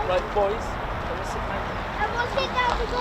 Right, boys. And we'll sit down to go.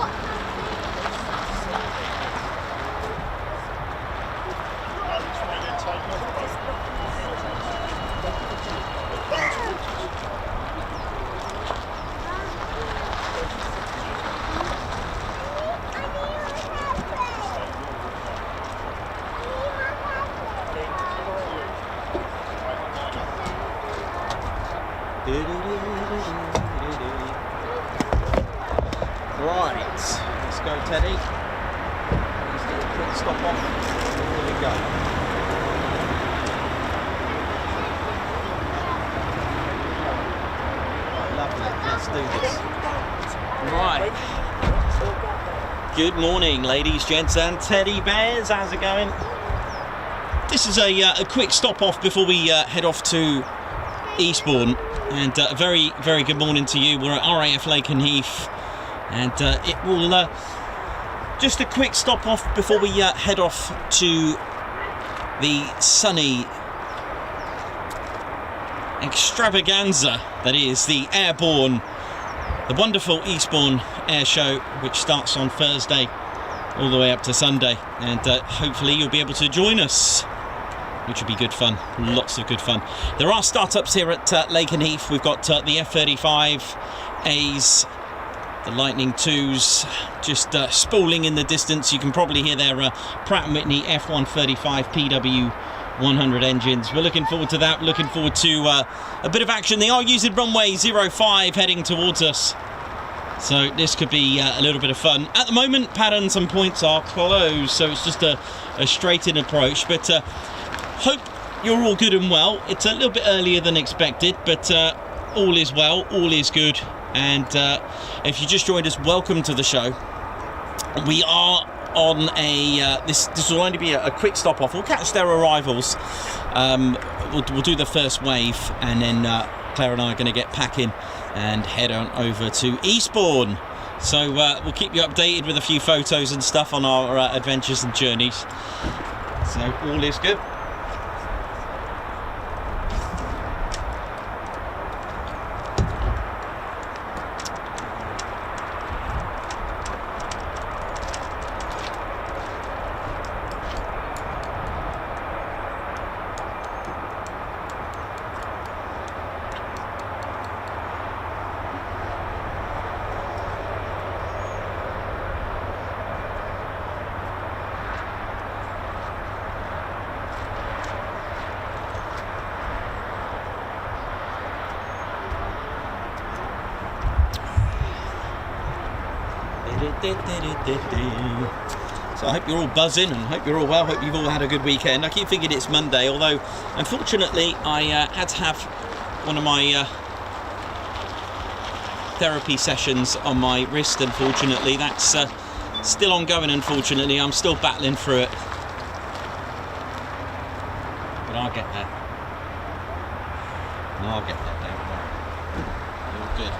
Right, let's go, Teddy. Let's get a quick stop off. Here we go. Lovely, let's do this. Right. Good morning, ladies, gents, and teddy bears. How's it going? This is a quick stop off before we head off to Eastbourne. And a very, very good morning to you. We're at RAF Lakenheath. And it will just a quick stop off before we head off to the sunny extravaganza that is the airborne, the wonderful Eastbourne Air Show, which starts on Thursday all the way up to Sunday. And hopefully you'll be able to join us, which would be good fun. Lots of good fun. There are startups here at Lakenheath. We've got the F-35 A's, the Lightning 2s just spooling in the distance. You can probably hear their Pratt & Whitney F-135 PW100 engines. We're looking forward to that. Looking forward to a bit of action. They are using runway 05 heading towards us, so this could be a little bit of fun. At the moment, patterns and points are closed, so it's just a straight-in approach. But hope you're all good and well. It's a little bit earlier than expected, but all is well, all is good. And if you just joined us, welcome to the show. We are on a this will only be a quick stop off. We'll catch their arrivals. We'll do the first wave, and then Claire and I are going to get packing and head on over to Eastbourne. So we'll keep you updated with a few photos and stuff on our adventures and journeys. So all is good. So I hope you're all buzzing and hope you're all well. Hope you've all had a good weekend. I keep thinking it's Monday, although unfortunately I had to have one of my therapy sessions on my wrist. Unfortunately, that's still ongoing. Unfortunately, I'm still battling through it, but I'll get there. I'll get there. Don't worry. All good.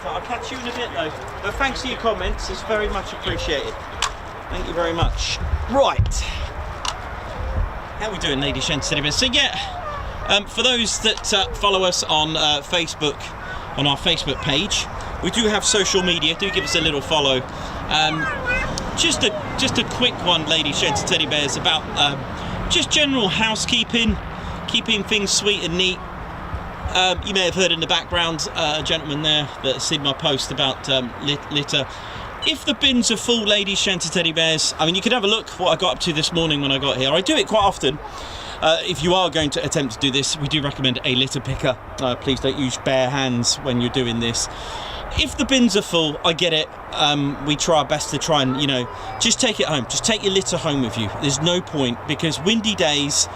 I'll catch you in a bit though. But thanks for your comments, it's very much appreciated. Thank you very much. Right. How are we doing, ladies and gentlemen? So yeah, for those that follow us on Facebook, on our Facebook page, we do have social media. Do give us a little follow. Just a quick one, ladies, gents, teddy bears, about just general housekeeping. keeping things sweet and neat. You may have heard in the background a gentleman there that's seen my post about litter. If the bins are full, ladies, shanty teddy bears, I mean, you could have a look what I got up to this morning when I got here. I do it quite often. If you are going to attempt to do this, we do recommend a litter picker. Please don't use bare hands when you're doing this. If the bins are full, I get it. We try our best to try and, you know, just take it home. Just take your litter home with you. There's no point, because windy days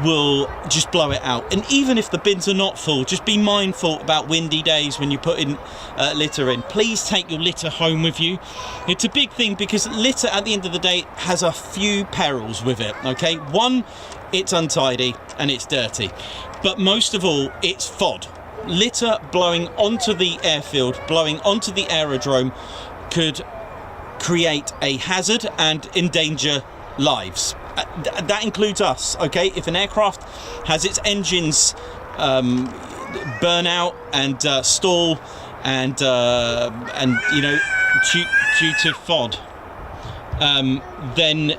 will just blow it out. And even if the bins are not full, just be mindful about windy days when you put in litter in. Please take your litter home with you. It's a big thing, because litter at the end of the day has a few perils with it. Okay, one, it's untidy and it's dirty, but most of all, it's FOD. Litter blowing onto the airfield, blowing onto the aerodrome, could create a hazard and endanger lives. That includes us. Okay, if an aircraft has its engines burn out and stall, and you know, due to FOD, then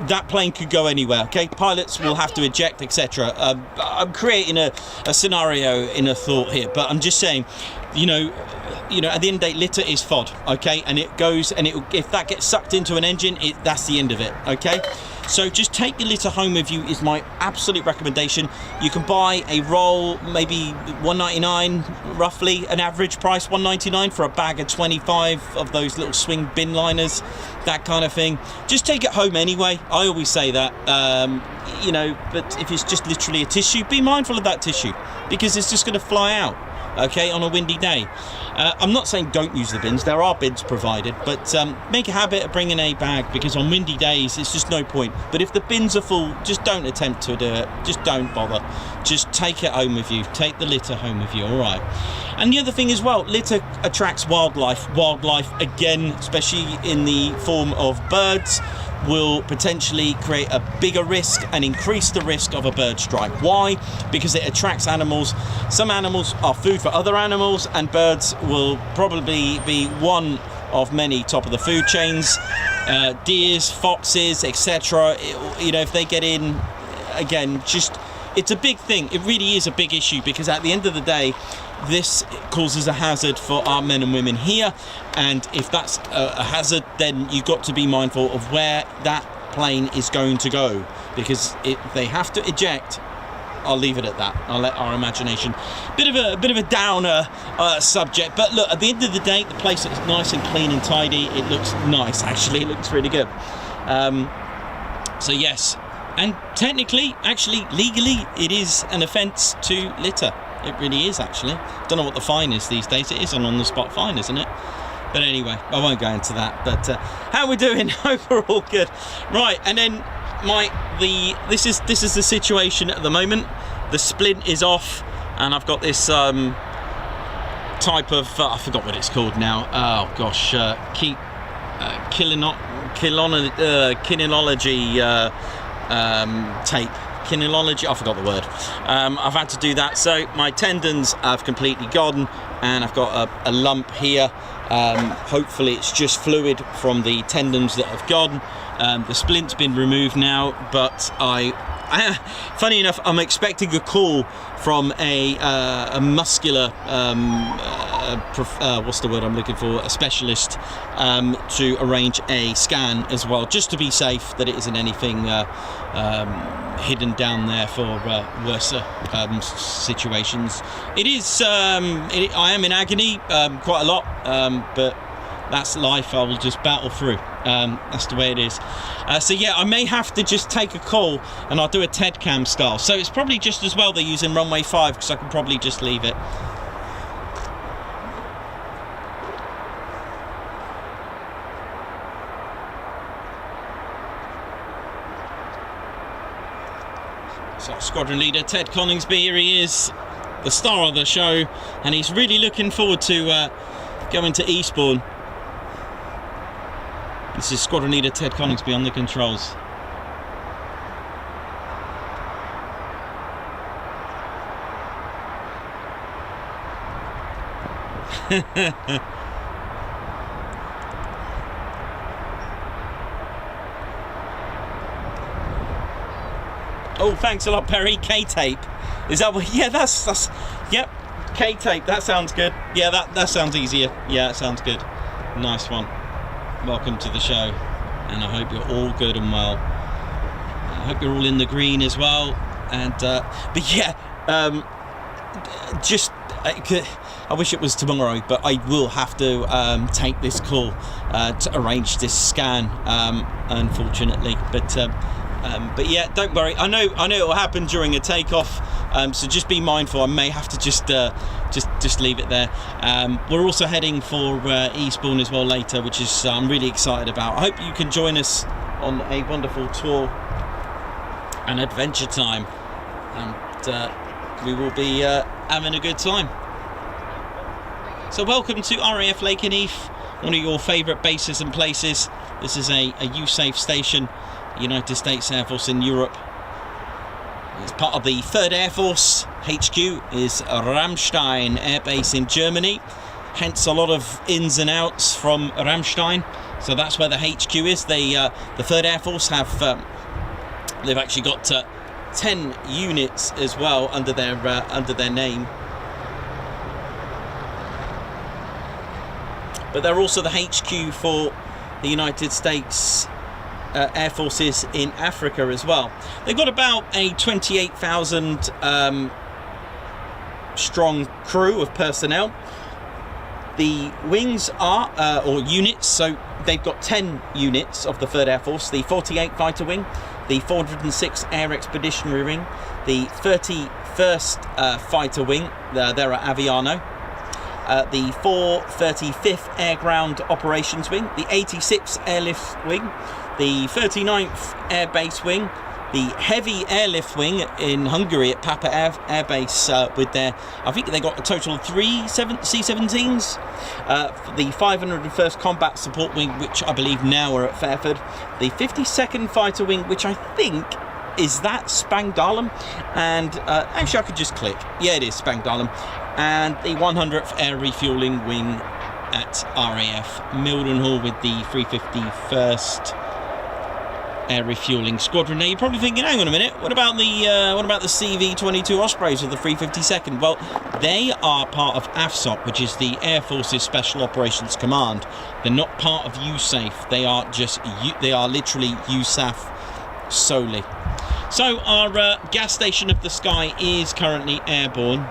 that plane could go anywhere. Okay, pilots will have to eject, etc. I'm creating a scenario in a thought here, but I'm just saying, you know, at the end of the day, litter is FOD. Okay, and it goes, and if that gets sucked into an engine, that's the end of it. Okay. So just take your litter home with you is my absolute recommendation. You can buy a roll, maybe $1.99, roughly an average price, $1.99 for a bag of 25 of those little swing bin liners, that kind of thing. Just take it home anyway. I always say that, you know, but if it's just literally a tissue, be mindful of that tissue, because it's just going to fly out. Okay, on a windy day. I'm not saying don't use the bins, there are bins provided, but make a habit of bringing a bag, because on windy days it's just no point. But if the bins are full, just don't attempt to do it, just don't bother. Just take it home with you, take the litter home with you, alright. And the other thing as well, litter attracts wildlife. Wildlife, again, especially in the form of birds, will potentially create a bigger risk and increase the risk of a bird strike. Why? Because it attracts animals. Some animals are food for other animals, and birds will probably be one of many top of the food chains. Deers, foxes, etc. You know, if they get in, again, just, it's a big thing. It really is a big issue, because at the end of the day, this causes a hazard for our men and women here, and if that's a hazard, then you've got to be mindful of where that plane is going to go, because if they have to eject, I'll leave it at that. I'll let our imagination. Bit of a downer subject, but look, at the end of the day, the place is nice and clean and tidy. It looks nice, actually. It looks really good. So yes, and technically, actually, legally, it is an offence to litter. It really is, actually. Don't know what the fine is these days. It is an on-the-spot fine, isn't it? But anyway, I won't go into that. But how we're doing? Hope we're all good. Right, and then this is the situation at the moment. The splint is off, and I've got this type of I forgot what it's called now. Oh gosh, kinology tape. Kinology, I forgot the word. I've had to do that, so my tendons have completely gone, and I've got a lump here. Hopefully it's just fluid from the tendons that have gone. The splint's been removed now, but funny enough, I'm expecting a call from a muscular what's the word I'm looking for, a specialist, to arrange a scan as well, just to be safe that it isn't anything hidden down there for worse situations. It is I am in agony quite a lot, but that's life. I will just battle through. That's the way it is. So yeah, I may have to just take a call, and I'll do a TED cam style. So it's probably just as well they're using runway 5, because I can probably just leave it. So squadron leader Ted Coningsby, here he is, the star of the show, and he's really looking forward to going to Eastbourne. This is squadron leader Ted Coningsby on the controls. Oh, thanks a lot, Perry. K-tape. Is that what? Yeah, that's. Yep. K-tape. That sounds good. Yeah, that sounds easier. Yeah, that sounds good. Nice one. Welcome to the show, and I hope you're all good and well. I hope you're all in the green as well. And but yeah, just. I wish it was tomorrow, but I will have to take this call to arrange this scan, unfortunately. But yeah, don't worry. I know it will happen during a takeoff, so just be mindful. I may have to just leave it there. We're also heading for Eastbourne as well later, which is I'm really excited about. I hope you can join us on a wonderful tour and adventure time, and we will be having a good time. So welcome to RAF Lakenheath, one of your favourite bases and places. This is a USAFE station, United States Air Force in Europe. It's part of the 3rd Air Force. HQ is Ramstein Air Base in Germany, hence a lot of ins and outs from Ramstein. So that's where the HQ is. The 3rd Air Force have they've actually got 10 units as well under their name. But they're also the HQ for the United States Air Forces in Africa as well. They've got about a 28,000 strong crew of personnel. The wings are, or units, so they've got 10 units of the 3rd Air Force. The 48 Fighter Wing, the 406 Air Expeditionary Wing, the 31st Fighter Wing, they're at Aviano. The 435th Air Ground Operations Wing, the 86th Airlift Wing, the 39th Air Base Wing, the Heavy Airlift Wing in Hungary at Papa Air Base with their, I think they got a total of 3 C-17s, the 501st Combat Support Wing, which I believe now are at Fairford, the 52nd Fighter Wing, which I think is that Spangdahlem, and actually I could just click, yeah it is Spangdahlem, and the 100th Air Refuelling Wing at RAF Mildenhall with the 351st Air Refuelling Squadron. Now you're probably thinking, hang on a minute, what about the CV-22 Ospreys of the 352nd? Well, they are part of AFSOC, which is the Air Force's Special Operations Command. They're not part of USAFE. They are literally USAF solely. So our gas station of the sky is currently airborne.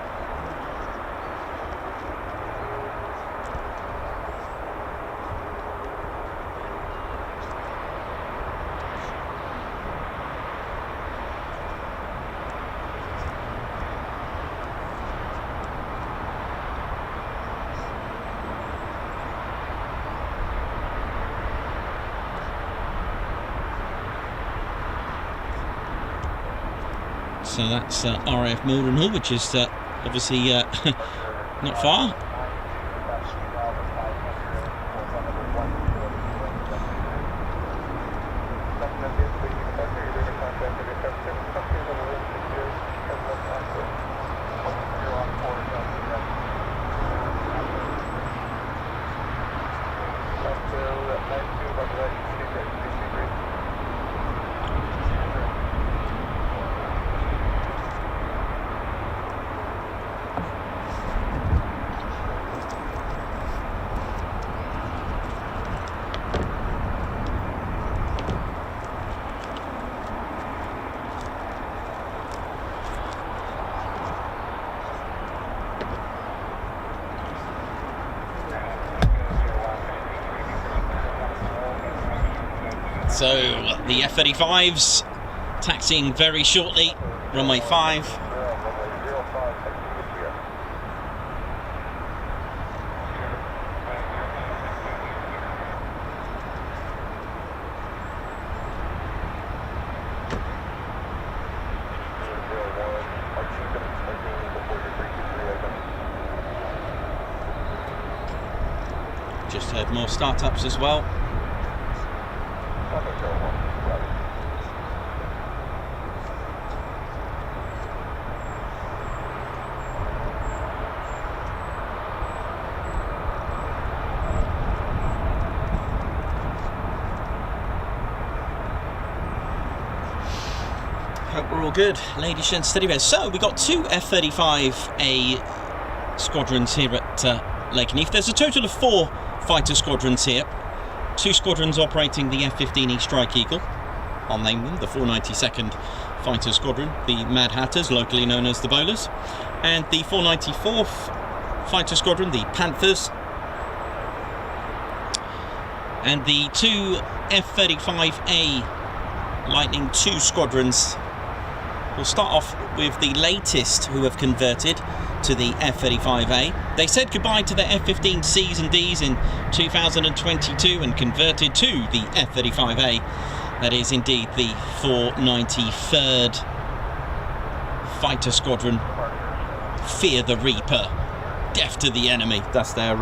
So that's RAF Mildenhall, which is obviously not far. So the F-35s taxiing very shortly, runway 5. Just heard more startups as well. Hope we're we're all good, ladies and steady bears. So we got 2 F-35A squadrons here at Lakenheath. There's a total of 4 fighter squadrons here. 2 squadrons operating the F-15E Strike Eagle. I'll name them the 492nd Fighter Squadron, the Mad Hatters, locally known as the Bowlers, and the 494th Fighter Squadron, the Panthers, and the 2 F-35A Lightning II squadrons. We'll start off with the latest who have converted to the F-35A. They said goodbye to the F-15Cs and Ds in 2022 and converted to the F-35A. That is indeed the 493rd Fighter Squadron. Fear the Reaper, death to the enemy. That's their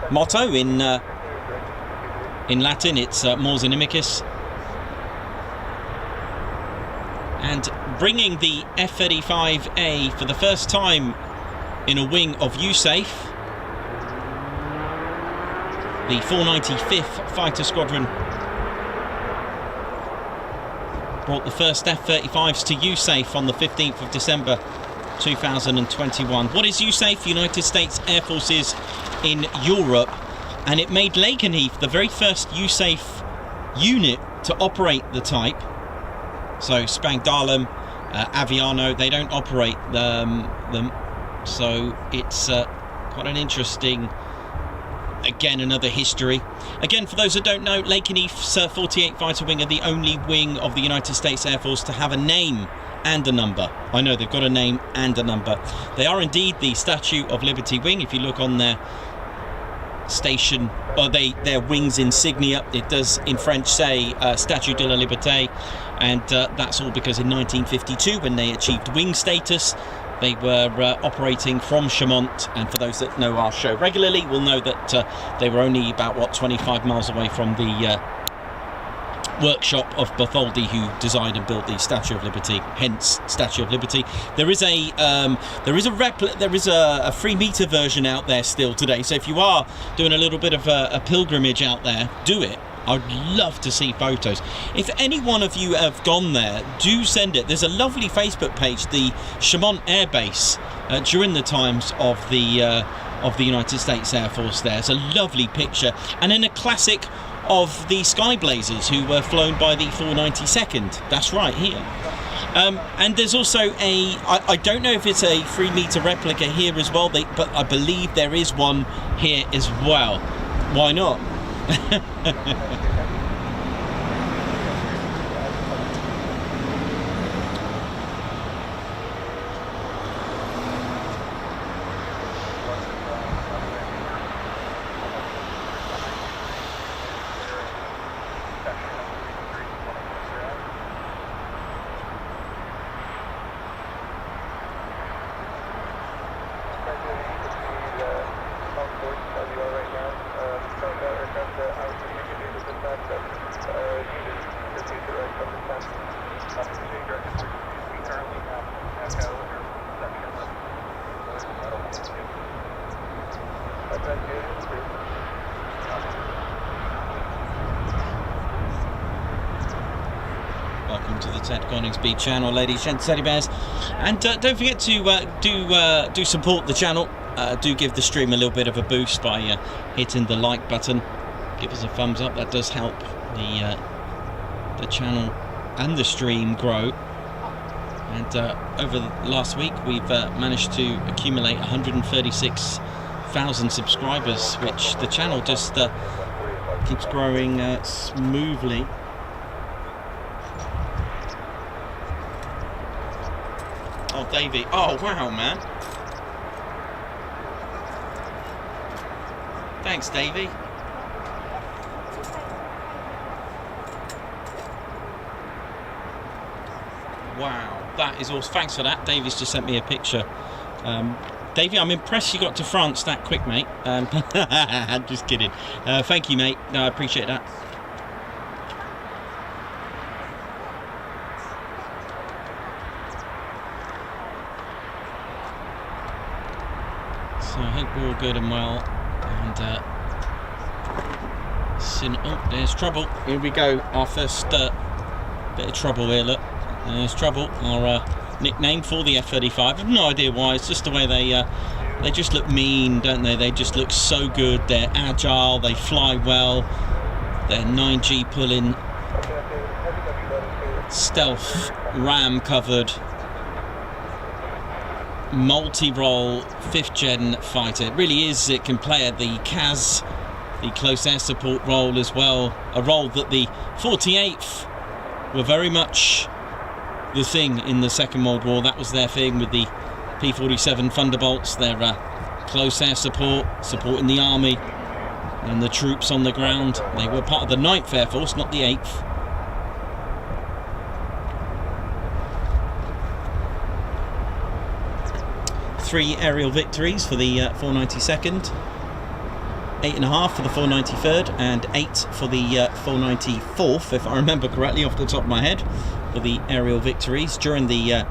motto in Latin. It's Mors Inimicis. And bringing the F-35A for the first time in a wing of USAFE, the 495th Fighter Squadron brought the first F-35s to USAFE on the 15th of December 2021. What is USAFE? United States Air Forces in Europe, and it made Lakenheath the very first USAFE unit to operate the type. So Spangdahlem, Aviano, they don't operate them, so it's quite an interesting, again, another history. Again, for those that don't know, Lakenheath's 48 Fighter Wing are the only wing of the United States Air Force to have a name and a number. I know they've got a name and a number. They are indeed the Statue of Liberty Wing. If you look on their station, or their wings insignia, it does in French say Statue de la Liberté, and that's all because in 1952, when they achieved wing status, they were operating from Chaumont, and for those that know our show regularly will know that they were only about 25 miles away from the workshop of Bartholdi, who designed and built the Statue of Liberty, hence Statue of Liberty. There is a 3-meter version out there still today, so if you are doing a little bit of a pilgrimage out there, do it. I'd love to see photos. If any one of you have gone there, do send it. There's a lovely Facebook page, the Chaumont Air Base, during the times of the United States Air Force there. It's a lovely picture, and in a classic of the Sky Blazers, who were flown by the 492nd. That's right, here. And there's also I don't know if it's a 3-meter replica here as well, but I believe there is one here as well. Why not? Welcome to the Ted Coningsby channel, ladies and teddy bears, and don't forget to do support the channel. Do give the stream a little bit of a boost by hitting the like button. Give us a thumbs up. That does help the channel and the stream grow. And over the last week, we've managed to accumulate 136,000 subscribers, which the channel just keeps growing smoothly. Oh, Davey. Oh, wow, man. Thanks, Davey. Wow, that is awesome. Thanks for that. Davey's just sent me a picture. Davey, I'm impressed you got to France that quick, mate. Just kidding. Thank you, mate. No, I appreciate that. So I hope we're all good and well. And oh, there's trouble. Here we go. Our first bit of trouble here. Look, There's Trouble, our nickname for the F-35. I have no idea why. It's just the way they just look mean, don't they? They just look so good. They're agile. They fly well. They're 9G pulling, stealth ram covered, multi-role 5th gen fighter. It really is. It can play at the CAS, the close air support role as well, a role that the 48th were very much the thing in the Second World War. That was their thing with the P-47 Thunderbolts, their close air support, supporting the army and the troops on the ground. They were part of the 9th Air Force, not the 8th. Three aerial victories for the 492nd, 8.5 for the 493rd, and 8 for the 494th, if I remember correctly off the top of my head, for the aerial victories during the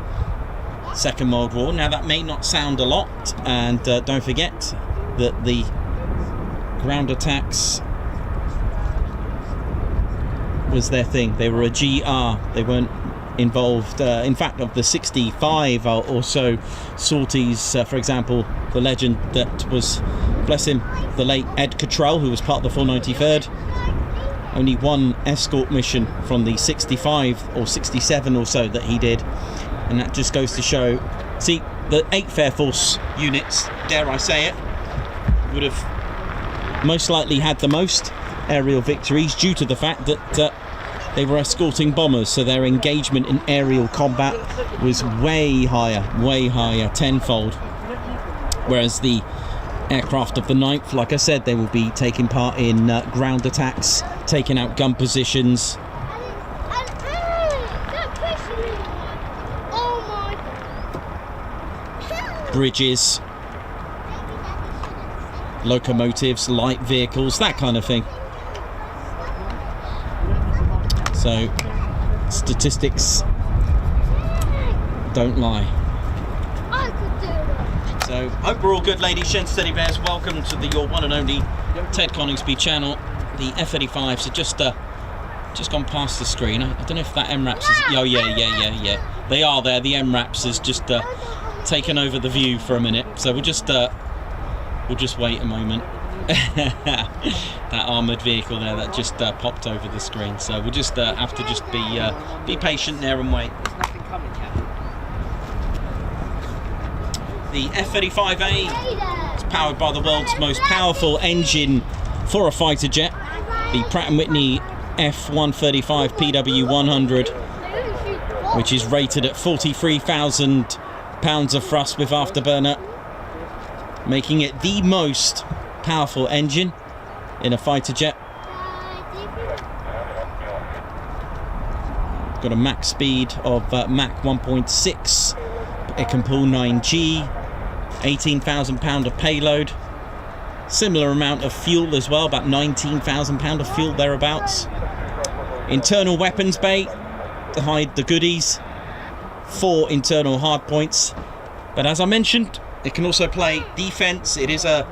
Second World War. Now that may not sound a lot, and don't forget that the ground attacks was their thing. They were a GR. They weren't involved. In fact, of the 65 or so sorties, for example, the legend that was, bless him, the late Ed Cottrell, who was part of the 493rd, only one escort mission from the 65 or 67 or so that he did. And that just goes to show, see, the 8th Air Force units, dare I say it, would have most likely had the most aerial victories due to the fact that they were escorting bombers, so their engagement in aerial combat was way higher, tenfold. Whereas the aircraft of the 9th, like I said, they will be taking part in ground attacks, taking out gun positions. Bridges, locomotives, light vehicles, that kind of thing. So, statistics don't lie. So, hope we're all good, ladies, gents, teddy bears. Welcome to your one and only Ted Coningsby channel. The F-35s are just gone past the screen. I don't know if that MRAPs is... Oh, yeah. They are there. The MRAPs has just taken over the view for a minute. So we'll just wait a moment. That armoured vehicle there that just popped over the screen, so we'll just have to just be patient there and wait. The F-35A is powered by the world's most powerful engine for a fighter jet, the Pratt & Whitney F-135 PW100, which is rated at 43,000 pounds of thrust with afterburner, making it the most powerful engine in a fighter jet. Got a max speed of Mach 1.6. It can pull 9G, 18,000 pound of payload, similar amount of fuel as well, about 19,000 pound of fuel thereabouts. Internal weapons bay to hide the goodies, 4 internal hard points, but as I mentioned, it can also play defense. It is a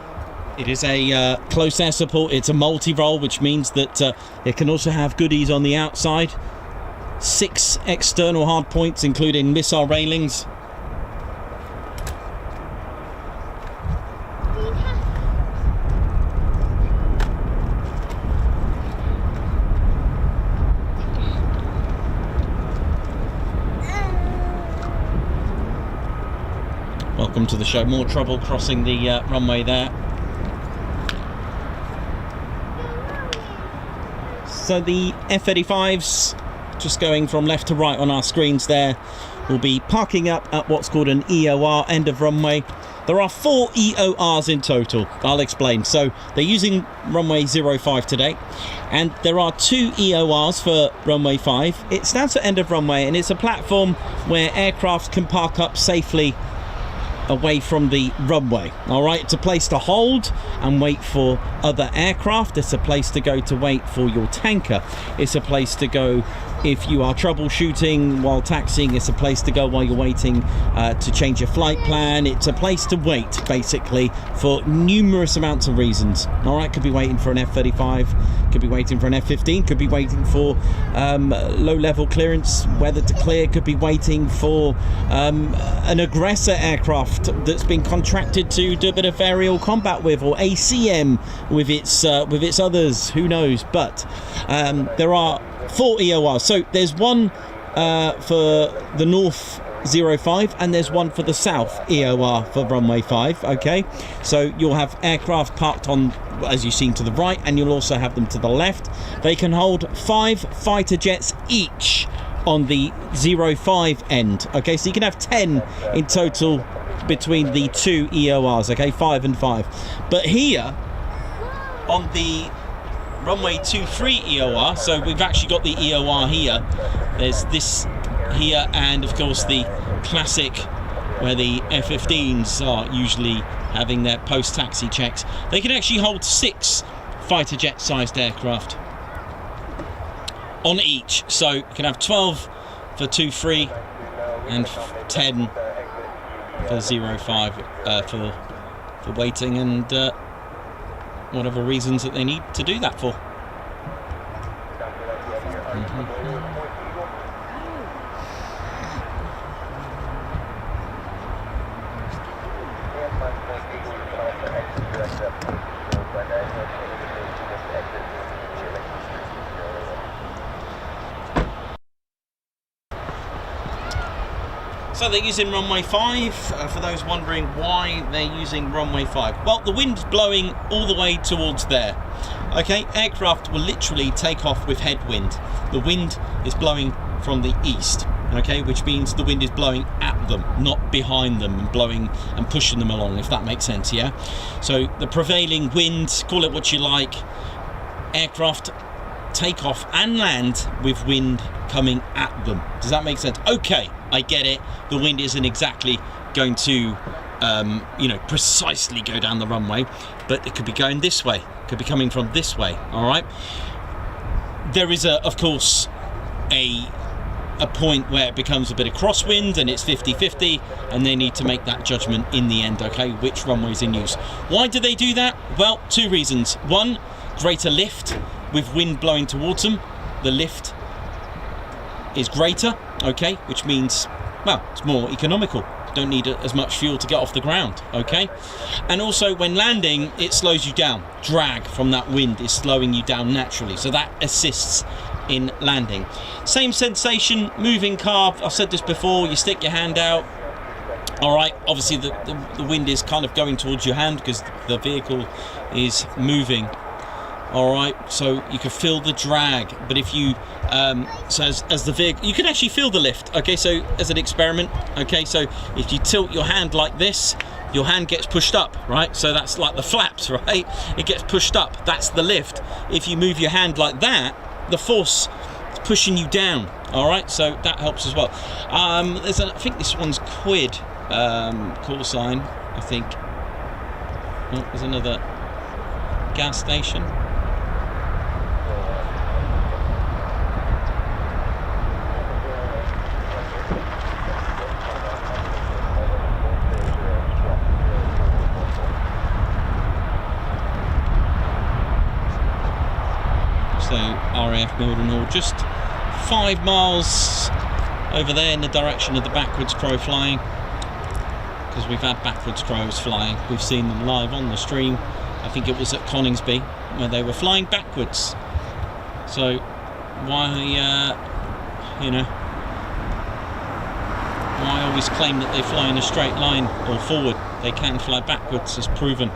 close air support. It's a multi-role, which means that it can also have goodies on the outside. 6 external hard points, including missile railings. Welcome to the show. More trouble crossing the runway there. So the F-35s, just going from left to right on our screens there, will be parking up at what's called an EOR, end of runway. There are 4 EORs in total. I'll explain. So they're using runway 05 today, and there are 2 EORs for runway 5. It stands for end of runway, and it's a platform where aircraft can park up safely away from the runway. All right, it's a place to hold and wait for other aircraft. It's a place to go to wait for your tanker. It's a place to go if you are troubleshooting while taxiing. It's a place to go while you're waiting to change your flight plan. It's a place to wait, basically, for numerous amounts of reasons. All right, could be waiting for an F-35, could be waiting for an F-15, could be waiting for low-level clearance, weather to clear, could be waiting for an aggressor aircraft that's been contracted to do a bit of aerial combat with, or ACM with its others, who knows. But there are 4 EORs. So there's one for the North 05 and there's one for the South EOR for runway 5. Okay, so you'll have aircraft parked on, as you've seen, to the right, and you'll also have them to the left. They can hold 5 fighter jets each on the 05 end. Okay, so you can have 10 in total between the 2 EORs. Okay, 5 and 5. But here on the runway 23 EOR, so we've actually got the EOR here, there's this here, and of course the classic where the F-15s are usually having their post-taxi checks. They can actually hold 6 fighter jet sized aircraft on each, so you can have 12 for 23 and 10 for 05 for waiting and whatever reasons that they need to do that for. So they're using runway 5, for those wondering why they're using runway 5. Well, the wind's blowing all the way towards there. Okay, aircraft will literally take off with headwind. The wind is blowing from the east, okay, which means the wind is blowing at them, not behind them, and blowing and pushing them along, if that makes sense, yeah? So the prevailing wind, call it what you like, aircraft take off and land with wind coming at them. Does that make sense? Okay, I get it. The wind isn't exactly going to, precisely go down the runway, but it could be going this way, could be coming from this way. All right. There is of course, a point where it becomes a bit of crosswind and it's 50-50, and they need to make that judgment in the end. Okay, which runway's in use? Why do they do that? Well, 2 reasons. One, greater lift. With wind blowing towards them, the lift is greater, okay, which means, well, it's more economical. Don't need as much fuel to get off the ground, okay? And also when landing, it slows you down. Drag from that wind is slowing you down naturally, so that assists in landing. Same sensation, moving car. I've said this before, you stick your hand out. All right, obviously the wind is kind of going towards your hand because the vehicle is moving. All right, so you can feel the drag, but if you so as the vehicle, you can actually feel the lift. Okay, so as an experiment, okay, so if you tilt your hand like this, your hand gets pushed up, right? So that's like the flaps, right? It gets pushed up, that's the lift. If you move your hand like that, the force is pushing you down. All right, so that helps as well. I think this one's Quid call sign, I think. Oh, there's another gas station. So RAF Mildenhall, just 5 miles over there in the direction of the backwards crow flying, because we've had backwards crows flying. We've seen them live on the stream. I think it was at Coningsby where they were flying backwards. So why always claim that they fly in a straight line or forward? They can fly backwards, as proven.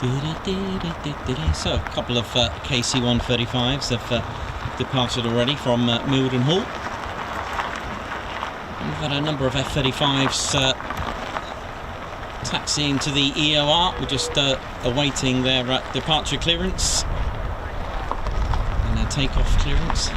So a couple of KC-135s have departed already from Mildenhall. We've had a number of F-35s taxiing to the EOR. We're just awaiting their departure clearance and their takeoff clearance.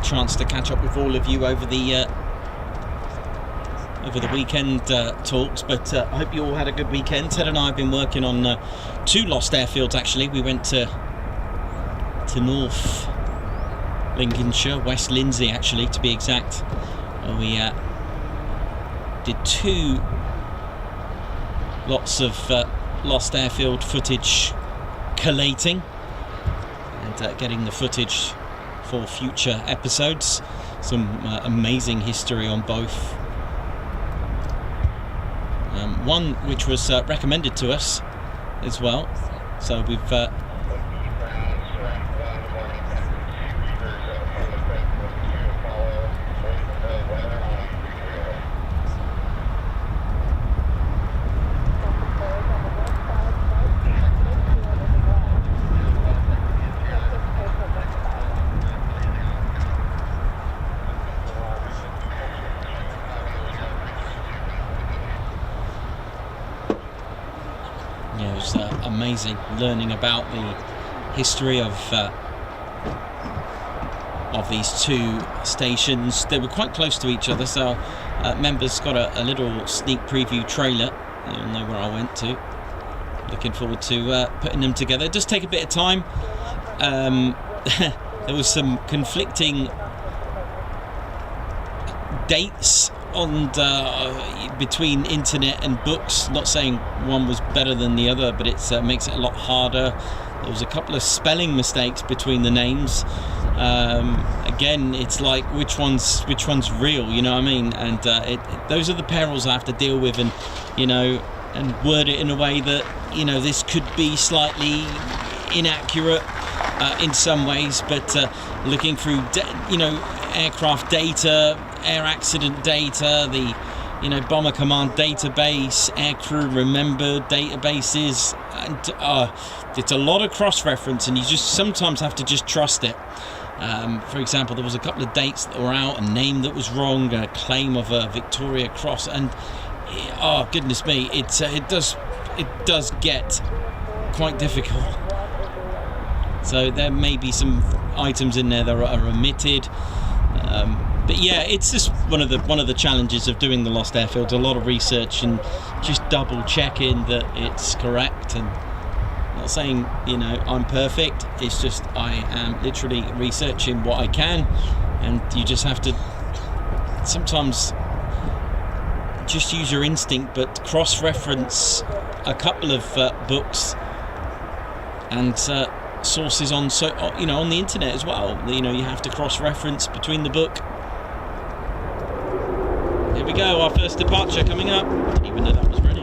Chance to catch up with all of you over the weekend talks, but I hope you all had a good weekend. Ted and I have been working on 2 lost airfields actually. We went to North Lincolnshire, West Lindsey actually to be exact. We did 2 lots of lost airfield footage collating and getting the footage for future episodes. Some amazing history on both. One which was recommended to us as well, so we've it was amazing learning about the history of these 2 stations. They were quite close to each other, so members got a little sneak preview trailer. You'll know where I went to. Looking forward to putting them together. It does take a bit of time. There was some conflicting dates on between internet and books. Not saying one was better than the other, but it makes it a lot harder. There was a couple of spelling mistakes between the names. Again, it's like which one's real, you know what I mean? And those are the perils I have to deal with, and and word it in a way that this could be slightly inaccurate in some ways, but looking through aircraft data, air accident data, the bomber command database, aircrew remembered databases, and it's a lot of cross-reference, and you just sometimes have to just trust it. For example, there was a couple of dates that were out, a name that was wrong, a claim of a Victoria Cross, and oh goodness me, it does get quite difficult. So there may be some items in there that are omitted. But yeah, it's just one of the challenges of doing the lost airfields. A lot of research and just double checking that it's correct. And not saying I'm perfect. It's just I am literally researching what I can, and you just have to sometimes just use your instinct, but cross-reference a couple of books and sources on on the internet as well. You have to cross-reference between the book. Here we go, our first departure coming up. Didn't even know that was ready.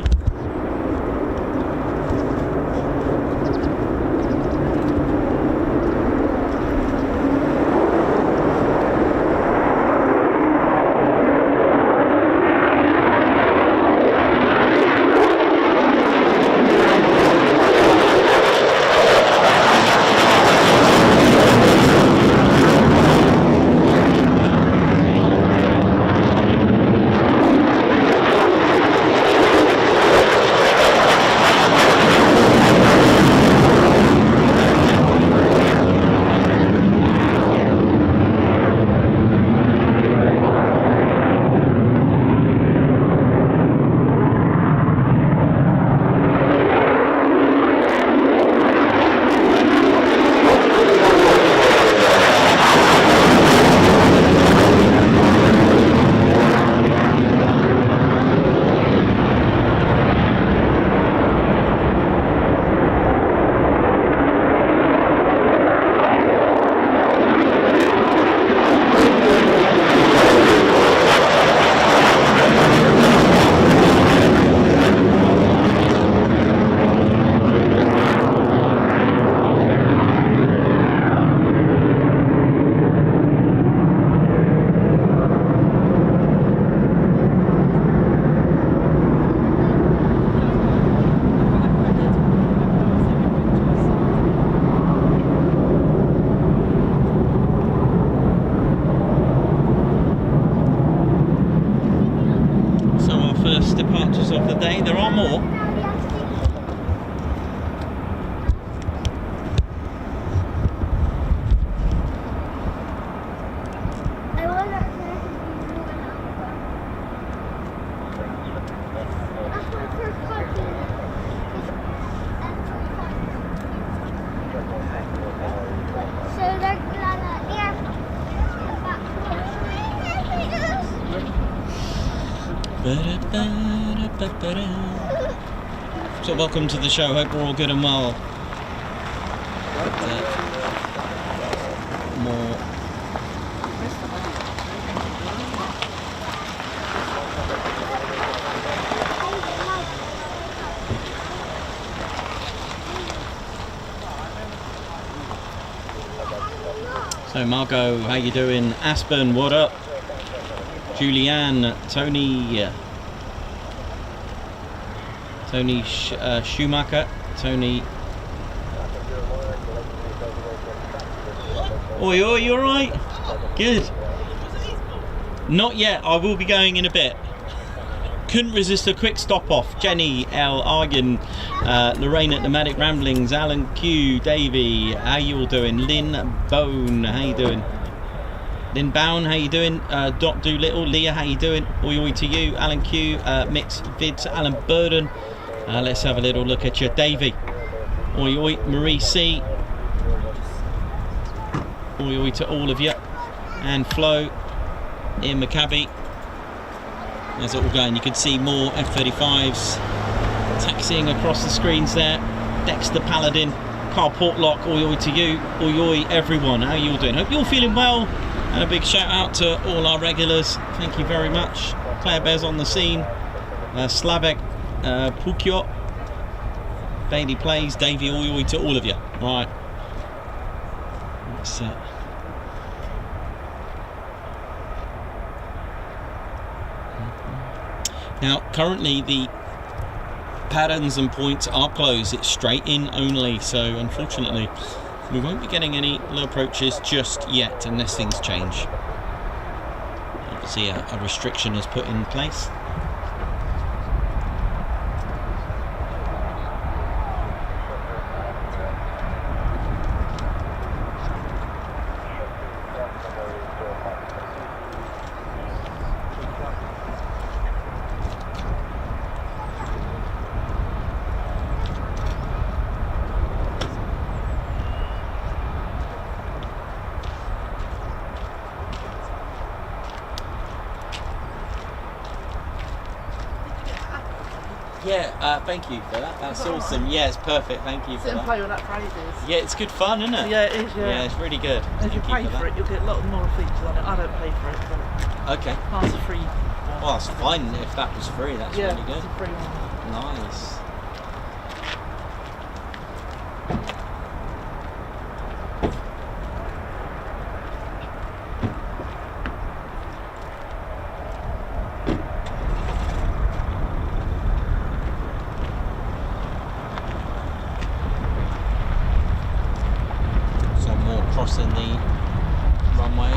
day. There are more. So welcome to the show. Hope we're all good and well. More. So Margot, how you doing? Aspen, what up? Julianne, Tony Schumacher, Tony. Oi, oi, you alright? Good. Not yet, I will be going in a bit. Couldn't resist a quick stop off. Jenny L. Argan, Lorraine at Nomadic Ramblings, Alan Q, Davey, how you all doing? Lynn Bone, how you doing? Lynn Bowen, how you doing? Dot Doolittle, Leah, how you doing? Oi oi to you, Alan Q, Mix Vids, Alan Burden. Let's have a little look at you, Davey. Oi oi, Marie C. Oi oi to all of you. And Flo, Ian McCabe. There's it all going. You can see more F-35s taxiing across the screens there. Dexter Paladin, Carl Portlock, oi oi to you. Oi oi everyone, how you all doing? Hope you're all feeling well. And a big shout out to all our regulars. Thank you very much. Claire Bear's on the scene. Slavek, Pukyot, Bailey Plays, Davey, oi oi to all of you. Right. Let's, now, currently the patterns and points are closed. It's straight in only. So, unfortunately, we won't be getting any low approaches just yet unless things change. Obviously a restriction is put in place. Yeah, thank you for that. That's awesome. Yeah, it's perfect. Thank you for that. Sit and play with that prizes. Yeah, it's good fun, isn't it? Yeah, it is, yeah. Yeah, it's really good. And if you pay for it, you'll get a lot more features on it. I don't pay for it, but okay. That's a free. Well, that's fine. If that was free, that's really good. It's a free one. Nice. Crossing the runway.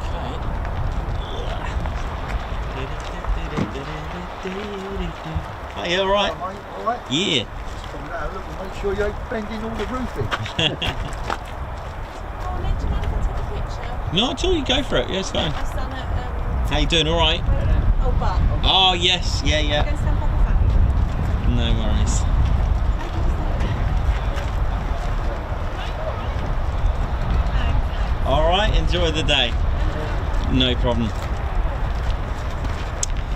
Okay. Are you alright? Alright? Yeah. Just come down, look and make sure you ain't bending all the roofing. Oh, Nick, do you mind if I take a picture? No, at all, you go for it. Yeah, it's fine. I've done it. How you doing? Alright? Oh, but. Oh, yes. Yeah, I'm yeah. going to stand by the fan. No worries. Alright, enjoy the day. No problem.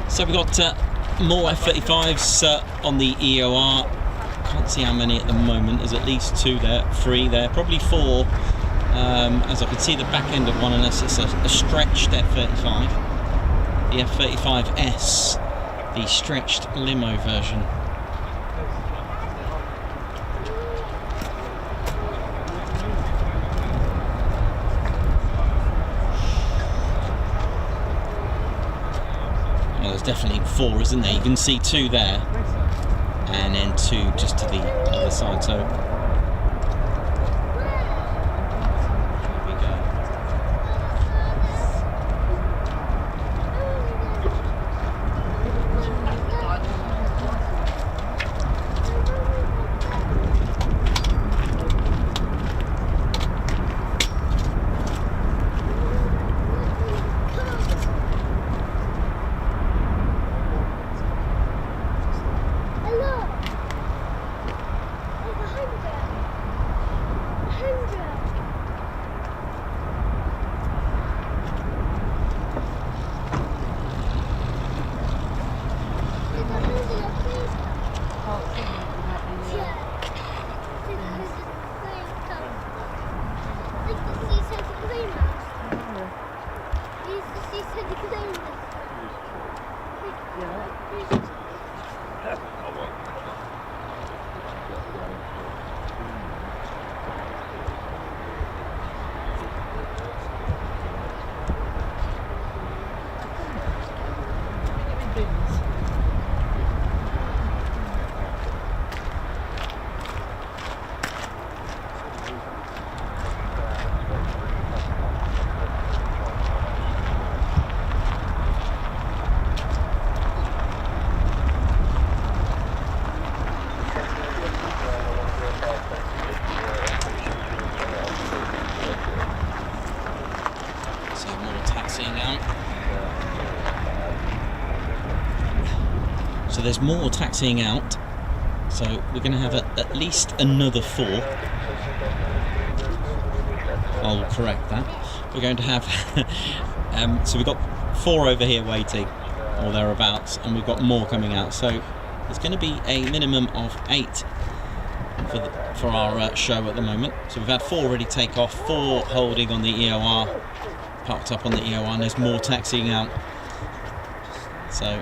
So we've got more F-35s on the EOR. Can't see how many at the moment. There's at least 2 there, 3 there, probably 4. As I can see the back end of one, unless it's a stretched F-35. The F-35S, the stretched limo version. Well, there's definitely 4, isn't there? You can see 2 there, and then 2 just to the other side. So here we go. So there's more taxiing out. So we're going to have at least another 4. I'll correct that. We're going to have so we've got 4 over here waiting, or thereabouts, and we've got more coming out. So there's going to be a minimum of 8 for our show at the moment. So we've had 4 already take off, 4 holding on the EOR, parked up on the EOR, and there's more taxiing out. So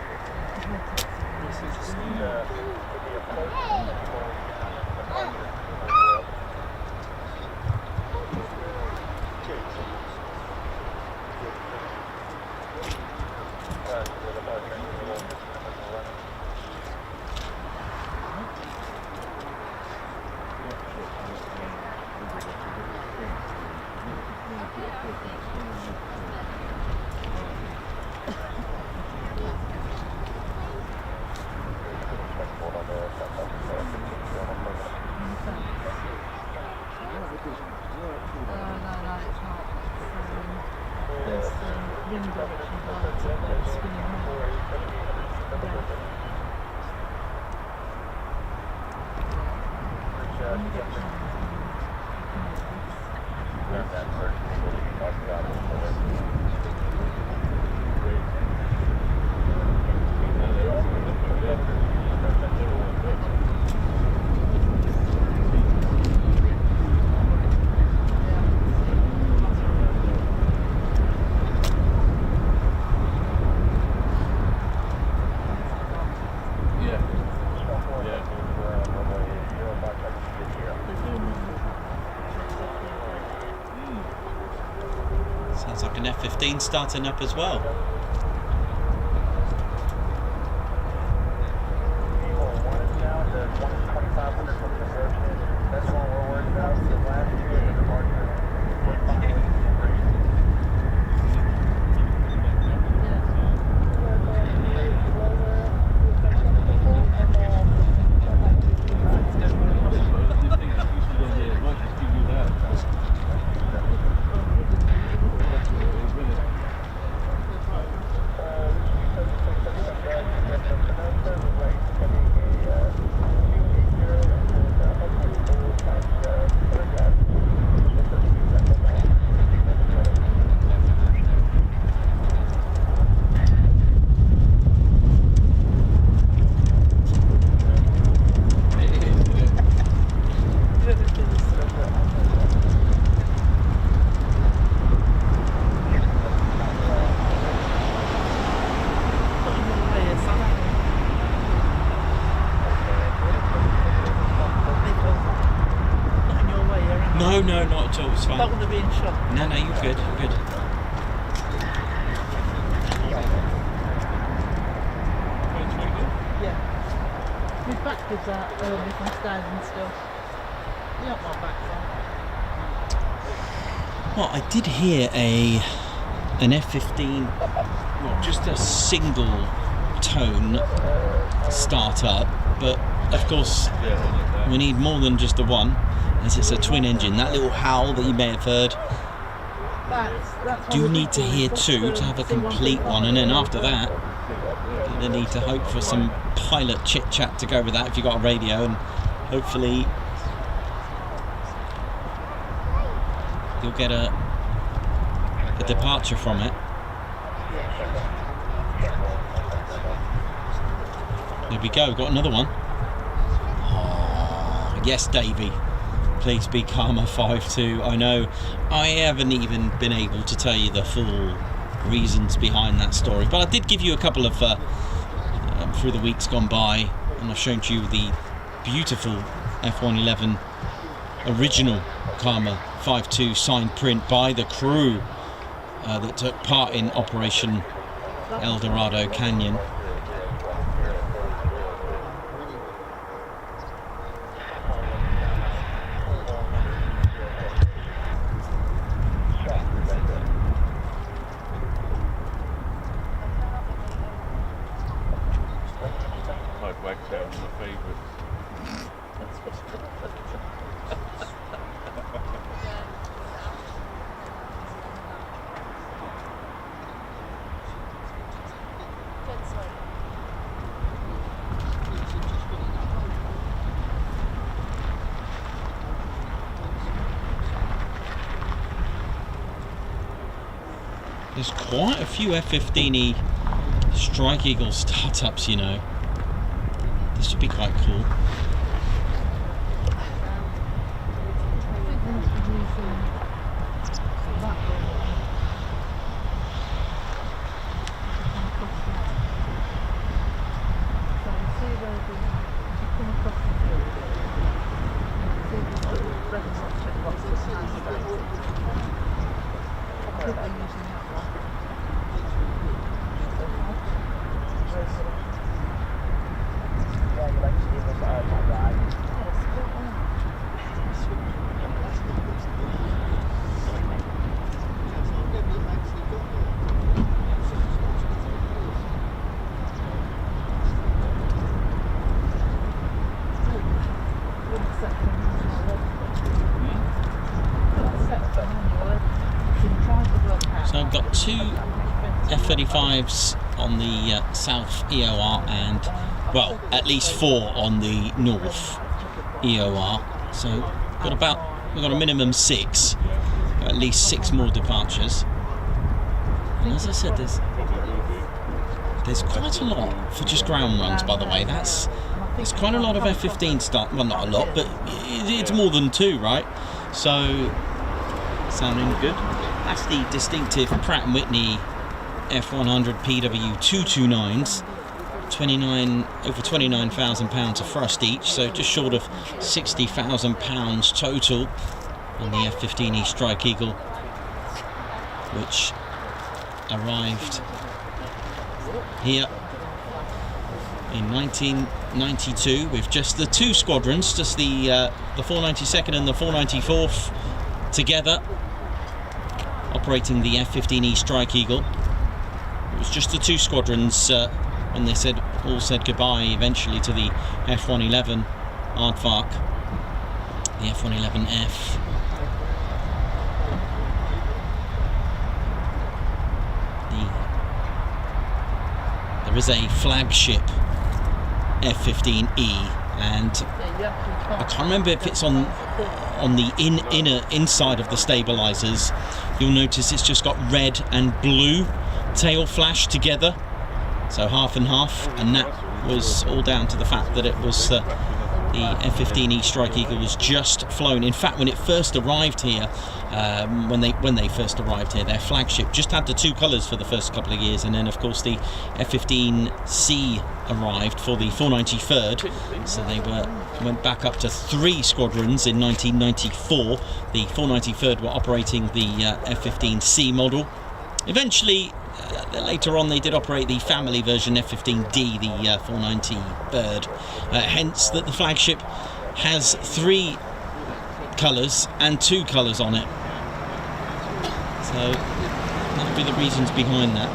sounds like an F-15 starting up as well. No, not at all. It's fine. Don't want to be in shock. No, you're good. You're good. Yeah. My back is out if I'm standing still. You want my back on. Well, I did hear an F-15, well, just a single tone start up, but of course we need more than just the one, as it's a twin engine. That little howl that you may have heard, do need to hear 2 to have a complete one, and then after that you need to hope for some pilot chit chat to go with that if you've got a radio, and hopefully you'll get a departure from it. There we go, got another one. Oh, yes, Davey. Please be Karma 5-2. I know I haven't even been able to tell you the full reasons behind that story, but I did give you a couple of through the weeks gone by, and I've shown you the beautiful F-111 original Karma 5-2 signed print by the crew that took part in Operation El Dorado Canyon. Good, sorry. There's quite a few F-15E Strike Eagle startups, you know. This would be quite cool. So I've got two F-35s on the south EOR and, well, at least 4 on the north EOR. So we've got a minimum 6, at least 6 more departures. And as I said, there's quite a lot for just ground runs, by the way. That's quite a lot of F-15 start. Well, not a lot, but it's more than 2, right? So sounding good. That's the distinctive Pratt & Whitney F100 PW229s, over £29,000 of thrust each, so just short of £60,000 total on the F-15E Strike Eagle, which arrived here in 1992 with just the 2 squadrons, just the 492nd and the 494th together, operating the F-15E Strike Eagle. It was just the 2 squadrons when they all said goodbye eventually to the F-111 Aardvark, the F-111F. There is a flagship F-15E, and I can't remember if it's on the inner inside of the stabilizers. You'll notice it's just got red and blue tail flash together, so half and half, and that was all down to the fact that it was the F-15E Strike Eagle was just flown. In fact, when it first arrived here, when they first arrived here, their flagship just had the 2 colours for the first couple of years, and then of course the F-15C arrived for the 493rd, so they went back up to 3 squadrons in 1994. The 493rd were operating the F-15C model. Eventually, later on, they did operate the family version F-15D, the 493rd. Hence, that the flagship has 3 colours and 2 colours on it. So that would be the reasons behind that.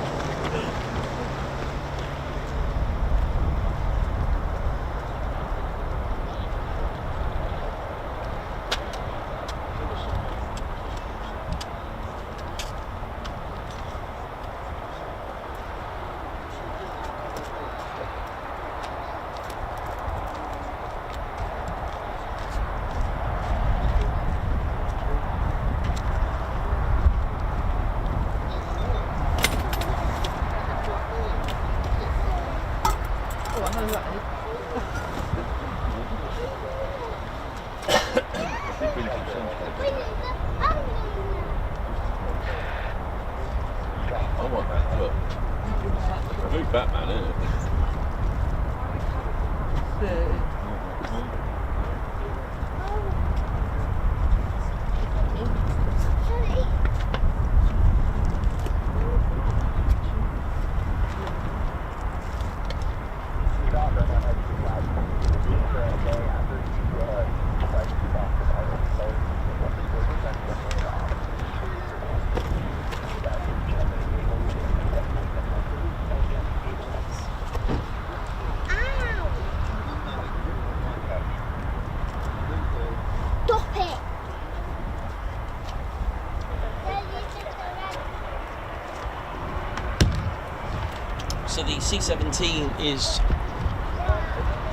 So the C-17 is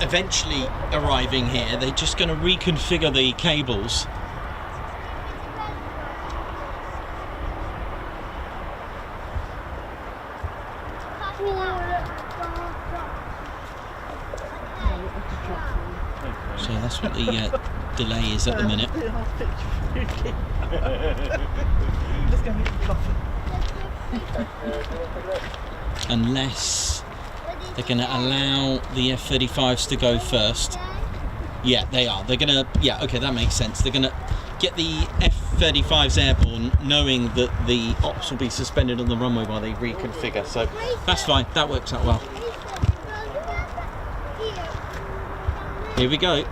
eventually arriving here. They're just going to reconfigure the cables. So that's what the delay is at the minute. Let's go get coffee. Unless they're going to allow the F-35s to go first. Yeah, they are. They're going to... Yeah, okay, that makes sense. They're going to get the F-35s airborne, knowing that the ops will be suspended on the runway while they reconfigure. So that's fine. That works out well. Here we go.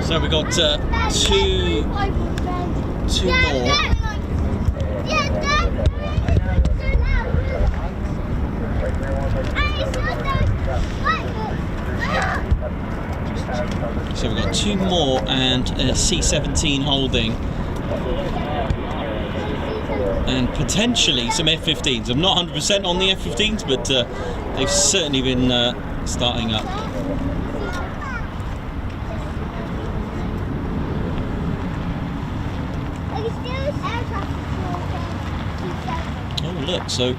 So we've got two more. So we've got two more and a C-17 holding. And potentially some F-15s. I'm not 100% on the F-15s, but they've certainly been starting up. Oh look, so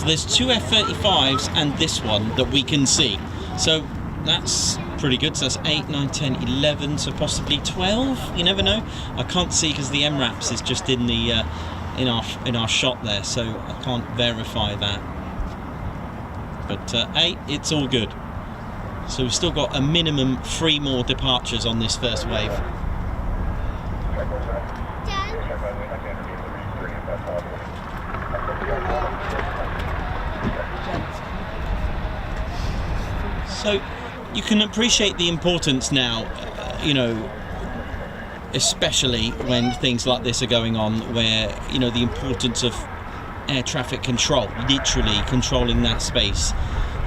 there's two F-35s and this one that we can see. So that's pretty good. So that's 8, 9, 10, 11, so possibly 12. You never know. I can't see because the MRAPs is just in the in our shot there, so I can't verify that. But 8, it's all good. So we've still got a minimum 3 more departures on this first wave. So you can appreciate the importance now, you know, especially when things like this are going on, where, you know, the importance of air traffic control, literally controlling that space.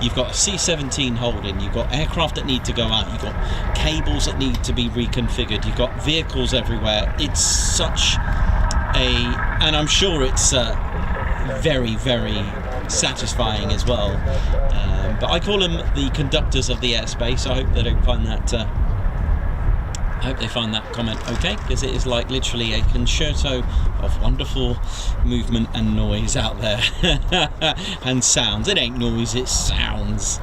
You've got a C-17 holding, you've got aircraft that need to go out, you've got cables that need to be reconfigured, you've got vehicles everywhere. It's such a, and I'm sure it's very, very satisfying as well. But I call them the conductors of the airspace. I hope they don't find that. I hope they find that comment okay, because it is like literally a concerto of wonderful movement and noise out there, and sounds. It ain't noise, it's sounds.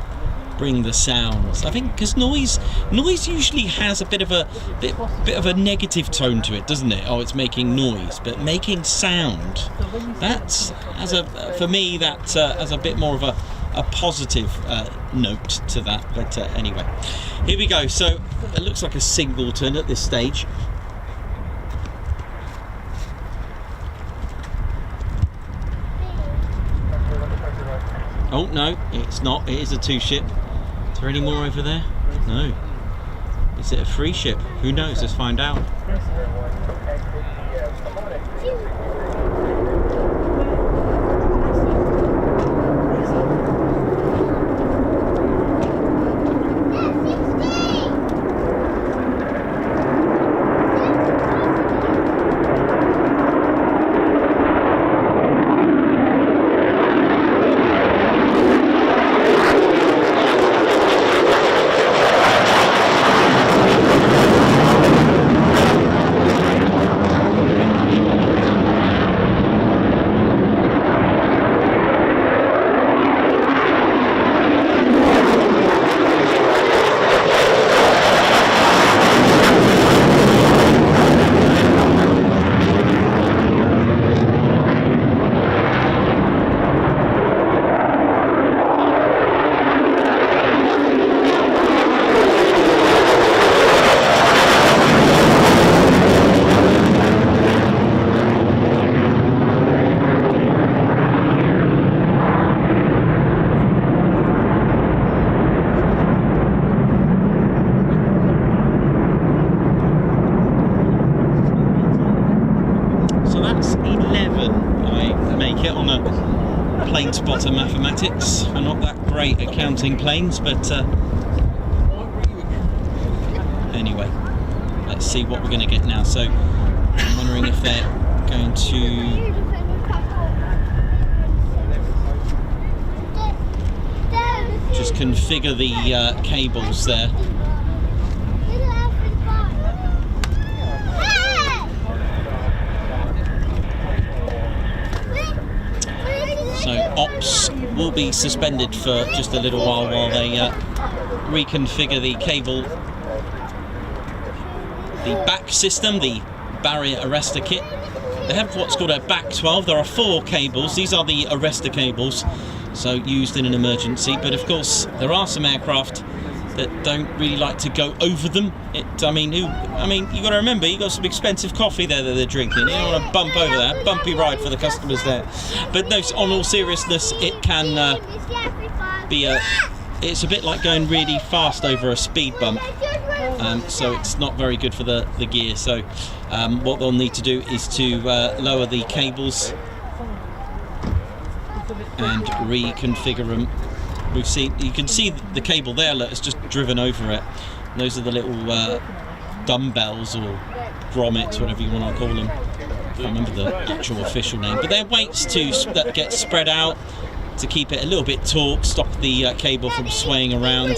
Bring the sounds. I think because noise usually has a bit of a negative tone to it, doesn't it? Oh, it's making noise, but making sound. That's for me that has a bit more of a positive note to that. But anyway, here we go. So it looks like a singleton at this stage. Oh no, it's not. It is a 2-ship. Is there any more over there? No. Is it a free ship? Who knows? Let's find out. Plane spotter mathematics. We're not that great at counting planes, but anyway, let's see what we're going to get now. So I'm wondering if they're going to just configure the cables there. So ops will be suspended for just a little while they reconfigure the cable, the back system, the barrier arrestor kit. They have what's called a back 12. There are 4 cables. These are the arrestor cables, so used in an emergency. But of course, there are some aircraft that don't really like to go over them. I mean, you got to remember, you got some expensive coffee there that they're drinking. You don't want to bump over that. Bumpy ride for the customers there. But no, on all seriousness, it can be it's a bit like going really fast over a speed bump. So it's not very good for the gear. So what they'll need to do is to lower the cables and reconfigure them. You can see the cable there, look, it's just driven over it. Those are the little dumbbells or grommets, whatever you want to call them. I can't remember the actual official name, but they're weights that get spread out to keep it a little bit taut, stop the cable from swaying around.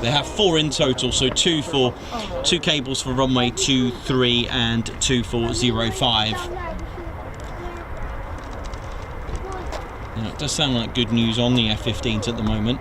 They have 4 in total, so 2 cables for runway 23 and 2 for 05. It does sound like good news on the F-15s at the moment.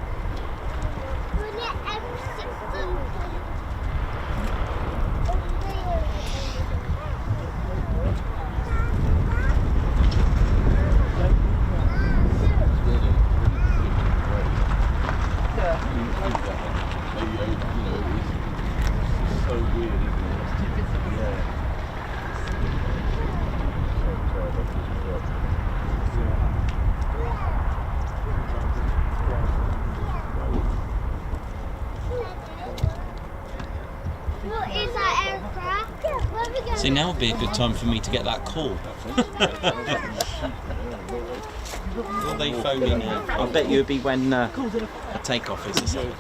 See, now would be a good time for me to get that call. Will they phone in here? I bet you it'd be when a takeoff is or something.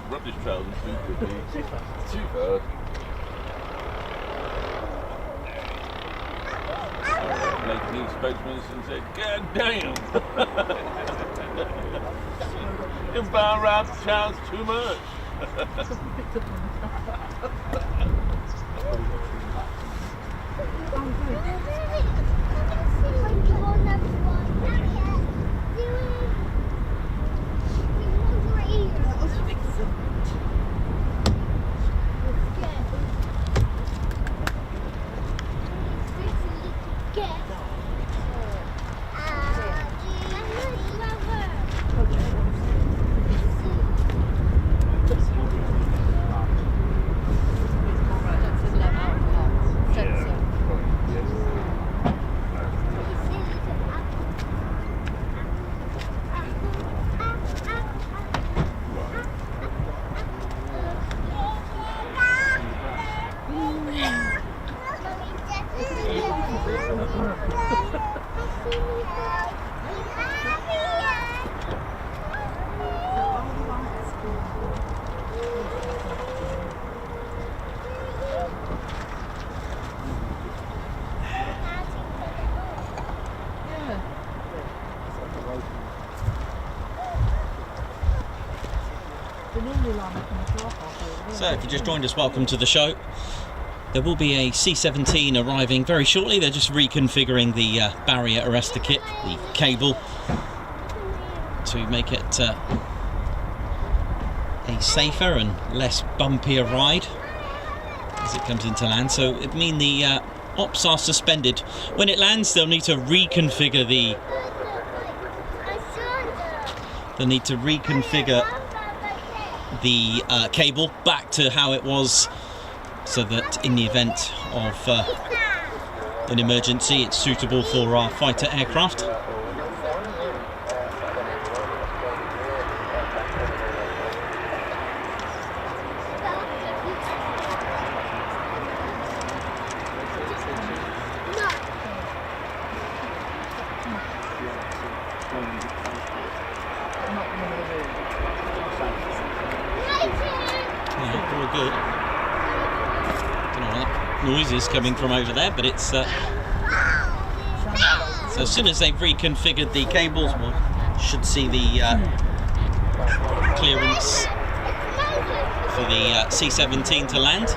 Rubbish trails and too far. Lakenheath spokesman said, "God damn! Inbound route sounds too much." So if you just joined us, welcome to the show. There will be a C-17 arriving very shortly. They're just reconfiguring the barrier arrestor kit, the cable, to make it a safer and less bumpier ride as it comes into land. So it means the ops are suspended. When it lands, they'll need to reconfigure the cable back to how it was, so that in the event of an emergency it's suitable for our fighter aircraft. Noises coming from over there, but it's so as soon as they've reconfigured the cables, we should see the clearance for the C-17 to land.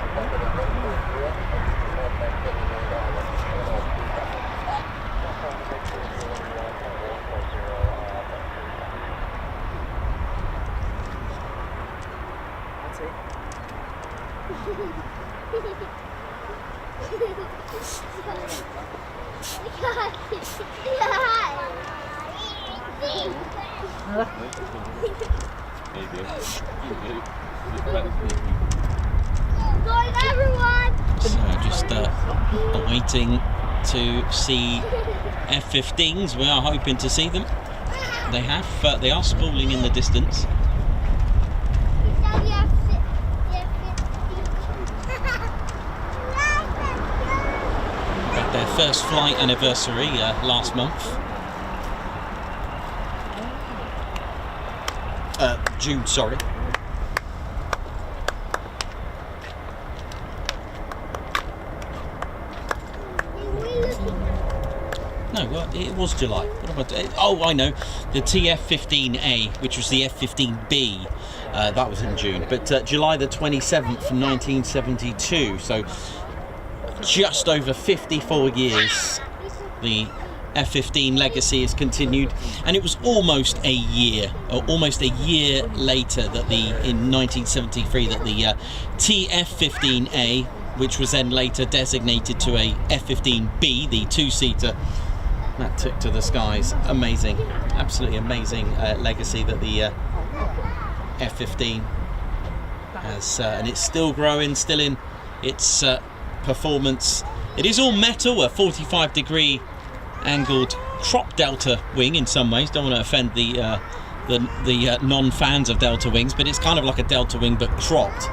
So just awaiting to see F-15s. We are hoping to see them. They are spooling in the distance. Had their first flight anniversary last month. June, sorry. No, well, it was July. What about, oh, I know. The TF-15A, which was the F-15B, that was in June. But July the 27th from 1972. So just over 54 years, the F-15 legacy has continued, and it was almost a year later that in 1973 that the TF-15A, which was then later designated to a F-15B, the two-seater, that took to the skies. Amazing, absolutely amazing legacy that the F-15 has, and it's still growing, still in its performance. It is all metal, a 45-degree angled crop delta wing in some ways. Don't want to offend the non-fans of delta wings, but it's kind of like a delta wing but cropped.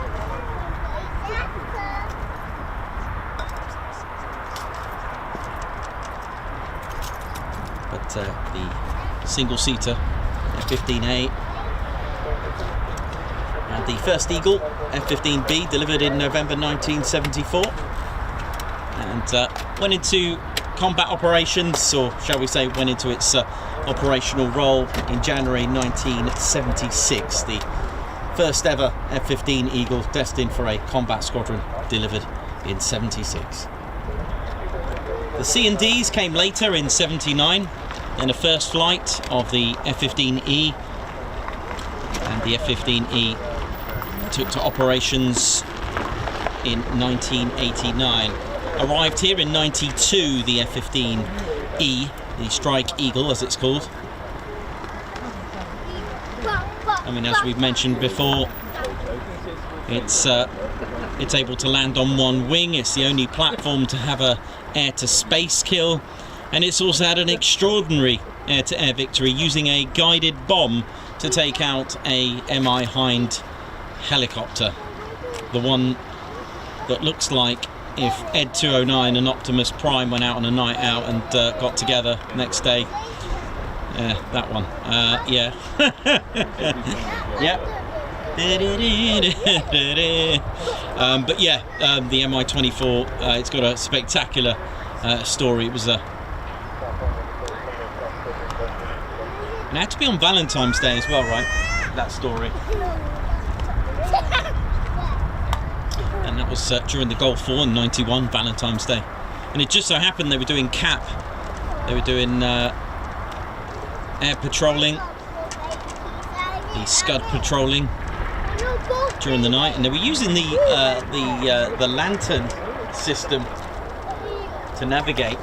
But the single-seater F-15A and the first Eagle F-15B delivered in November 1974 and went into combat operations, or shall we say went into its operational role in January 1976. The first ever F-15 Eagle destined for a combat squadron delivered in 76. The C&Ds came later in 79, then a first flight of the F-15E, and the F-15E took to operations in 1989. Arrived here in 92, the F-15E, the Strike Eagle as it's called. I mean, as we've mentioned before, it's able to land on one wing. It's the only platform to have a air-to-space kill, and it's also had an extraordinary air-to-air victory using a guided bomb to take out a MI Hind helicopter, the one that looks like if Ed 209 and Optimus Prime went out on a night out and got together next day. Yeah, that one. Yeah. Yep. But yeah, the Mi-24, it's got a spectacular story. It was a... It had to be on Valentine's Day as well, right? That story. And that was during the Gulf War in '91, Valentine's Day. And it just so happened they were doing CAP. They were doing air patrolling, the Scud patrolling during the night, and they were using the lantern system to navigate.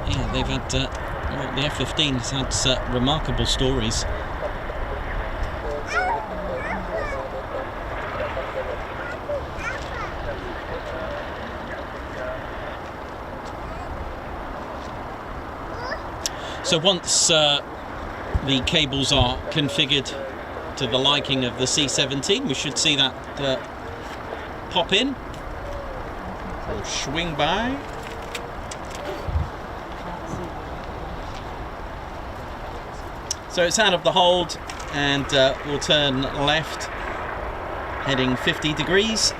Yeah, they've had well, the F-15 has had remarkable stories. So once the cables are configured to the liking of the C-17, we should see that pop in or swing by. So it's out of the hold, and we'll turn left, heading 50 degrees,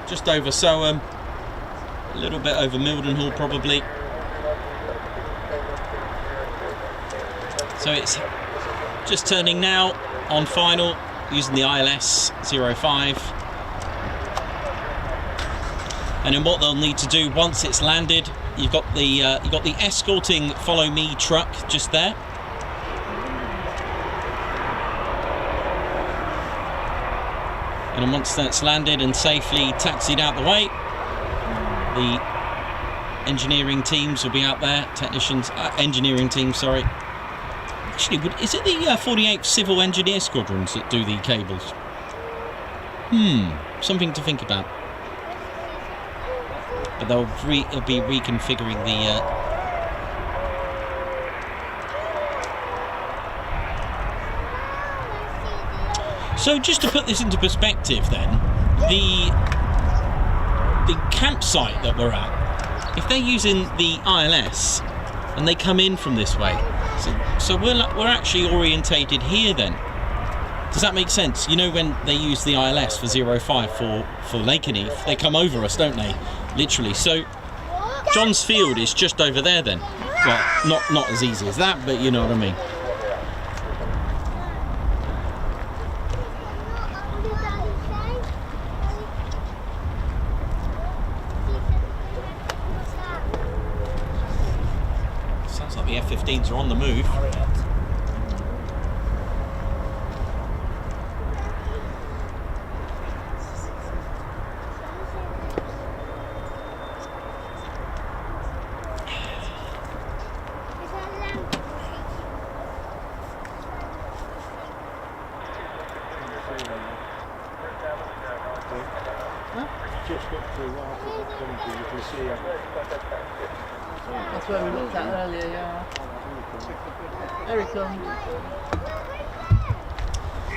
just over Soham, a little bit over Mildenhall probably. So it's just turning now on final using the ILS 05. And then what they'll need to do once it's landed, you've got the escorting follow me truck just there. And then once that's landed and safely taxied out the way, the engineering teams will be out there, engineering team, sorry. Actually, is it the 48th Civil Engineer Squadrons that do the cables? Something to think about. But they'll be reconfiguring the... So just to put this into perspective then, the campsite that we're at, if they're using the ILS and they come in from this way, so we're actually orientated here then. Does that make sense? You know, when they use the ILS for 05 for Lakenheath, they come over us, don't they? Literally. So John's Field is just over there then. Well, not as easy as that, but you know what I mean. Sounds like the F-15s are on the move. That's where we looked at earlier, yeah. There he comes.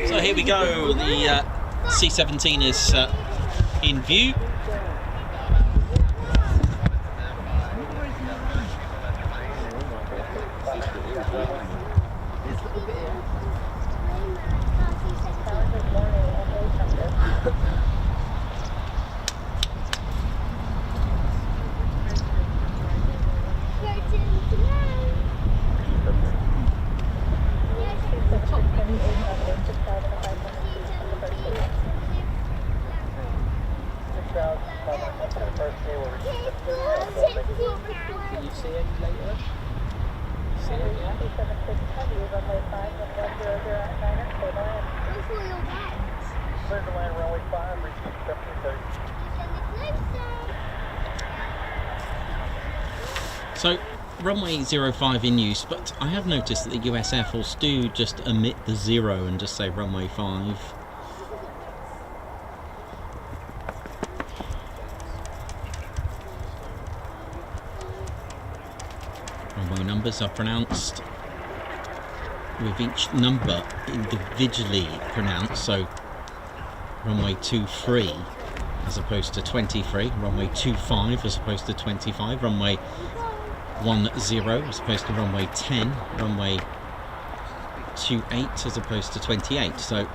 So here we go, the C-17 is in view. Can you see it later? See it, yeah? Clear to land runway 5, reaching 1730. So runway 05 in use, but I have noticed that the US Air Force do just omit the 0 and just say runway 5. Runway numbers are pronounced. with each number individually pronounced. So runway 23 as opposed to 23, runway 25 as opposed to 25, runway 10 as opposed to runway 10, runway 28 as opposed to 28. So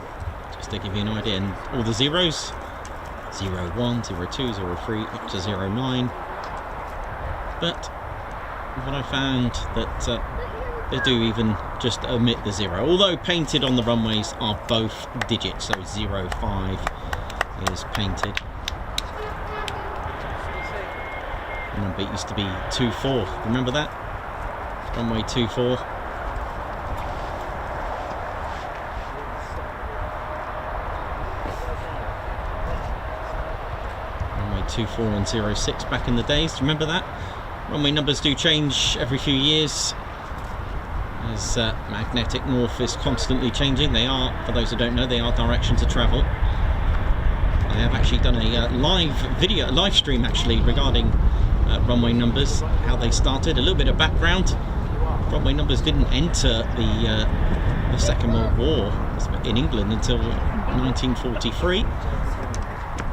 just to give you an idea, and all the zeros, 01, 02, 03 up to 09. But what I found that they do even just omit the 0, although painted on the runways are both digits, so 05 is painted. The number used to be 24, remember that? Runway 24. Runway 24 and 06 back in the days, remember that? Runway numbers do change every few years as magnetic north is constantly changing. They are, for those who don't know, they are direction to travel. I have actually done a live stream actually regarding runway numbers, how they started, a little bit of background. Runway numbers didn't enter the Second World War in England until 1943.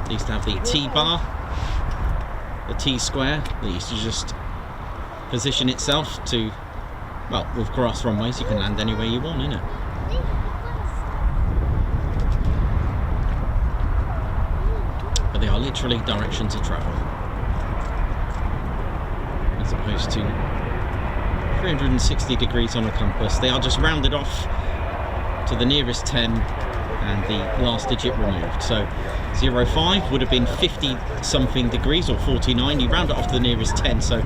They used to have the T-bar, the T-square, that used to just position itself to, well, with grass runways you can land anywhere you want, innit? But they are literally direction to travel, as opposed to 360 degrees on a compass. They are just rounded off to the nearest 10 and the last digit removed. So 05 would have been 50 something degrees, or 49. You round it off to the nearest 10, so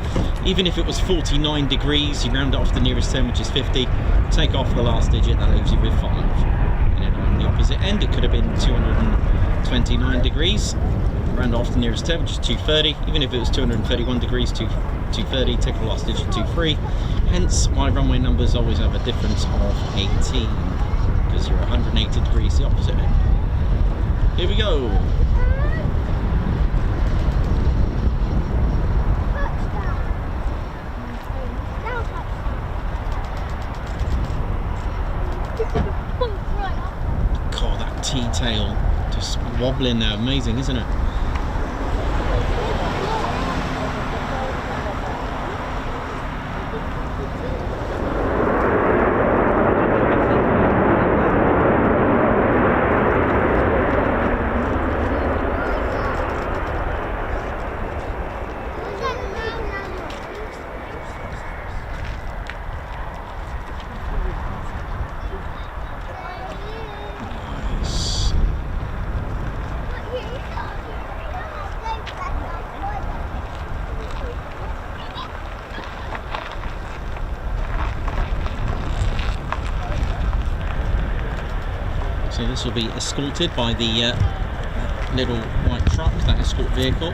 even if it was 49 degrees, you round it off to the nearest 10, which is 50, take off the last digit, that leaves you with 5. And then on the opposite end it could have been 229 degrees, round off to the nearest 10, which is 230. Even if it was 231 degrees, 230, take the last digit, 23. Hence why runway numbers always have a difference of 18, because you're 180 degrees the opposite end. Here we go. God, that T-tail just wobbling there, amazing, isn't it? So this will be escorted by the little white truck, that escort vehicle.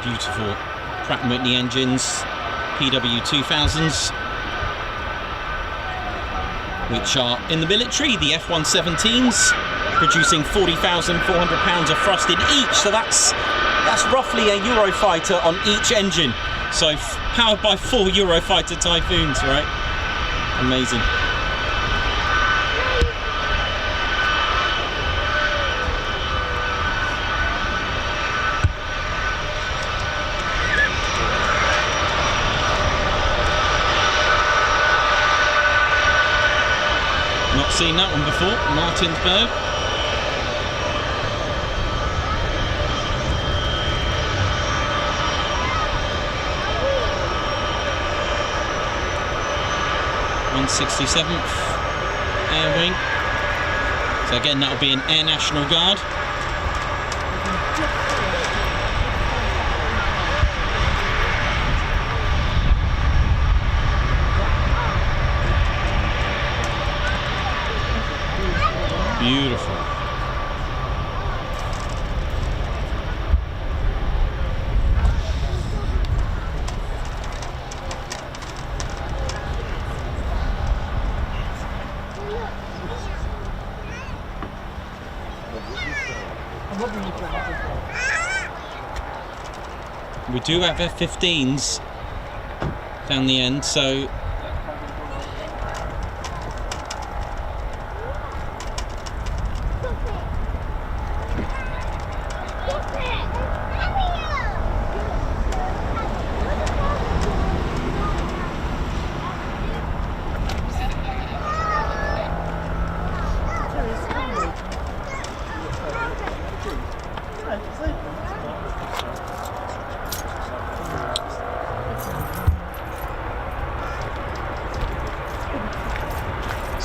Beautiful Pratt & Whitney engines, PW2000s, which are in the military, the F-117s, producing 40,400 pounds of thrust in each. So that's roughly a Eurofighter on each engine. So powered by 4 Eurofighter Typhoons, right? Amazing. Seen that one before, Martinsburg. (167th Air Wing). So again, that'll be an Air National Guard. Beautiful. We do have F-15s down the end, so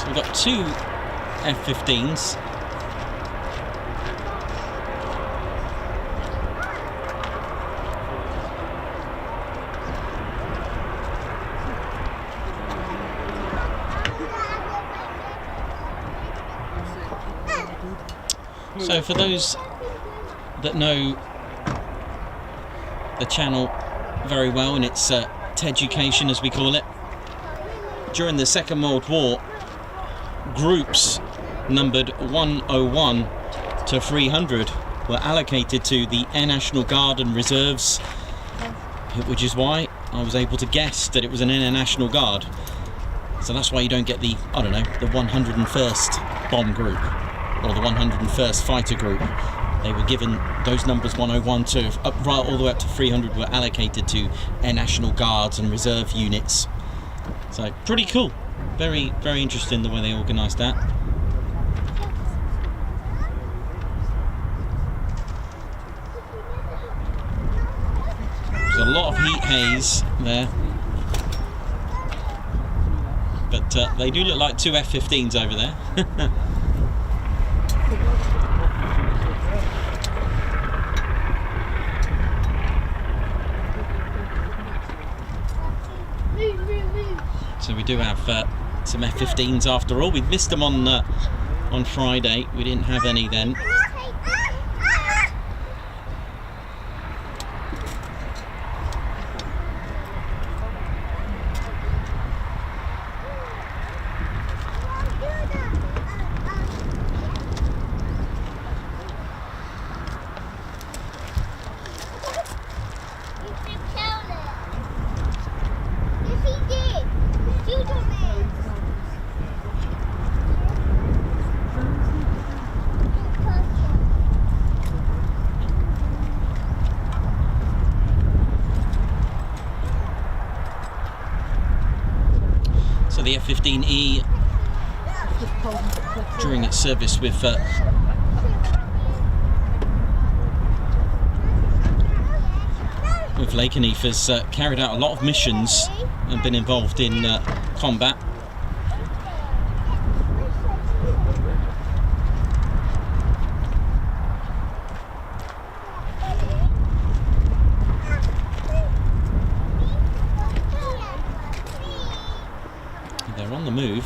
we've got two F-15s. So for those that know the channel very well, and it's Teducation as we call it, during the Second World War, groups numbered 101 to 300 were allocated to the Air National Guard and Reserves, which is why I was able to guess that it was an Air National Guard. So that's why you don't get the, I don't know, the 101st Bomb Group or the 101st Fighter Group. They were given those numbers 101 to right all the way up to 300 were allocated to Air National Guards and Reserve units. So pretty cool. Very, very interesting the way they organised that. There's a lot of heat haze there. But they do look like two F-15s over there. So we do have some F-15s after all. We missed them on Friday. We didn't have any then. The F-15E during its service with Lakenheath has carried out a lot of missions and been involved in combat. They're on the move.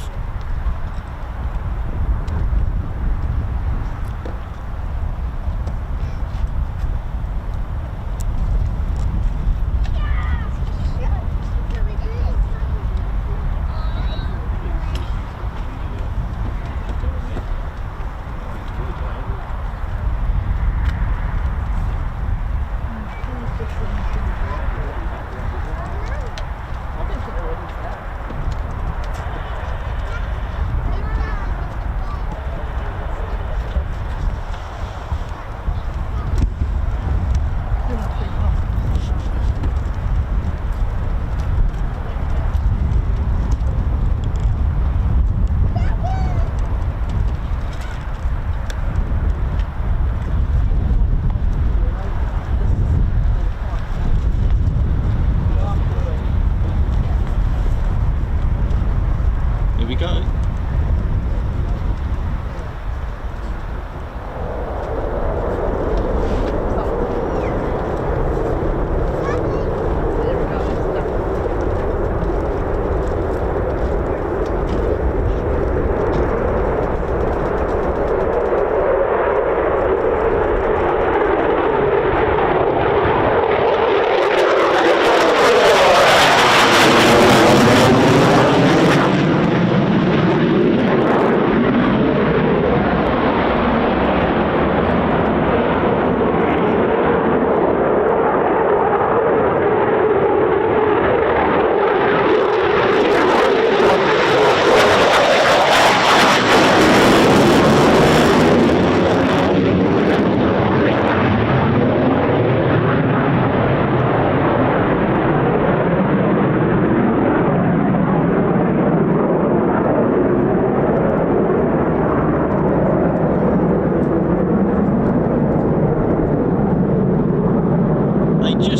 go.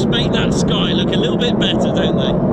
Make that sky look a little bit better, don't they?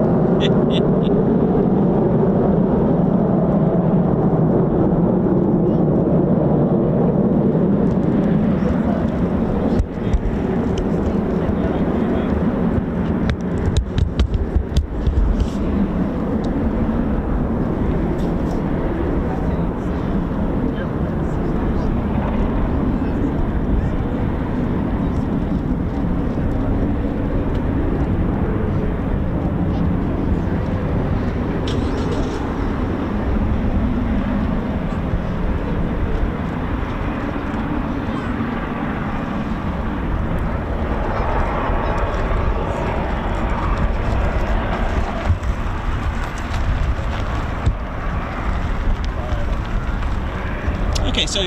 Okay, so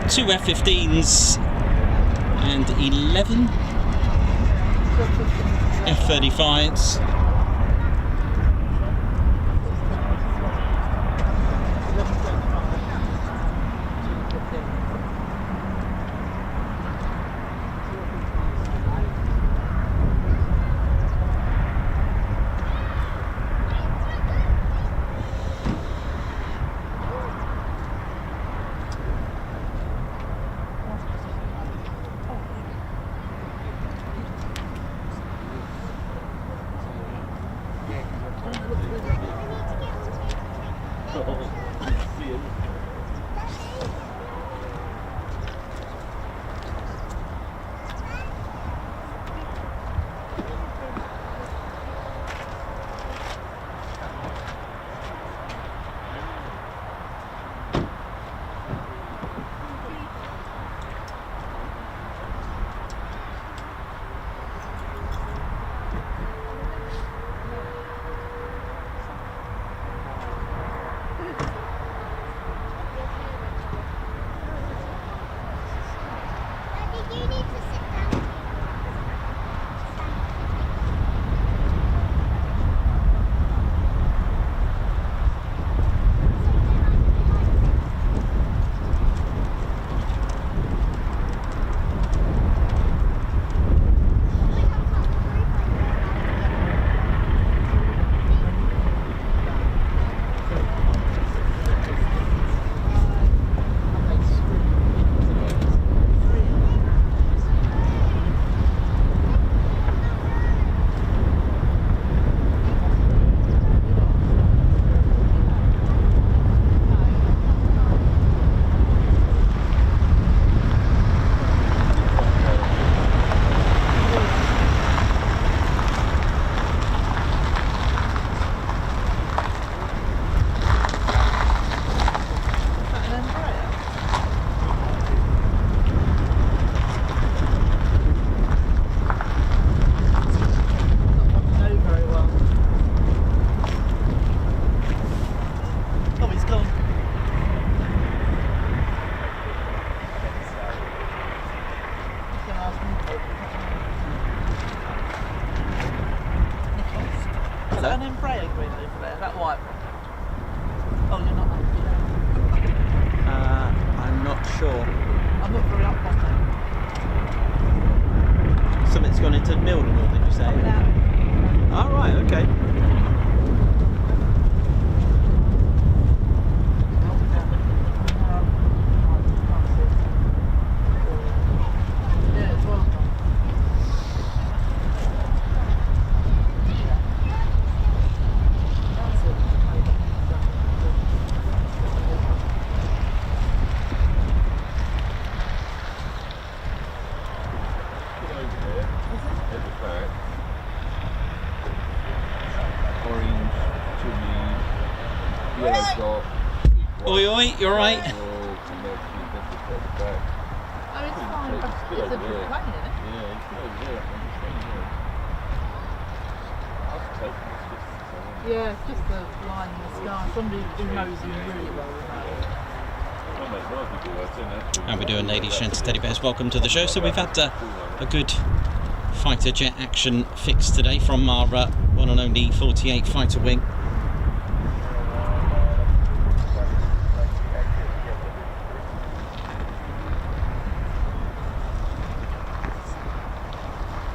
2 F-15s and 11 F-35s. that an Embraer green over there? That white one? Oh, you're not up I'm not sure. I'm not very up on that. Something's gone into Mildenhall, did you say? Oh, right, okay. Yeah, it's got Oi, oi, you alright? Oh, it's fine. It's a plane, isn't it? Yeah, it's still over there. Yeah, it's just the line in the sky. Somebody who knows him really well will know. How we doing, ladies, gents, teddy bears? Welcome to the show. So we've had a good fighter jet action fix today from our one and only 48 fighter wing.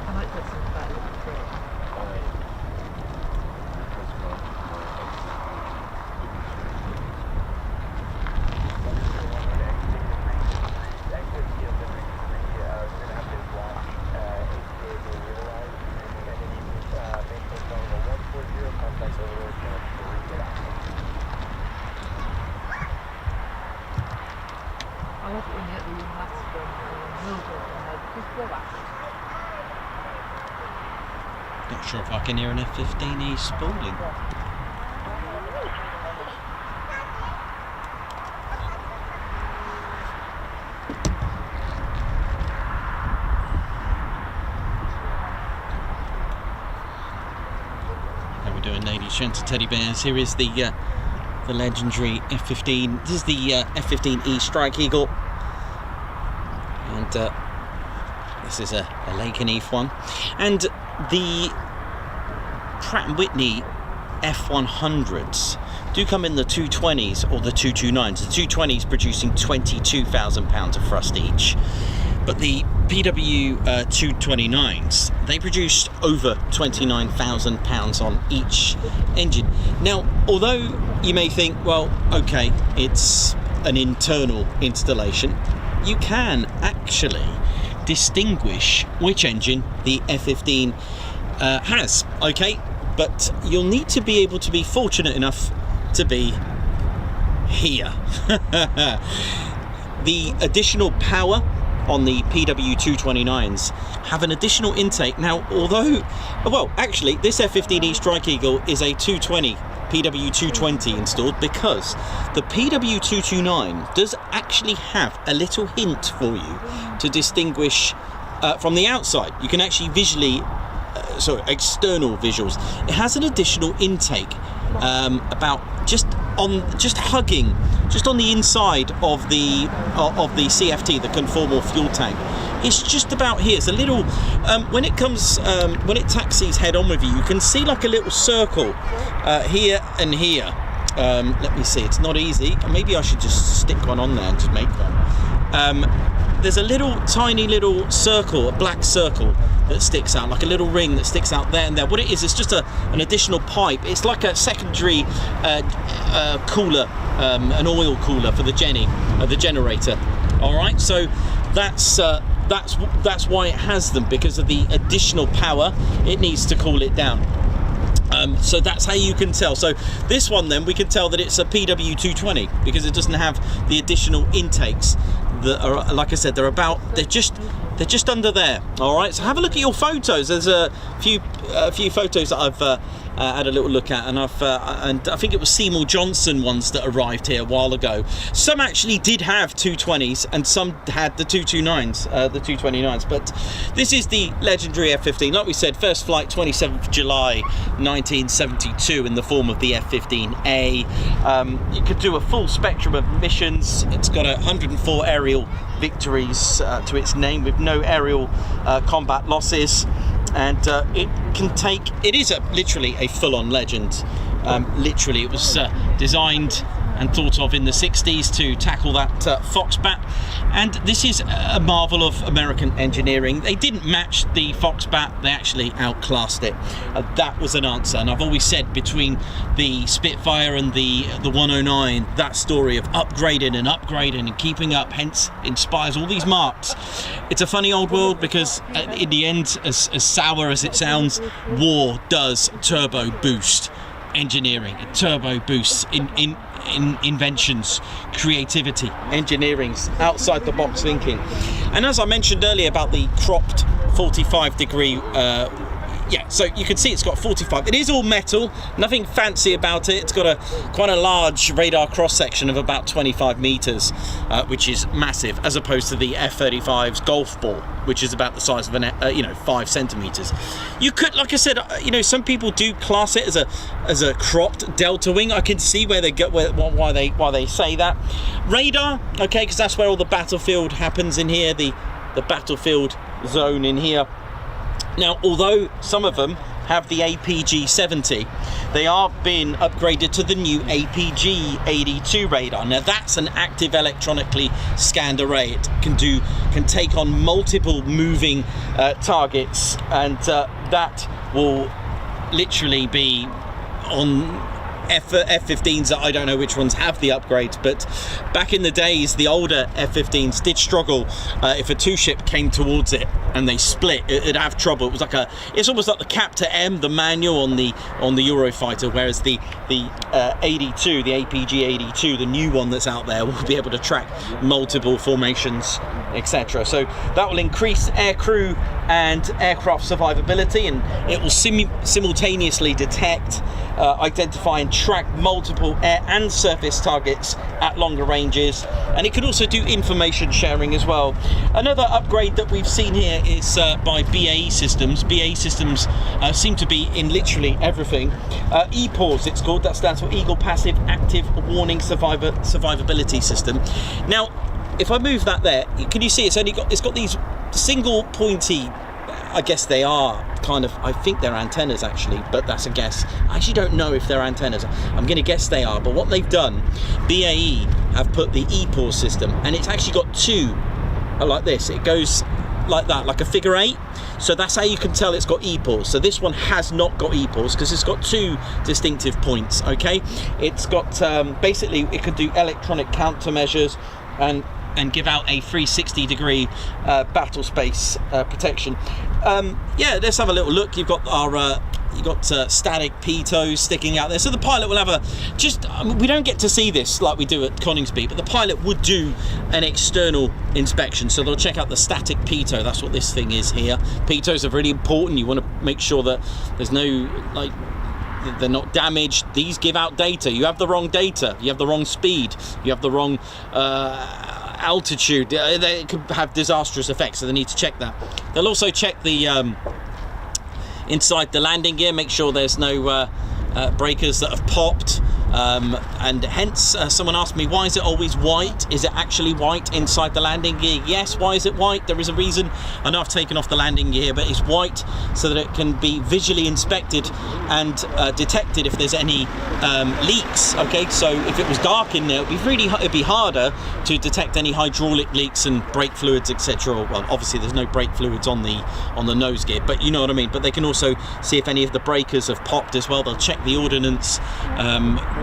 I like that something about it. I love it when you get the young lads from Mildenhall and they just relax. Not sure if I can hear an F-15 spooling. How we doing, ladies, gents, and teddy bears? Here is the legendary F-15. This is the F-15E Strike Eagle, and this is a Lakenheath one, and the Pratt & Whitney F-100s do come in the 220s or the 229s. The 220s producing 22,000 pounds of thrust each, but the PW 229s, they produced over 29,000 pounds on each engine. Now, although you may think, well, okay, it's an internal installation, you can actually distinguish which engine the F-15 has, okay? But you'll need to be able to be fortunate enough to be here. The additional power on the PW 229s have an additional intake. Now, although, well, actually, this F-15E Strike Eagle is a 220 PW 220 installed, because the PW 229 does actually have a little hint for you to distinguish from the outside. You can actually visually, external visuals. It has an additional intake about just hugging, just on the inside of the CFT, the conformal fuel tank. It's just about here. It's a little, when it comes, when it taxis head on with you, you can see like a little circle here and here. Let me see, it's not easy. Maybe I should just stick one on there and just make one. There's a little tiny little circle, a black circle that sticks out, like a little ring that sticks out there and there. What it is, it's just an additional pipe. It's like a secondary cooler, an oil cooler for the generator. All right, so that's why it has them, because of the additional power it needs to cool it down. So that's how you can tell. So this one, then, we can tell that it's a PW 220 because it doesn't have the additional intakes that are, like I said, they're just under there. All right, so have a look at your photos. There's a few photos that I've had a little look at, and and I think it was Seymour Johnson ones that arrived here a while ago. Some actually did have 220s and some had the 229s, the 229s, but this is the legendary F-15. Like we said, first flight 27th July 1972 in the form of the F-15A. You could do a full spectrum of missions. It's got 104 aerial victories to its name, with no aerial combat losses, and it is literally a full-on legend. Literally, it was designed and thought of in the 60s to tackle that Foxbat, and this is a marvel of American engineering. They didn't match the Foxbat, they actually outclassed it. That was an answer, and I've always said, between the Spitfire and the 109, that story of upgrading and keeping up, hence inspires all these marks. It's a funny old world, because in the end, as sour as it sounds, war does turbo boost engineering. It turbo boosts in inventions, creativity, engineering's outside the box thinking. And as I mentioned earlier about the cropped 45-degree yeah, so you can see it's got 45. It is all metal, nothing fancy about it. It's got quite a large radar cross section of about 25 meters, which is massive, as opposed to the F-35's golf ball, which is about the size of an 5 centimeters. You could, like I said, some people do class it as a cropped delta wing. I can see where they get why they say that. Radar, okay, because that's where all the battlefield happens in here, the battlefield zone in here. Now, although some of them have the APG-70, they are being upgraded to the new APG-82 radar. Now, that's an active electronically scanned array. It can take on multiple moving targets, and that will literally be on F-15s that I don't know which ones have the upgrades, but back in the days, the older F-15s did struggle if a two-ship came towards it and they split, it'd have trouble. It was it's almost like the Captor M, the manual on the Eurofighter, whereas the 82, the APG-82, the new one that's out there, will be able to track multiple formations, etc. So that will increase aircrew and aircraft survivability, and it will simultaneously detect, identify and track multiple air and surface targets at longer ranges, and it could also do information sharing as well. Another upgrade that we've seen here is by BAE Systems. BAE Systems seem to be in literally everything. EPAWS it's called, that stands for Eagle Passive Active Warning Survivability System. Now, if I move that there, can you see it's got these single pointy, I guess they are kind of, I think they're antennas actually, but that's a guess. I actually don't know if they're antennas. I'm going to guess they are, but what they've done, BAE have put the EPAWS system, and it's actually got two like this. It goes like that, like a figure 8. So that's how you can tell it's got EPAWS. So this one has not got EPAWS because it's got two distinctive points, okay? It's got, basically, it can do electronic countermeasures and give out a 360-degree battle space protection. Yeah, let's have a little look. You've got our static pitos sticking out there, so the pilot will have we don't get to see this like we do at Coningsby, but the pilot would do an external inspection, so they'll check out the static pitot. That's what this thing is here. Pitos are really important. You want to make sure that there's no, they're not damaged. These give out data. You have the wrong data, you have the wrong speed, you have the wrong altitude, they could have disastrous effects, so they need to check that. They'll also check the inside the landing gear, make sure there's no breakers that have popped, and hence someone asked me, why is it always white? Is it actually white inside the landing gear? Yes. Why is it white? There is a reason. I know I've taken off the landing gear, but it's white so that it can be visually inspected and detected if there's any leaks. Okay, so if it was dark in there, it'd be harder to detect any hydraulic leaks and brake fluids, etc. Well, obviously there's no brake fluids on the nose gear, but you know what I mean. But they can also see if any of the breakers have popped as well. They'll check the ordnance,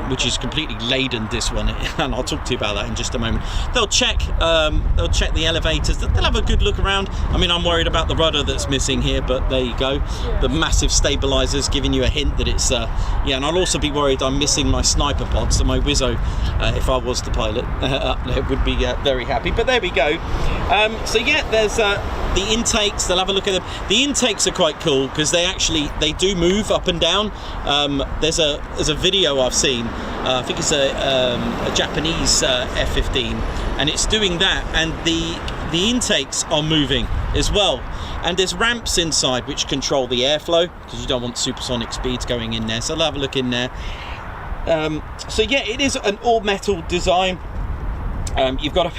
which is completely laden, this one, and I'll talk to you about that in just a moment. They'll check the elevators. They'll have a good look around. I mean, I'm worried about the rudder that's missing here, but there you go. The massive stabilizers giving you a hint that it's yeah. And I'll also be worried I'm missing my sniper pod, so my Wizzo, if I was the pilot up there, would be very happy. But there we go. So yeah, there's the intakes. They'll have a look at them. The intakes are quite cool because they do move up and down. There's a video I've seen. I think it's a Japanese F-15, and it's doing that, and the intakes are moving as well. And there's ramps inside which control the airflow, because you don't want supersonic speeds going in there. So I'll have a look in there. So yeah, it is an all metal design. You've got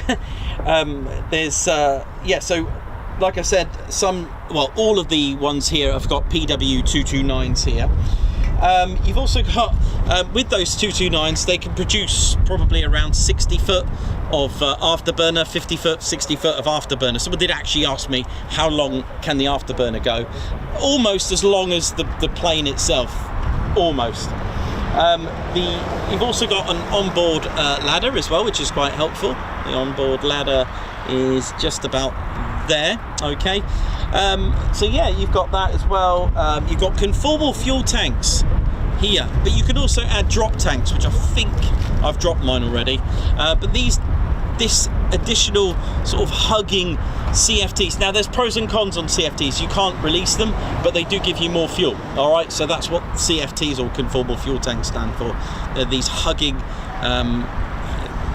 there's yeah. So like I said, all of the ones here have got PW229s here. You've also got, with those 229s, they can produce probably around 60 foot of afterburner, 50 foot, 60 foot of afterburner. Someone did actually ask me, how long can the afterburner go? Almost as long as the plane itself, almost. You've also got an onboard ladder as well, which is quite helpful. The onboard ladder is just about there, okay. So yeah, you've got that as well. You've got conformal fuel tanks here, but you can also add drop tanks, which I think I've dropped mine already. But these this additional sort of hugging CFTs. Now there's pros and cons on CFTs. You can't release them, but they do give you more fuel. All right, so that's what CFTs, or conformal fuel tanks, stand for. They're these hugging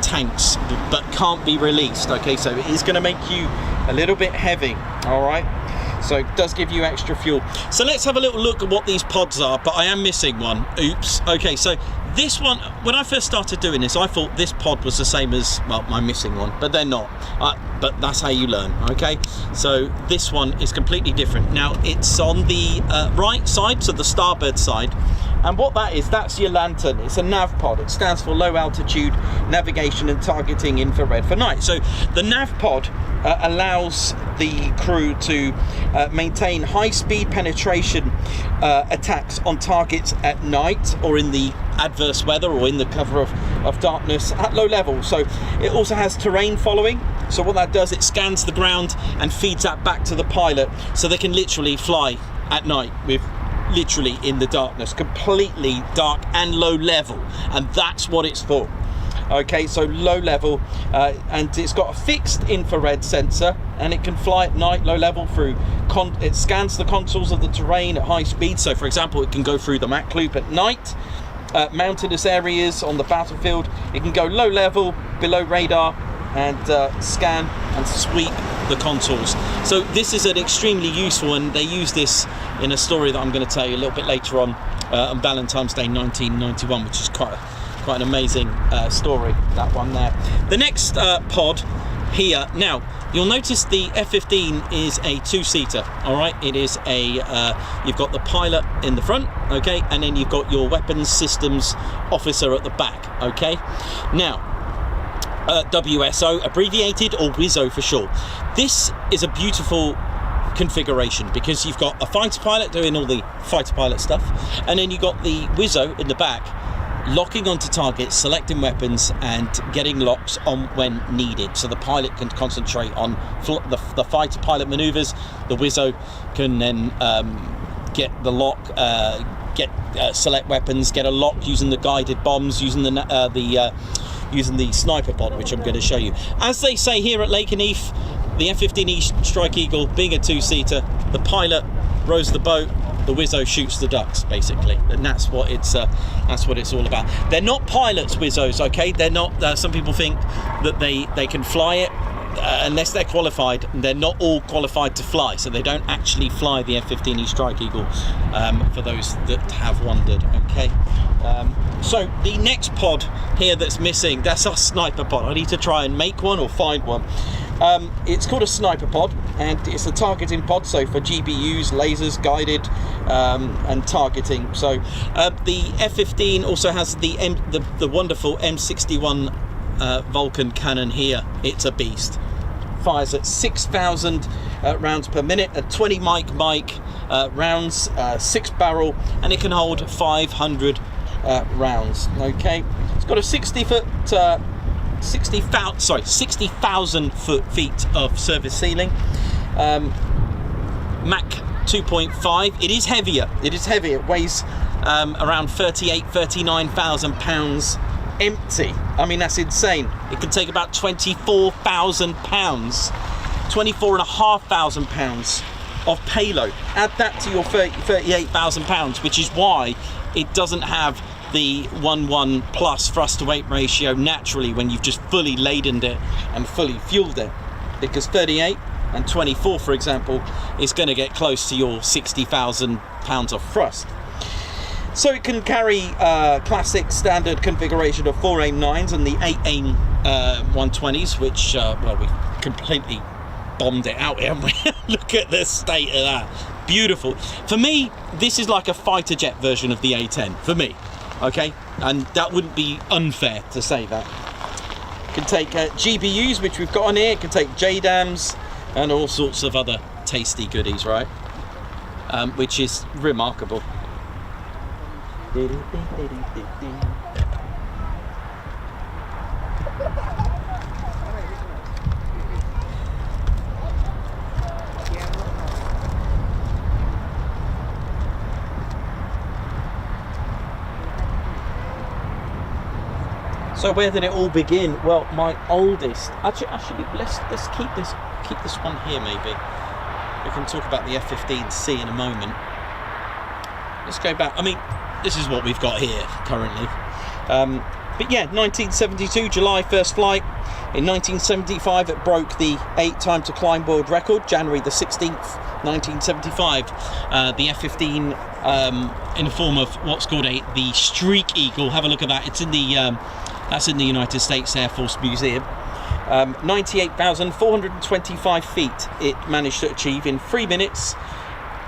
tanks, but can't be released. Okay, so it is going to make you a little bit heavy. All right, so it does give you extra fuel. So let's have a little look at what these pods are, but I am missing one. Oops. Okay, so this one, when I first started doing this, I thought this pod was the same as, well, my missing one, but they're not. But that's how you learn, okay? So this one is completely different. Now, it's on the right side, so the starboard side. And what that is, that's your lantern. It's a nav pod. It stands for low altitude navigation and targeting infrared for night. So the nav pod allows the crew to maintain high speed penetration attacks on targets at night, or in the adverse weather, or in the cover of darkness at low level. So it also has terrain following. So what that does, it scans the ground and feeds that back to the pilot, so they can literally fly at night with literally in the darkness, completely dark and low level, and that's what it's for. Okay, so low level, and it's got a fixed infrared sensor, and it can fly at night, low level, through it scans the contours of the terrain at high speed. So for example, it can go through the Mach loop at night, mountainous areas on the battlefield. It can go low level, below radar, and scan and sweep the contours. So this is an extremely useful, and they use this in a story that I'm going to tell you a little bit later on Valentine's Day 1991, which is quite an amazing story, that one there. The next pod here, now you'll notice the F-15 is a two-seater. All right, it is a you've got the pilot in the front, okay, and then you've got your weapons systems officer at the back. Okay, now WSO abbreviated, or WISO for short. This is a beautiful configuration because you've got a fighter pilot doing all the fighter pilot stuff, and then you've got the WISO in the back locking onto targets, selecting weapons, and getting locks on when needed. So the pilot can concentrate on the fighter pilot maneuvers. The WISO can then get the lock, select weapons, get a lock using the guided bombs, using the sniper pod, which I'm going to show you. As they say here at Lakenheath, the F-15E Strike Eagle being a two-seater, the pilot rows the boat, the WISO shoots the ducks, basically, and that's what it's all about. They're not pilots, WISOs, okay? They're not. Some people think that they can fly it unless they're qualified. They're not all qualified to fly, so they don't actually fly the F-15E Strike Eagle. For those that have wondered, okay. So the next pod here that's missing, that's our sniper pod. I need to try and make one or find one. It's called a sniper pod, and it's a targeting pod, so for GBUs, lasers, guided, and targeting. So the F-15 also has the wonderful M61 Vulcan cannon here. It's a beast. Fires at 6,000 rounds per minute, at 20 mic rounds, 6 barrel, and it can hold 500 rounds. Okay, it's got a 60,000 feet of surface ceiling. Mach 2.5. It is heavier. It weighs around 39,000 pounds empty. I mean, that's insane. It can take about 24,000 pounds, 24,500 pounds of payload. Add that to your 38,000 pounds, which is why it doesn't have the 1:1 plus thrust to weight ratio naturally when you've just fully ladened it and fully fueled it, because 38 and 24, for example, is going to get close to your 60,000 pounds of thrust. So it can carry classic standard configuration of 4 AIM 9s and the 8 AIM 120s, which well, we've completely bombed it out, haven't we? Look at the state of that. Beautiful. For me, this is like a fighter jet version of the A10 for me. Okay, and that wouldn't be unfair to say that. It can take GBUs, which we've got on here. It can take JDAMs and all sorts of other tasty goodies, right? Which is remarkable. So where did it all begin? Well, my oldest. Actually, let's keep this one here. Maybe we can talk about the F-15C in a moment. Let's go back. I mean, this is what we've got here currently. But yeah, 1972 July first flight. In 1975 it broke the 8 time to climb world record. January the 16th, 1975. The F-15 in the form of what's called the Streak Eagle. Have a look at that. It's in the that's in the United States Air Force Museum. 98,425 feet it managed to achieve in 3 minutes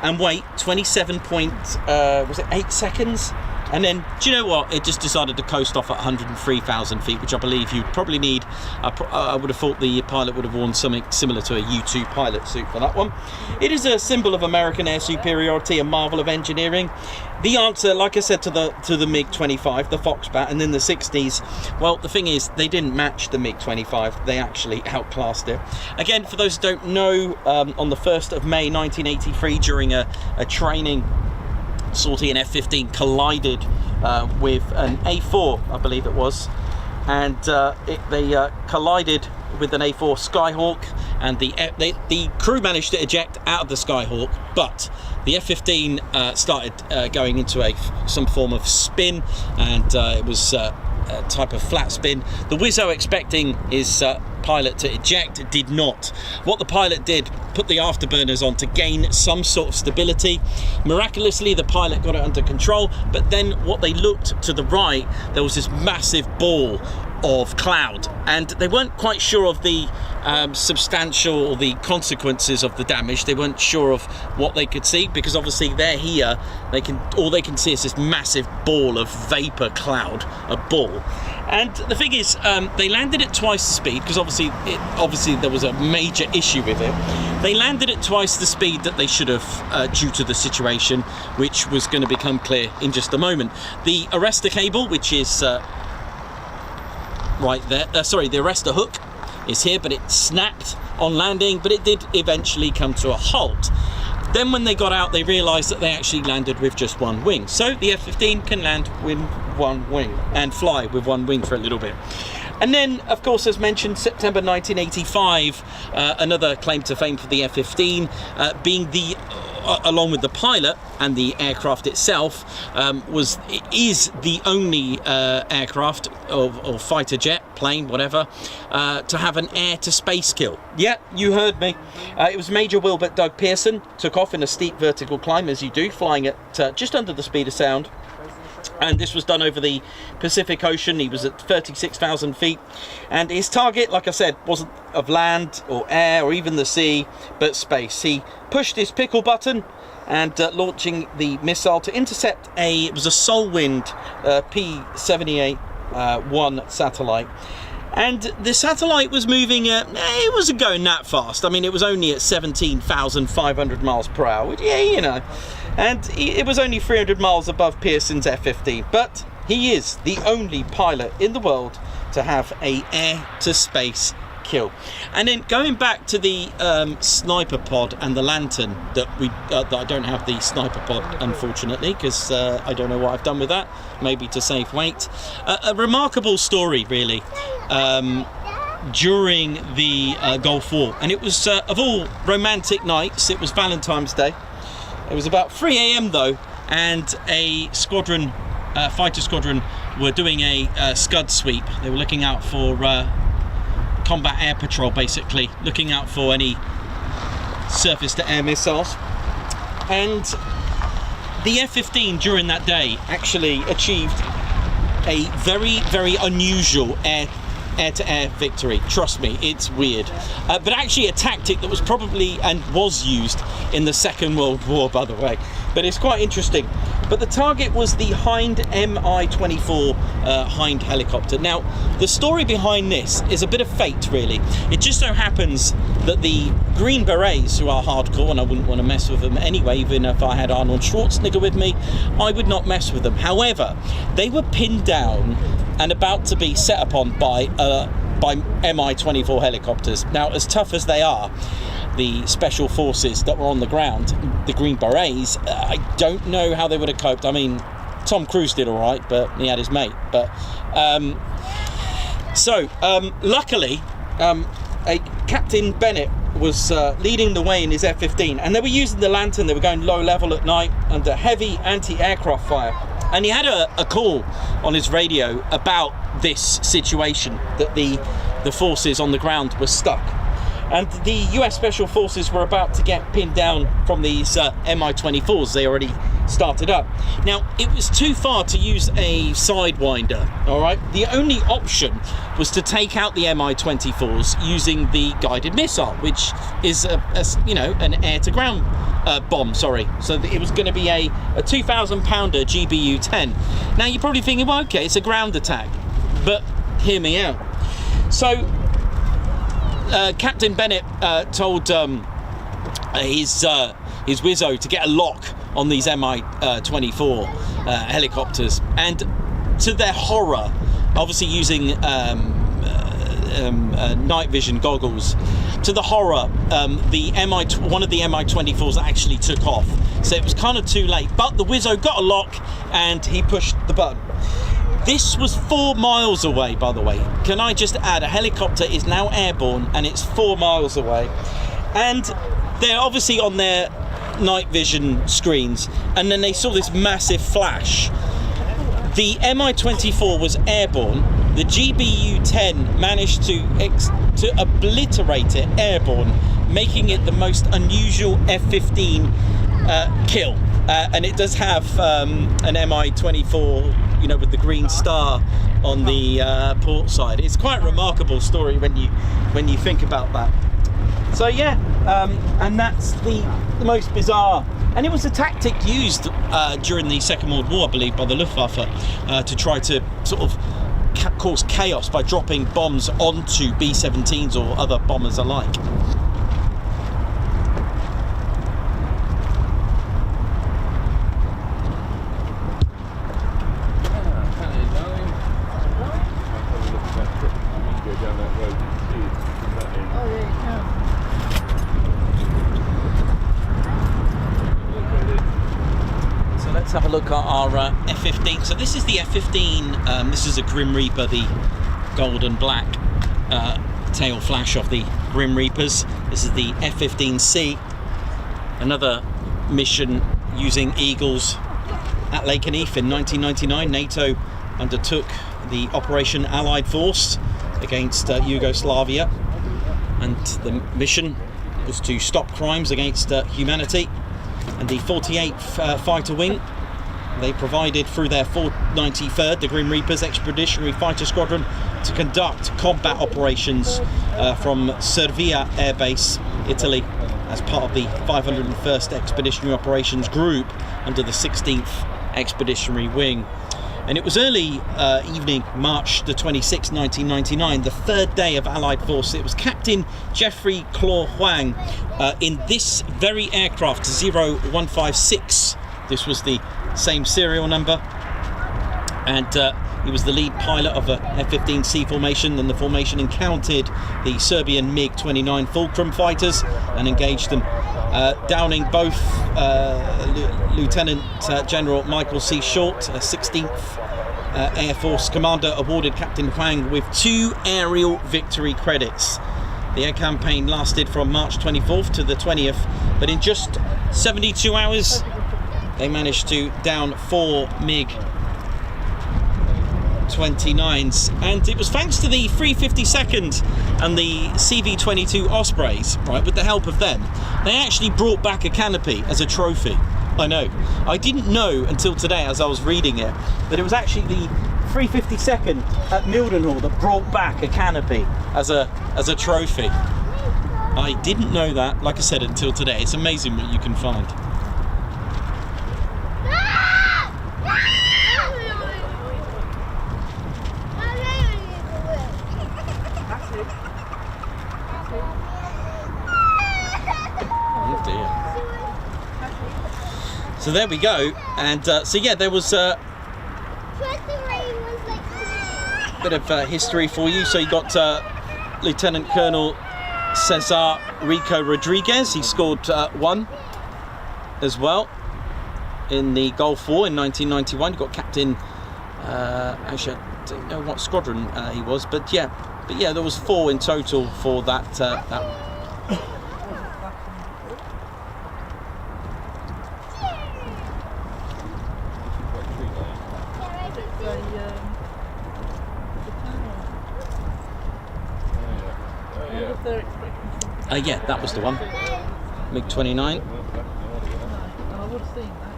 and weight 27.8 seconds. And then, do you know what? It just decided to coast off at 103,000 feet, which I believe you'd probably need. I would have thought the pilot would have worn something similar to a U-2 pilot suit for that one. It is a symbol of American air superiority, a marvel of engineering. The answer, like I said, to the MiG-25, the Foxbat, and then the 60s, well, the thing is, they didn't match the MiG-25. They actually outclassed it. Again, for those who don't know, on the 1st of May 1983, during a training sortie, an F-15 collided with an A4, I believe it was, and they collided with an A4 Skyhawk, and the crew managed to eject out of the Skyhawk, but the F-15 started going into some form of spin, and it was a type of flat spin. The Wizzo, expecting his pilot to eject, did not. What the pilot did, put the afterburners on to gain some sort of stability. Miraculously, the pilot got it under control, but then what they looked to the right, there was this massive ball of cloud, and they weren't quite sure of the substantial or the consequences of the damage. They weren't sure of what they could see, because obviously they're here, all they can see is this massive ball of vapor cloud, a ball. And the thing is, they landed at twice the speed, because obviously there was a major issue with it. They landed at twice the speed that they should have, due to the situation, which was going to become clear in just a moment. The Arrestor cable, which is right there, the Arrestor hook is here, but it snapped on landing, but it did eventually come to a halt. Then when they got out, they realized that they actually landed with just one wing. So the F-15 can land with one wing and fly with one wing for a little bit. And then, of course, as mentioned, September 1985, another claim to fame for the F-15, being along with the pilot and the aircraft itself, is the only aircraft or fighter jet, plane, whatever, to have an air-to-space kill. Yeah, you heard me. It was Major Wilbert Doug Pearson, took off in a steep vertical climb, as you do, flying at just under the speed of sound. And this was done over the Pacific Ocean. He was at 36,000 feet. And his target, like I said, wasn't of land or air or even the sea, but space. He pushed his pickle button and launching the missile to intercept it was a Solwind P-78-1 satellite. And the satellite was moving it wasn't going that fast. I mean, it was only at 17,500 miles per hour. Yeah, you know. And it was only 300 miles above Pearson's F-15. But he is the only pilot in the world to have a air-to-space kill. And then going back to the sniper pod and the lantern, that I don't have the sniper pod, unfortunately, because I don't know what I've done with that, maybe to save weight. A remarkable story, really, during the Gulf War. And it was, of all romantic nights, it was Valentine's Day. It was about 3 a.m. though, and a squadron, fighter squadron, were doing a scud sweep. They were looking out for combat air patrol, basically, looking out for any surface-to-air missiles. And the F-15 during that day actually achieved a very, very unusual air-to-air victory. Trust me, it's weird. But actually a tactic that was probably and was used in the Second World War, by the way. But it's quite interesting. But the target was the Hind Mi-24 Hind helicopter. Now, the story behind this is a bit of fate, really. It just so happens that the Green Berets, who are hardcore, and I wouldn't want to mess with them anyway, even if I had Arnold Schwarzenegger with me, I would not mess with them. However, they were pinned down and about to be set upon by Mi-24 helicopters. Now, as tough as they are, the special forces that were on the ground, the Green Berets, I don't know how they would have coped. I mean, Tom Cruise did all right, but he had his mate. But So, luckily, Captain Bennett was leading the way in his F-15, and they were using the lantern. They were going low level at night under heavy anti-aircraft fire, and he had a call on his radio about this situation, that the forces on the ground were stuck, and the US Special Forces were about to get pinned down from these Mi-24s they already started up. Now, it was too far to use a sidewinder, all right? The only option was to take out the Mi-24s using the guided missile, which is an air-to-ground bomb, sorry. So it was going to be a 2,000-pounder GBU-10. Now, you're probably thinking, well, okay, it's a ground attack, but hear me out. So Captain Bennett told his Wizzo to get a lock on these Mi-24 helicopters, and to their horror, obviously using night vision goggles, to the horror, one of the Mi-24s actually took off. So it was kind of too late, but the Wizzo got a lock and he pushed the button. This was 4 miles away, by the way. Can I just add, a helicopter is now airborne and it's 4 miles away. And they're obviously on their night vision screens, and then they saw this massive flash. The Mi-24 was airborne. The GBU-10 managed to obliterate it airborne, making it the most unusual F-15 kill. And it does have an Mi-24, with the green star on the port side. It's quite a remarkable story when you think about that. So yeah, and that's the most bizarre, and it was a tactic used during the Second World War, I believe, by the Luftwaffe to try to sort of cause chaos by dropping bombs onto B-17s or other bombers alike. Have a look at our F-15. So this is the F-15. This is a Grim Reaper, the gold and black tail flash of the Grim Reapers. This is the F-15C, another mission using Eagles at Lakenheath in 1999. NATO undertook the Operation Allied Force against Yugoslavia, and the mission was to stop crimes against humanity. And the 48th Fighter Wing, they provided through their 493rd, the Grim Reapers Expeditionary Fighter Squadron, to conduct combat operations from Cervia Air Base, Italy, as part of the 501st Expeditionary Operations Group under the 16th Expeditionary Wing. And it was early evening, March the 26th, 1999, the third day of Allied force. It was Captain Jeffrey Claw Huang in this very aircraft, 0156. This was the same serial number. And he was the lead pilot of a F-15C formation, and the formation encountered the Serbian MiG-29 Fulcrum fighters and engaged them, downing both Lieutenant General Michael C. Short, 16th Air Force Commander, awarded Captain Huang with 2 aerial victory credits. The air campaign lasted from March 24th to the 20th, but in just 72 hours, they managed to down 4 MiG-29s, and it was thanks to the 352nd and the CV-22 Ospreys, right, with the help of them, they actually brought back a canopy as a trophy. I know. I didn't know until today, as I was reading it, that it was actually the 352nd at Mildenhall that brought back a canopy as a trophy. I didn't know that, like I said, until today. It's amazing what you can find. So there we go, and so yeah, there was a bit of history for you. So you got Lieutenant Colonel Cesar Rico Rodriguez. He scored 1 as well in the Gulf War in 1991. You got Captain, actually don't know what squadron he was, but yeah, there was 4 in total for that. That. Yeah, that was the one. MiG-29. I would have seen that.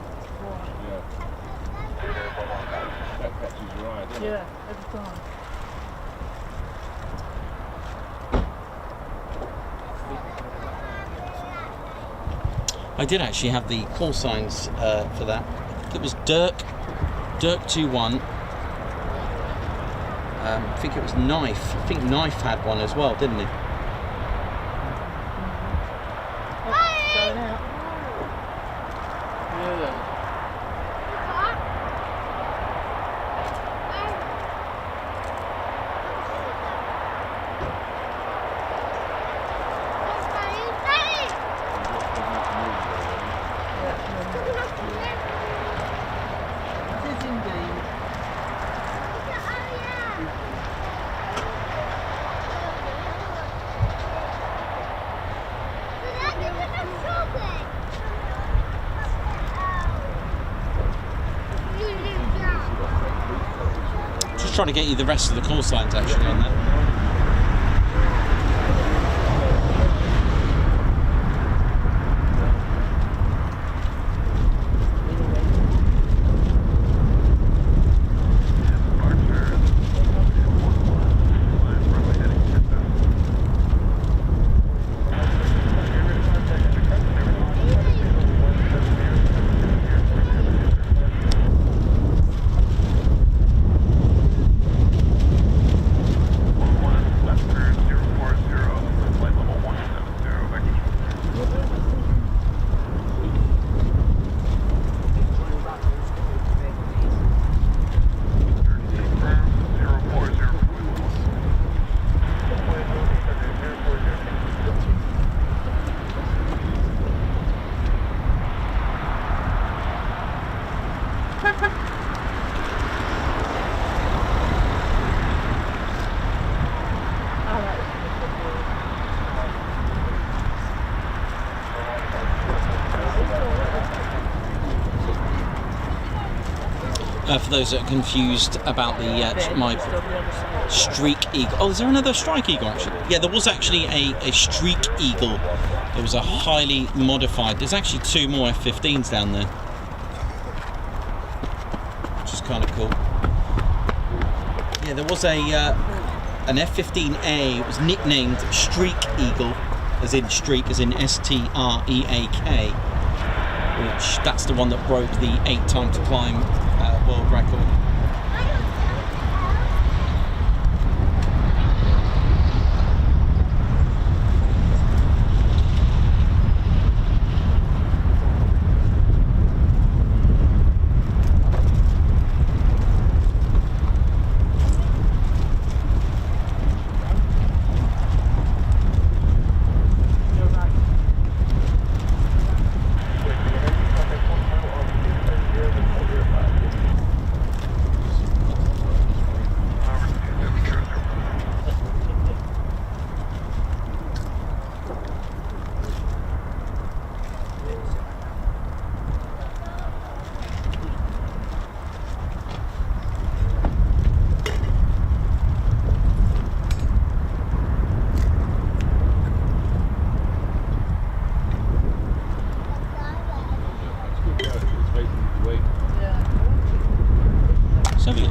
That catches your eye, doesn't it? Yeah, every time. I did actually have the call signs for that. It was Dirk 21. I think it was Knife. I think Knife had one as well, didn't he? Going out. It is indeed. Just trying to get you the rest of the call signs actually on that. For those that are confused about the my Streak Eagle. Oh, is there another Strike Eagle actually? Yeah, there was actually a Streak Eagle. It was a highly modified. There's actually 2 more F-15s down there, which is kind of cool. Yeah, there was an F-15A. It was nicknamed Streak Eagle, as in streak, as in S-T-R-E-A-K. Which that's the one that broke the 8 time to climb world record.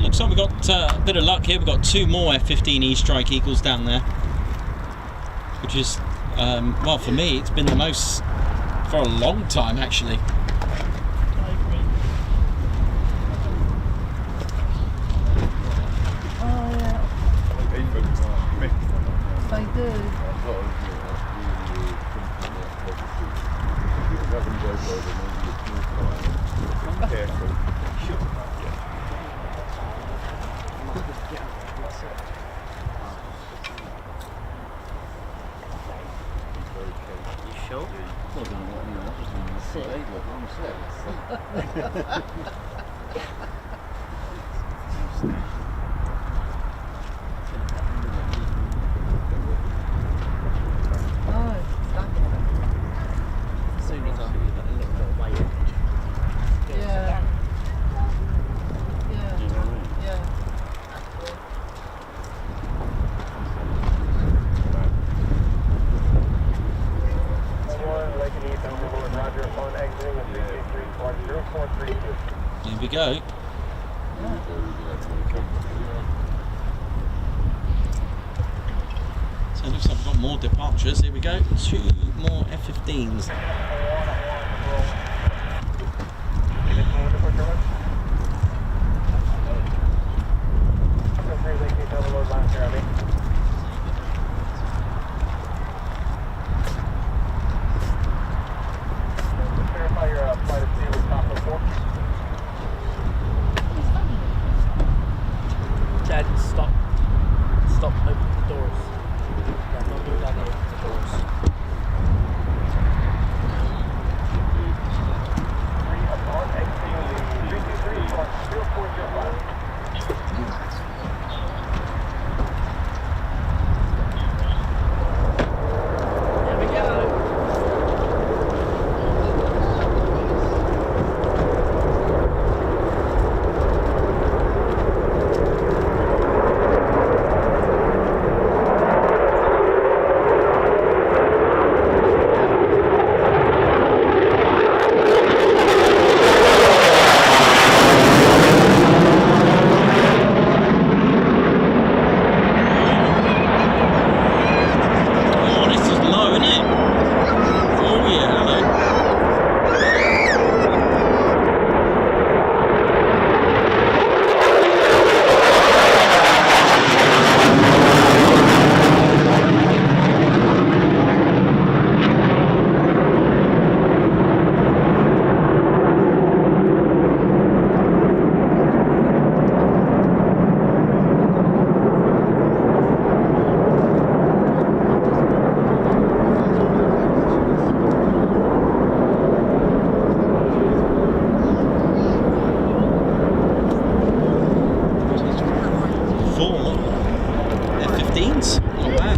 So we've got a bit of luck here. We've got 2 more F-15E Strike Eagles down there, which is, well, for me, it's been the most for a long time, actually. Oh yeah, they do. go. So it looks like we've got more departures. Here we go. 2 more F-15s. Dad, stop. Stop, open the doors. Yeah, don't do that, open the doors. Here we go. Oh, this is low, isn't it? Oh yeah, hello. Four F-15s. Not bad.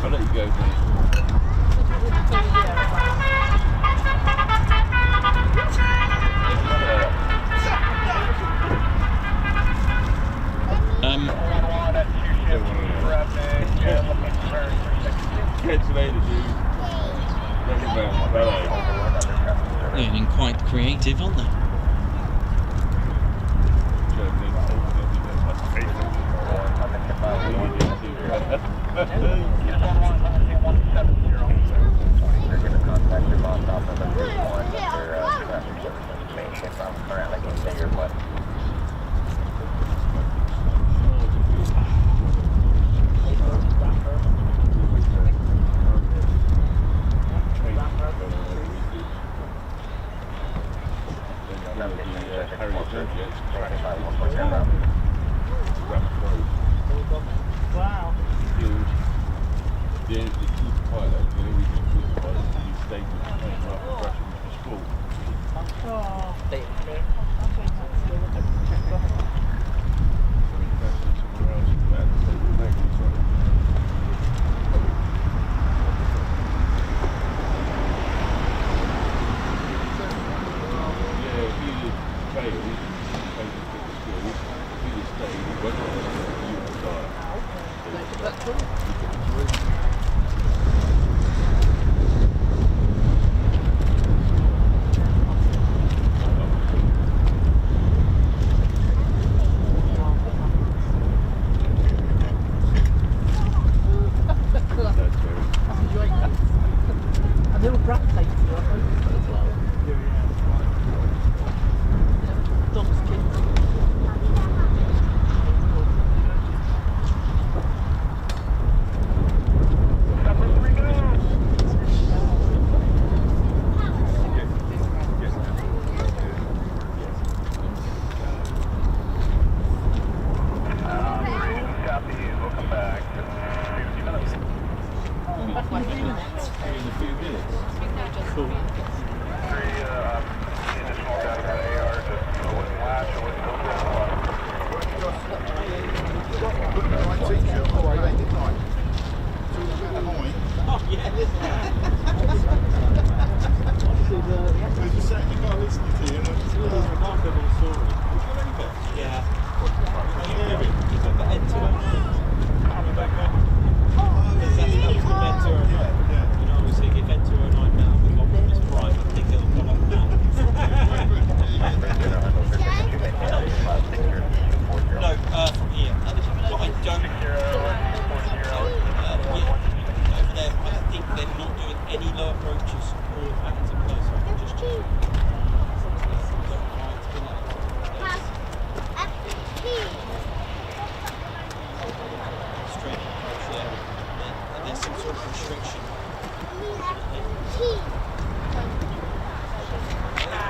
I'll let you go, mate. Catch you later, dude. They're getting quite creative, aren't they? Wow. The chief pilot, the only reason he was pilot is he stayed with the plane after crashing into the school. Oh. So he crashed into somewhere else and had to take the back inside. Yeah, if he had failed, he failed to get the skill. If he had stayed, he went on to retire.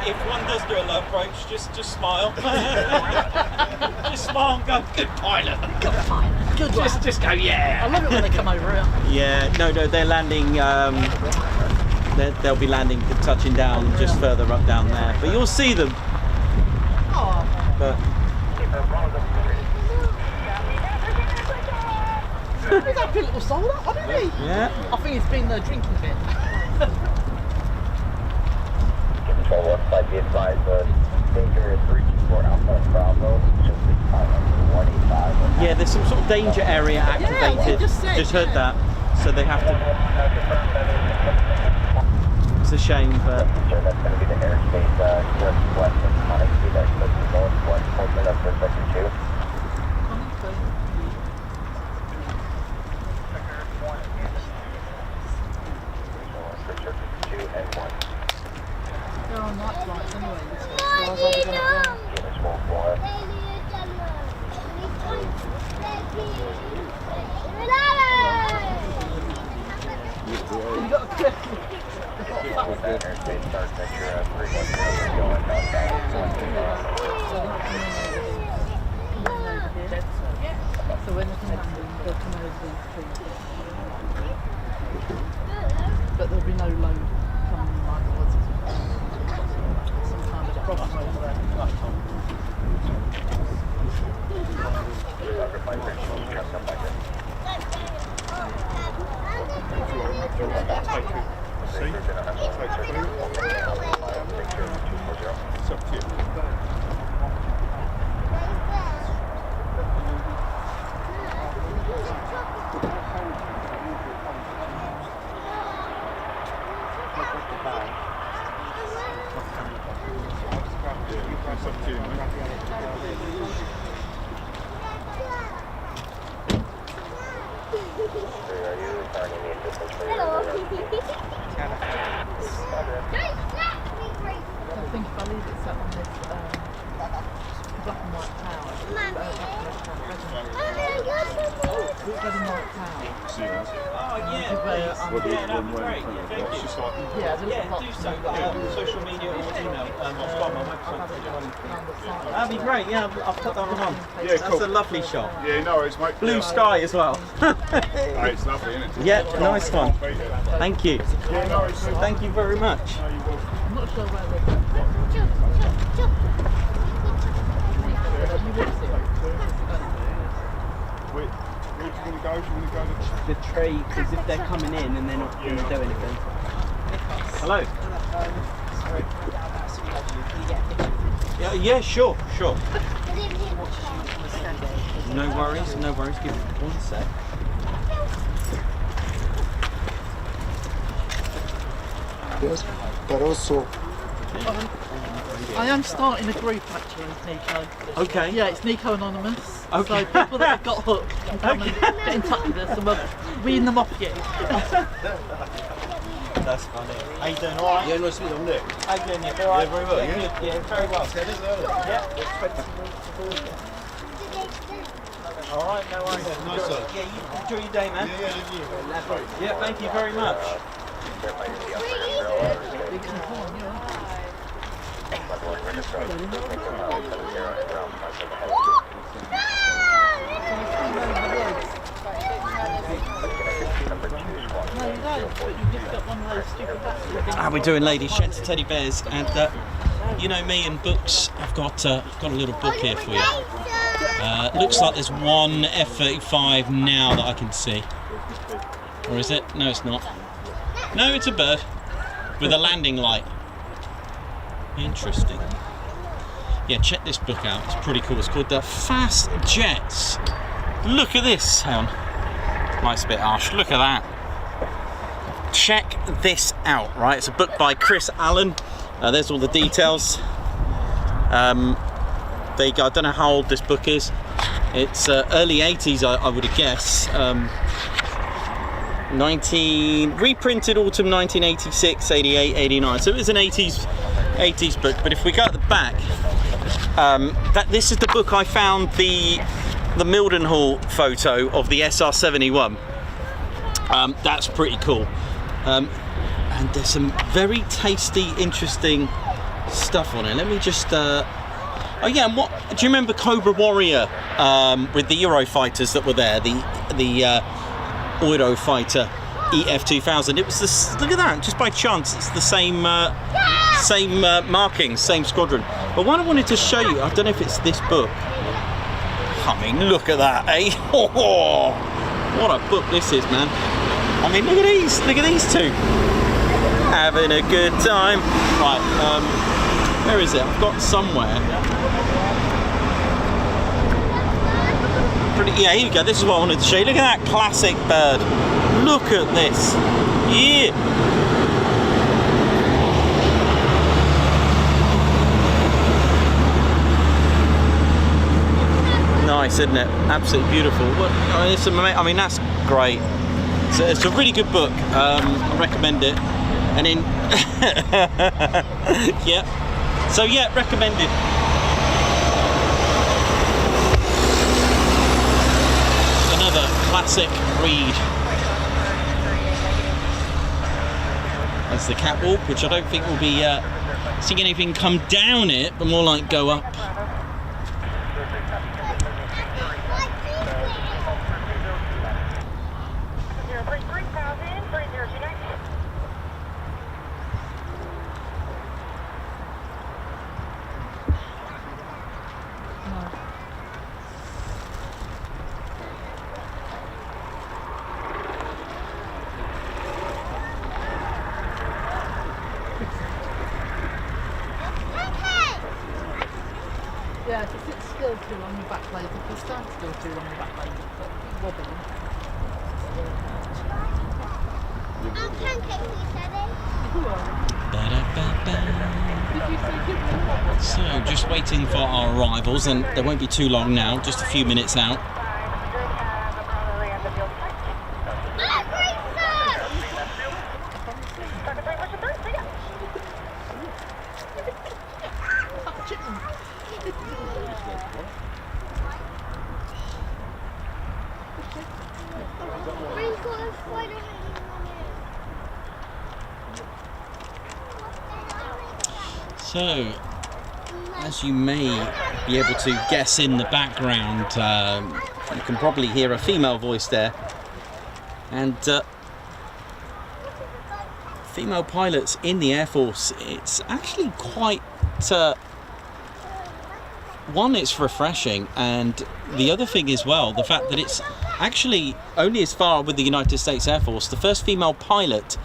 if one does do a low approach, just smile. Just smile and go, good pilot. Good pilot. Good one. Just go, yeah. I love it when they come over here. Yeah, no, they're landing. They'll be landing, touching down just further up down there. But you'll see them. Oh. But He's that good little soul, that one, isn't he? yeah. I think he's been drinking a bit. Control 1 flight, be advised, danger is 324 Alpha Bravo, just the pilot, 185. Yeah, there's some sort of danger area activated. just said, heard that. So they have to. It's a shame, but. Sure, that's going to be the airspace just west of Coningsby, that's the northwest portion of the sector 2. They're on night flights anyway. You got a clip. Airspace start picture 310 going So when they come out, they'll come over these trees. But there'll be no load coming like it was. Some kind of problem over there. It's up to you. It's up to you, mate. I think if I leave it sat on this black and white tower, red and white tower. See you, mate. Oh yeah, What do you that'd be run great. away Thank from? you. Just like Yeah, the Yeah, little do box. so. Social media or email. I've got my website. That'd That'd be great. Yeah, I'll put that one on. Yeah, That's cool. a lovely shot. Yeah, no worries, mate. Blue sky as well. Hey, it's lovely, isn't it? Yeah, nice one. Beat it. Thank you. Yeah, no worries. Thank you very much. I'm not sure where they're going. You will see it. Where do you want to go? Do you want to go to the tree, because if they're coming in and they're not going to do anything. Hello. Yeah, sure. No worries. Give me one sec. Yes, but also I am starting a group actually, Nico. Okay. Yeah, it's Nico Anonymous. Okay. So people that have got hooked can come and get in touch with us and we'll wean them off you. That's funny. How you doing? All right? Yeah, nice to meet you. I'm Nick. How you doing? Yeah, all right. Yeah, very well, Yeah, yeah. good. Yeah, very well. All right, no worries. Nice one. Yeah, you enjoy your day, man. Yeah, thank you very much. No, you don't, but you've just got one of those stupid batteries. How we doing, ladies? Gents and teddy bears, and you know me and books. I've got a little book here for you. Looks like there's one F-35 now that I can see, or is it? No, it's not. No, it's a bird with a landing light. Interesting. Yeah, check this book out. It's pretty cool. It's called the Fast Jets. Look at this. Hang on. Nice bit harsh. Look at that. Check this out, right? It's a book by Chris Allen. There's all the details. There you go. I don't know how old this book is. It's early 80s, I would guess. 19 reprinted autumn 1986, 88, 89. So it was an 80s book. But if we go at the back, this is the book I found the Mildenhall photo of the SR-71. That's pretty cool. And there's some very tasty, interesting stuff on it. Let me just. Oh yeah, and what do you remember Cobra Warrior with the Eurofighters that were there? The Eurofighter EF-2000. It was this. Look at that! Just by chance, it's the same markings, same squadron. But what I wanted to show you, I don't know if it's this book. I mean, look at that, eh? Oh, what a book this is, man! I mean, look at these two. Having a good time. Right, where is it? I've got somewhere. Yeah, here we go. This is what I wanted to show you. Look at that classic bird. Look at this. Yeah. Nice, isn't it? Absolutely beautiful. I mean, that's great. So it's a really good book. I recommend it. And in yeah. So yeah, recommended. Another classic read. There's the catwalk, which I don't think will be seeing anything come down it, but more like go up. Yeah, if it sits still too long, your back blade, if you stand still too long, your back blade will wobbling. So, just waiting for our arrivals, and they won't be too long now, just a few minutes out. So, as you may be able to guess in the background, you can probably hear a female voice there. And female pilots in the Air Force, it's actually quite... one, it's refreshing, and the other thing as well, the fact that it's actually only as far with the United States Air Force, the first female pilot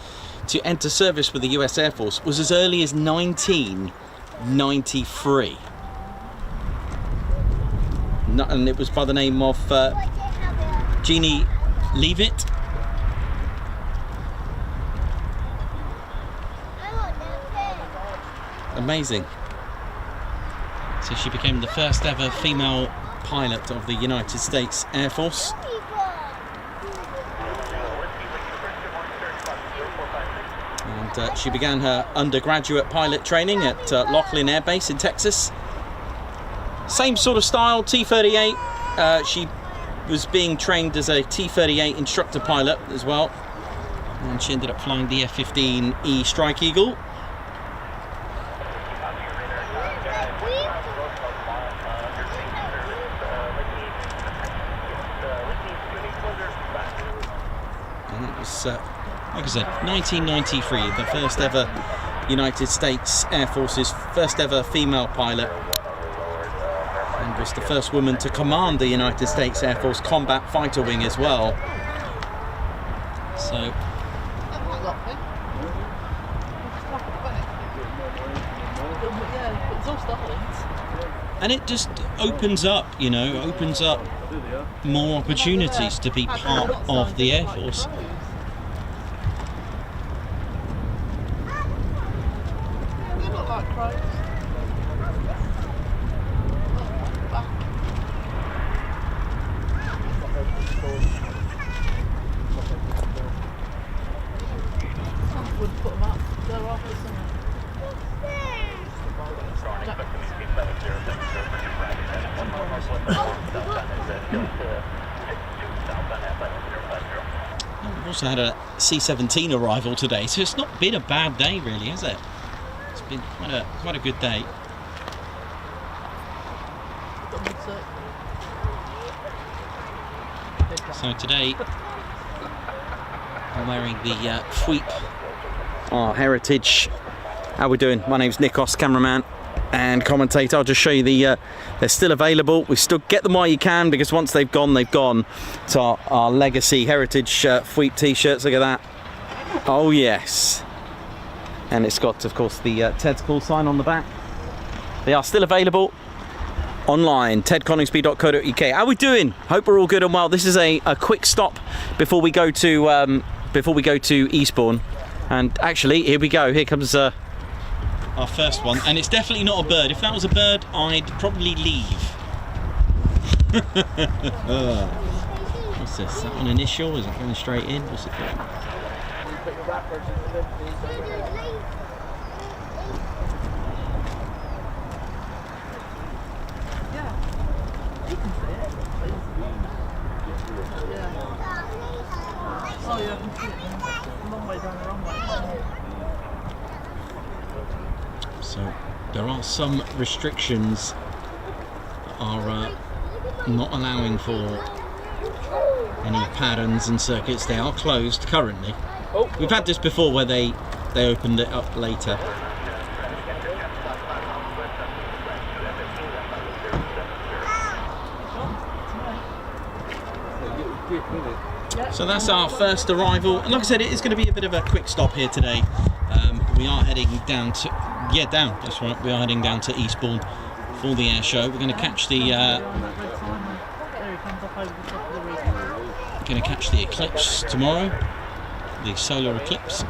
to enter service with the US Air Force was as early as 1993. And it was by the name of Jeannie Leavitt. Amazing. So she became the first ever female pilot of the United States Air Force. And she began her undergraduate pilot training at Laughlin Air Base in Texas. Same sort of style, T-38. She was being trained as a T-38 instructor pilot as well. And she ended up flying the F-15E Strike Eagle. And it was, like I said, 1993, the first ever United States Air Force's first ever female pilot, and was the first woman to command the United States Air Force Combat Fighter Wing as well. So, and it just opens up, you know, opens up more opportunities to be part of the Air Force. We've also had a C-17 arrival today, so it's not been a bad day really, has it? It's been quite a good day. So today I'm wearing the Fweep, our heritage. How we doing? My name's Nikos, cameraman and commentator. I'll just show you they're still available. We still get them while you can, because once they've gone, they've gone. It's our legacy heritage Fweep t-shirts. Look at that. Oh yes. And it's got, of course, the Ted's call sign on the back. They are still available online, tedconingsby.co.uk. How we doing? Hope we're all good and well. This is a quick stop before we go to Eastbourne. And actually, here we go. Here comes our first one, and it's definitely not a bird. If that was a bird, I'd probably leave. What's this? Is that an initial? Is it going straight in? What's it doing? Oh yeah, I can see it. A long way down the runway. So there are some restrictions that are not allowing for any patterns and circuits. They are closed currently. We've had this before where they opened it up later. So that's our first arrival, and like I said, it is going to be a bit of a quick stop here today. We are heading down to, that's right, we are heading down to Eastbourne for the air show. We're going to catch the eclipse tomorrow, the solar eclipse.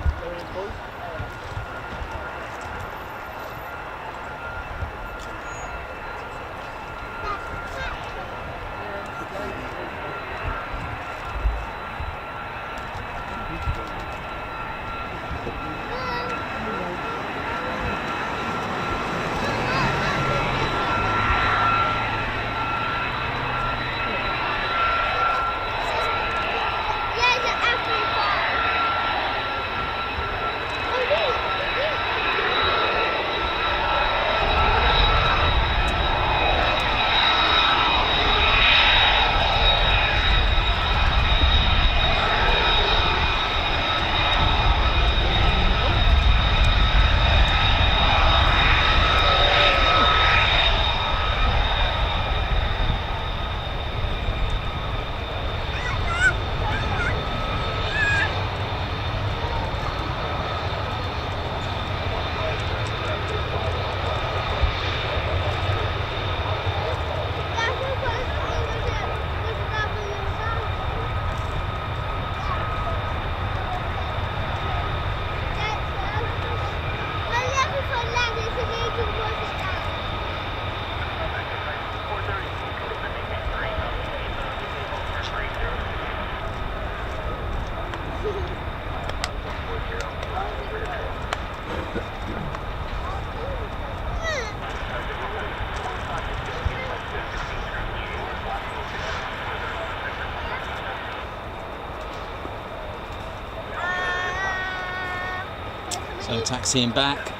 So taxiing back,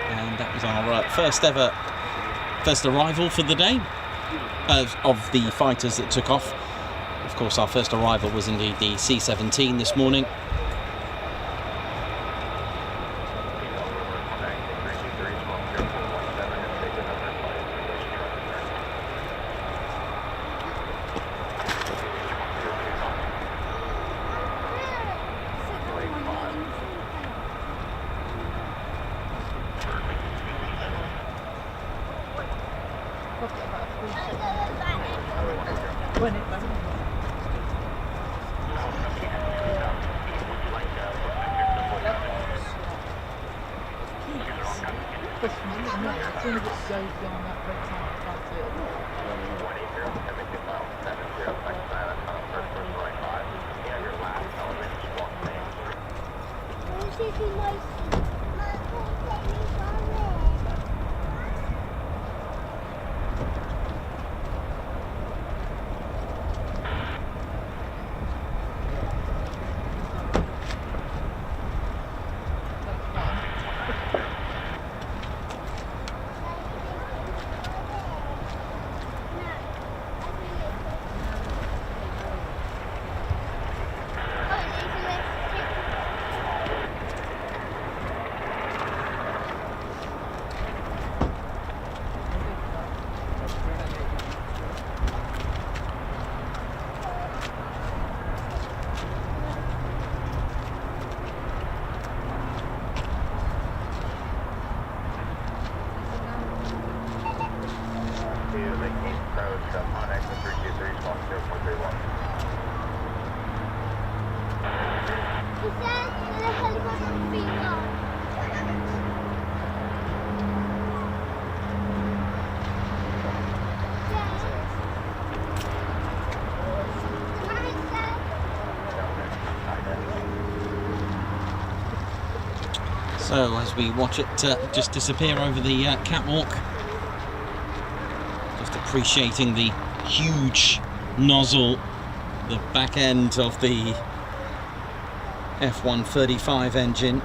and that was our first arrival for the day of the fighters that took off. Of course, our first arrival was indeed the C-17 this morning. So as we watch it just disappear over the catwalk, just appreciating the huge nozzle, the back end of the F-135 engine.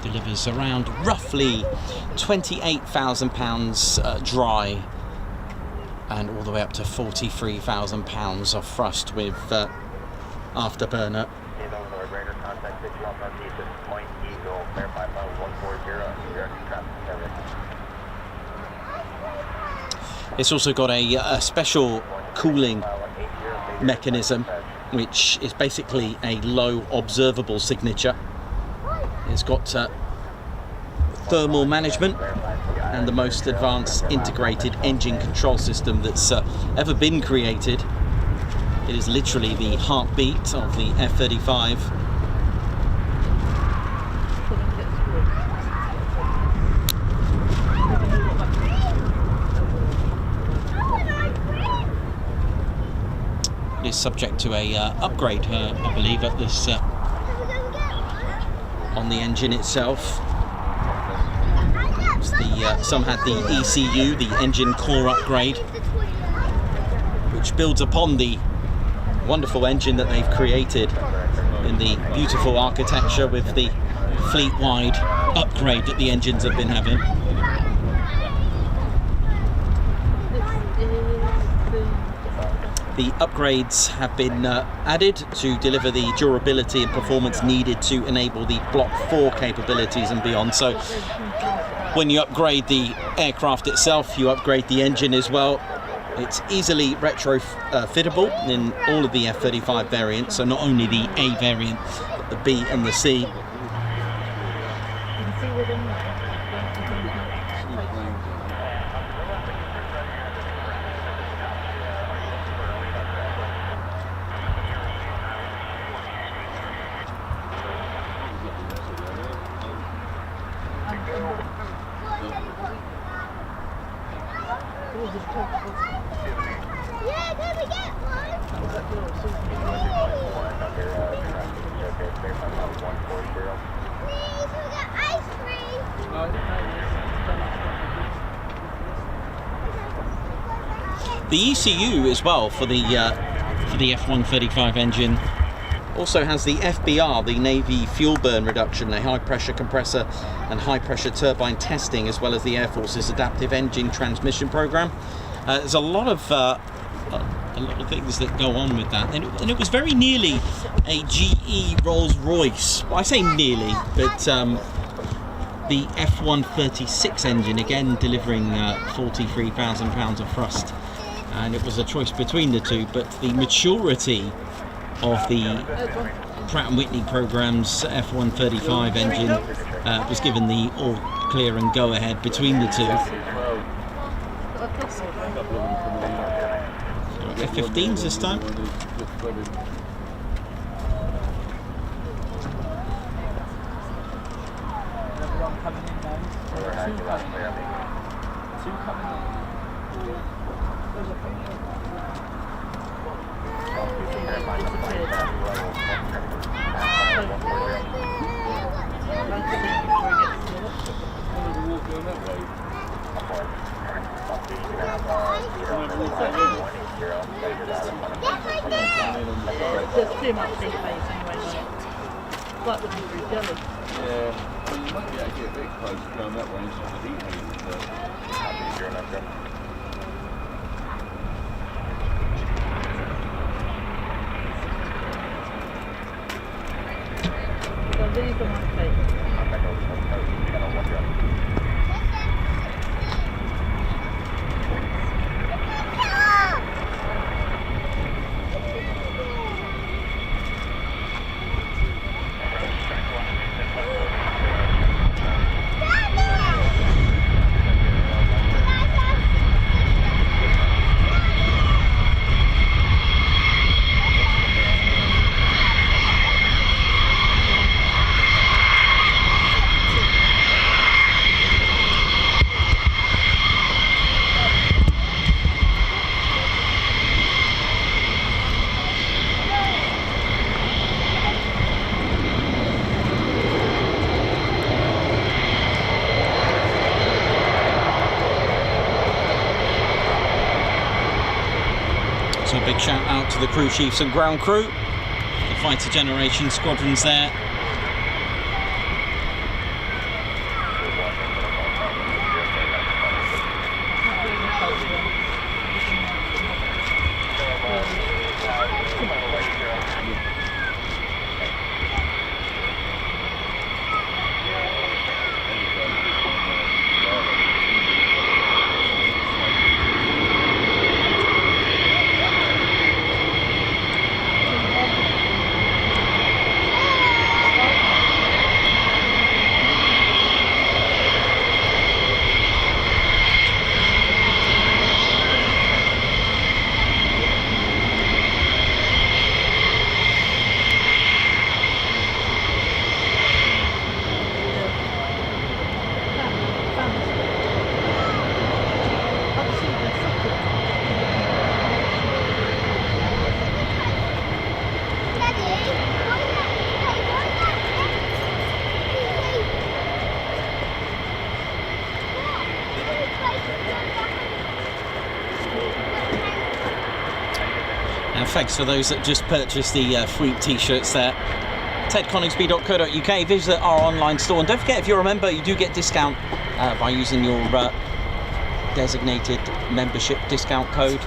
Delivers around roughly 28,000 pounds dry, and all the way up to 43,000 pounds of thrust with afterburner. It's also got a special cooling mechanism, which is basically a low observable signature. It's got thermal management and the most advanced integrated engine control system that's ever been created. It is literally the heartbeat of the F-35. It is subject to a upgrade, I believe, at this on the engine itself. Some had the ECU, the engine core upgrade, which builds upon the wonderful engine that they've created in the beautiful architecture with the fleet-wide upgrade that the engines have been having. The upgrades have been added to deliver the durability and performance needed to enable the Block 4 capabilities and beyond. So when you upgrade the aircraft itself, you upgrade the engine as well. It's easily retrofittable in all of the F-35 variants, so not only the A variant, but the B and the C. Yeah, can we get one? Please, we got ice cream. The ECU as well for the F-135 engine also has the FBR, the Navy fuel burn reduction, a high pressure compressor and high pressure turbine testing, as well as the Air Force's adaptive engine transmission program. There's a lot of things that go on with that, and it was very nearly a GE Rolls-Royce. Well, I say nearly, but the F-136 engine again delivering 43,000 pounds of thrust, and it was a choice between the two. But the maturity of the Pratt & Whitney program's F-135 engine was given the all clear and go ahead between the two. F-15s this time. Two coming in. There's too much space anyway, like the blue jelly. Yeah, well, you might be able to get a bit closer down that way inside the heat haters. So these are my favourites. out to the crew chiefs and ground crew. The fighter generation squadrons there. And thanks for those that just purchased the free t-shirts there. tedconingsby.co.uk. Visit our online store, and don't forget, if you're a member, you do get discount by using your designated membership discount code.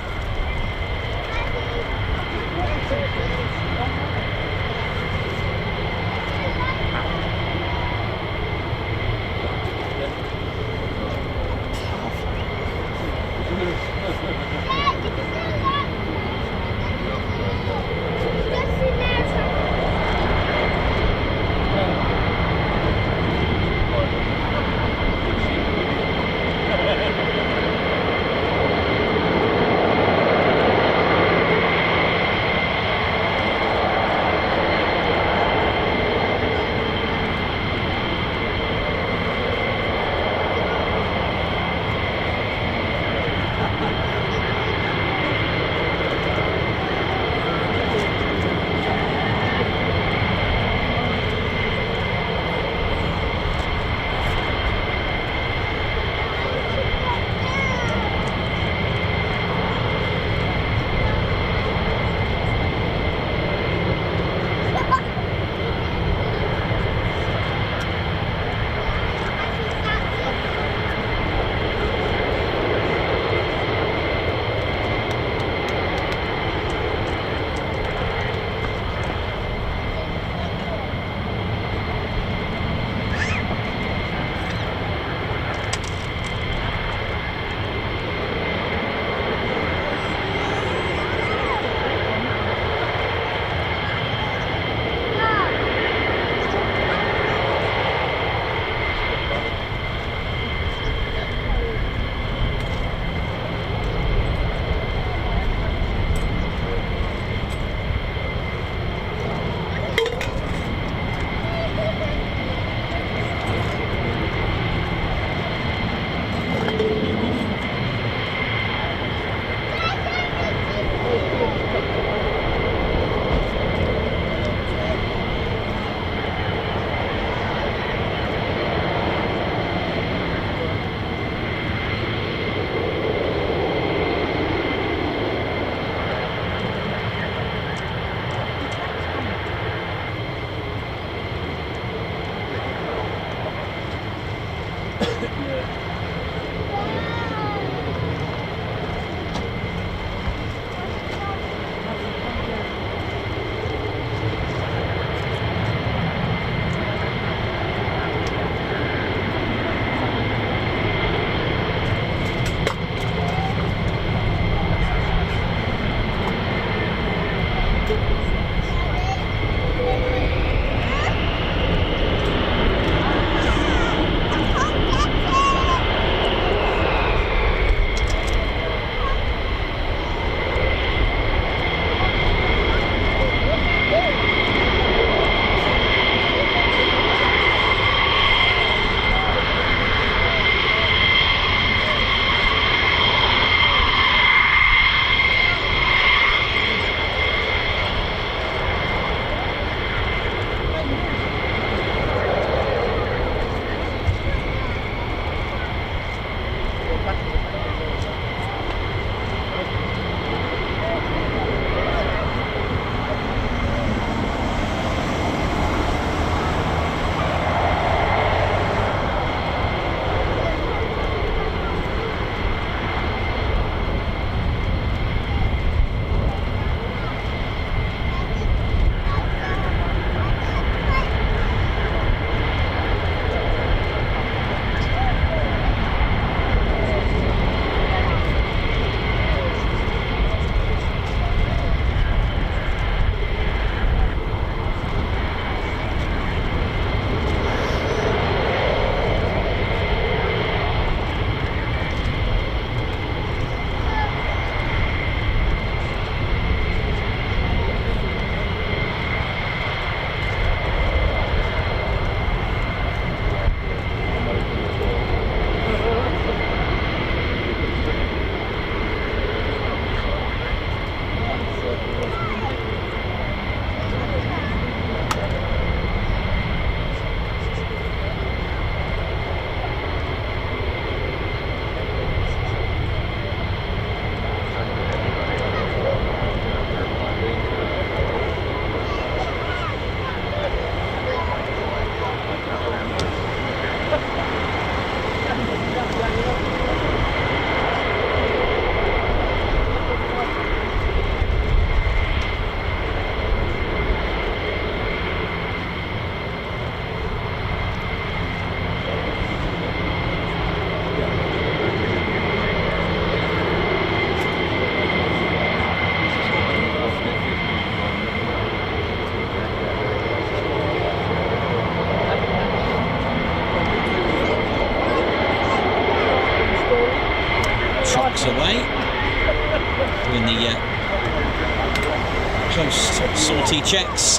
quality checks,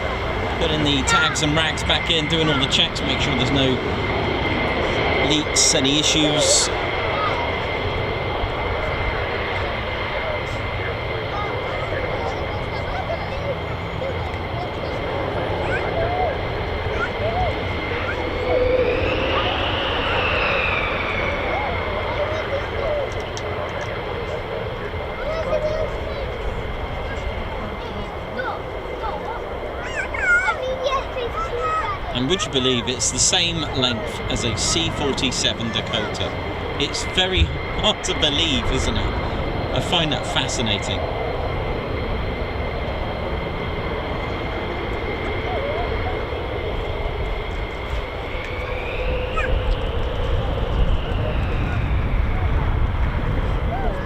putting the tags and rags back in, doing all the checks, make sure there's no leaks, any issues. And would you believe it's the same length as a C-47 Dakota? It's very hard to believe, isn't it? I find that fascinating.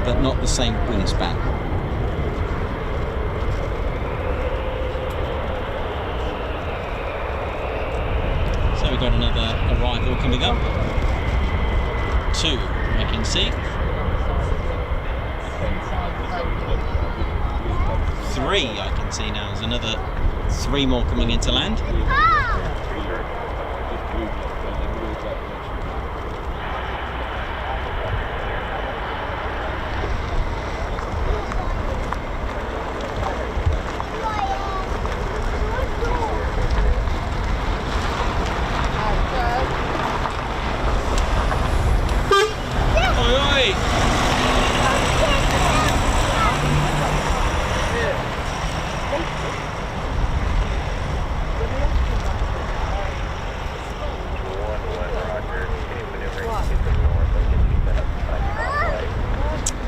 But not the same wingspan. We've got another arrival coming up. 2, I can see. 3, I can see now. There's another 3 more coming into land.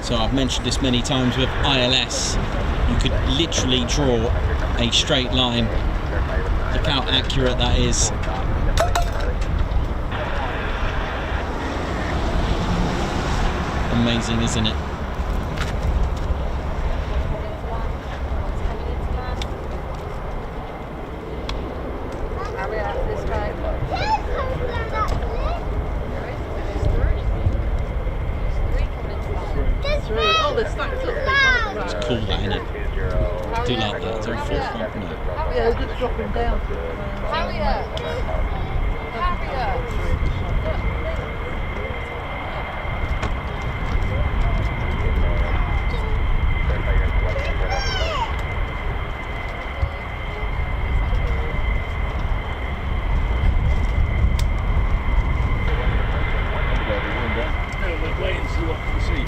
So I've mentioned this many times with ILS, you could literally draw a straight line. Look how accurate that is. Amazing, isn't it? It's cool, that, isn't it? I do like that. It's all forefront, isn't it? Yeah, it's just dropping down. Wait and see what I can see.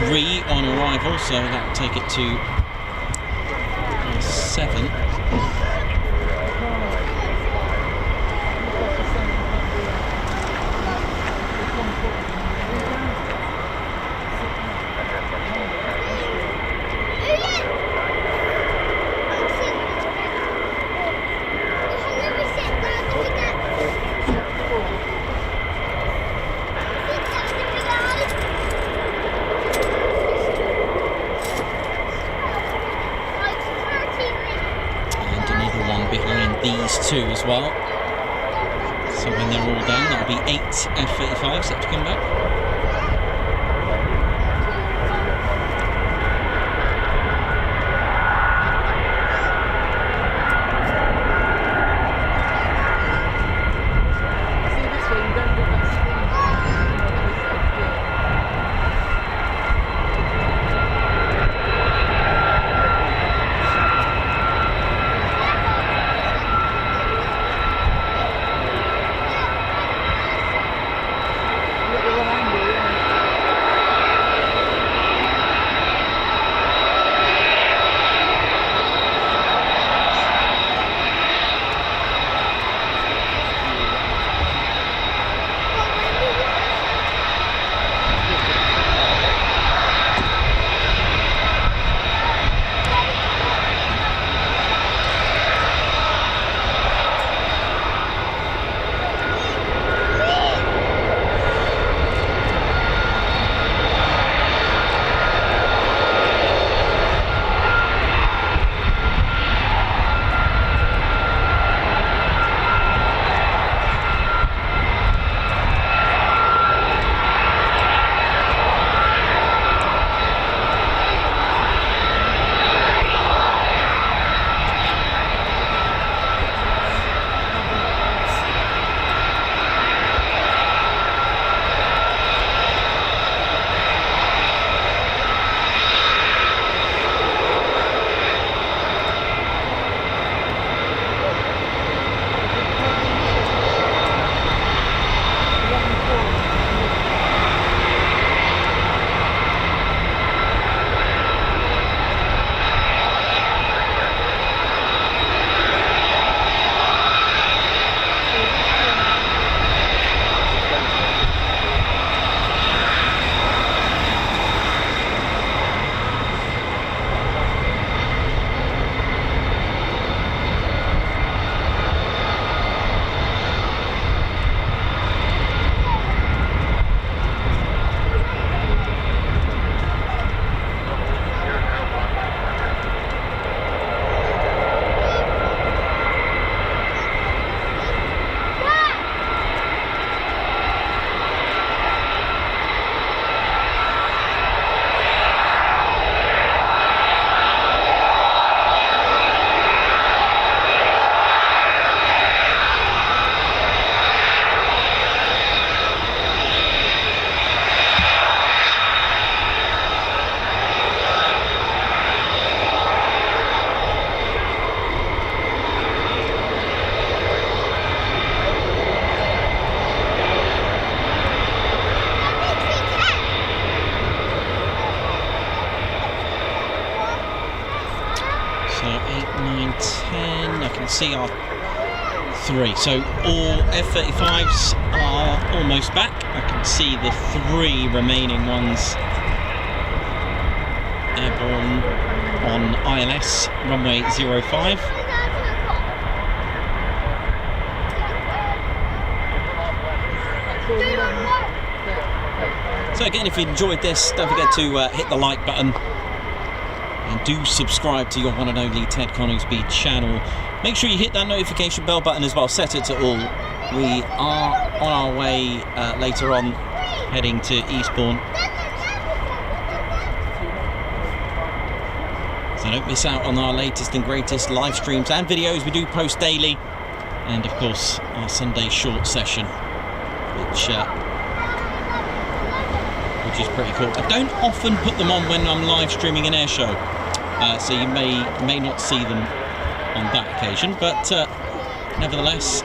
3 on arrival, so that will take it to 7. These two as well. So when they're all done, that'll be 8 F-35s that to come back. CR3. So all F-35s are almost back. I can see the 3 remaining ones airborne on ILS runway 05. So again, if you enjoyed this, don't forget to hit the like button and do subscribe to your one and only Ted Coningsby channel. Make sure you hit that notification bell button as well, set it to all. We are on our way later on, heading to Eastbourne. So don't miss out on our latest and greatest live streams and videos. We do post daily. And of course, our Sunday short session, which is pretty cool. I don't often put them on when I'm live streaming an air show, so you may not see them on that occasion, but nevertheless,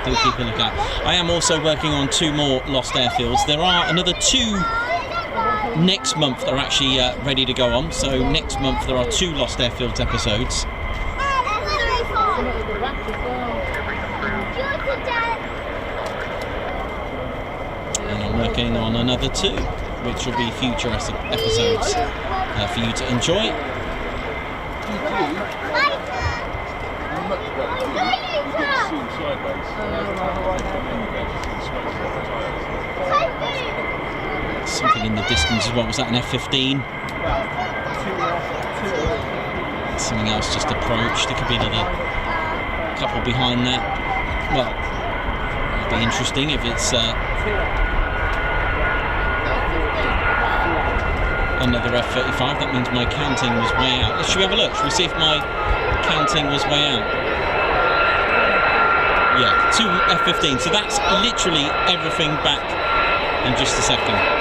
do keep a lookout. I am also working on 2 more lost airfields. There are another 2 next month they're actually ready to go on. So next month there are 2 Lost Airfields episodes. And I'm working on another 2, which will be future episodes for you to enjoy. Something in the distance as well. Was that an F-15? Something else just approached. There could be another couple behind that. Well, it'll be interesting if it's another F-35. That means my counting was way out. Should we have a look? Should we see if my counting was way out? Yeah, 2 F-15. So that's literally everything back in just a second.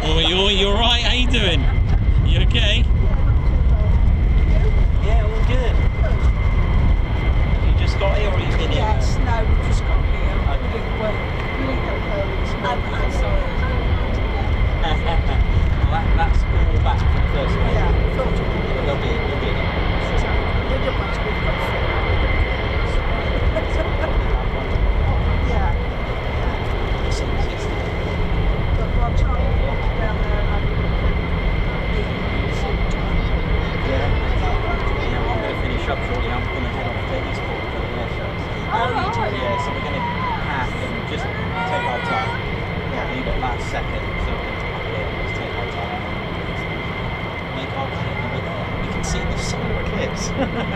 Oi, you alright? How you doing? You okay? Yeah, all good. You just got here or you been here? Yes, no, we just got here. We didn't go home this morning. I'm sorry. Well, that's all back from the first one. Yeah, They'll be in. they don't want to be good for Yeah. But by the time we walk down there and have a look at the soup time. Yeah, I'm going to finish up shortly. I'm going to head off to Eastport for the air show. Oh, you do? Yeah, so we're going to pack and just take our time. Yeah. You've got last second, so we're going to pack it and just take our time. Make our way over there. We can see the solar eclipse.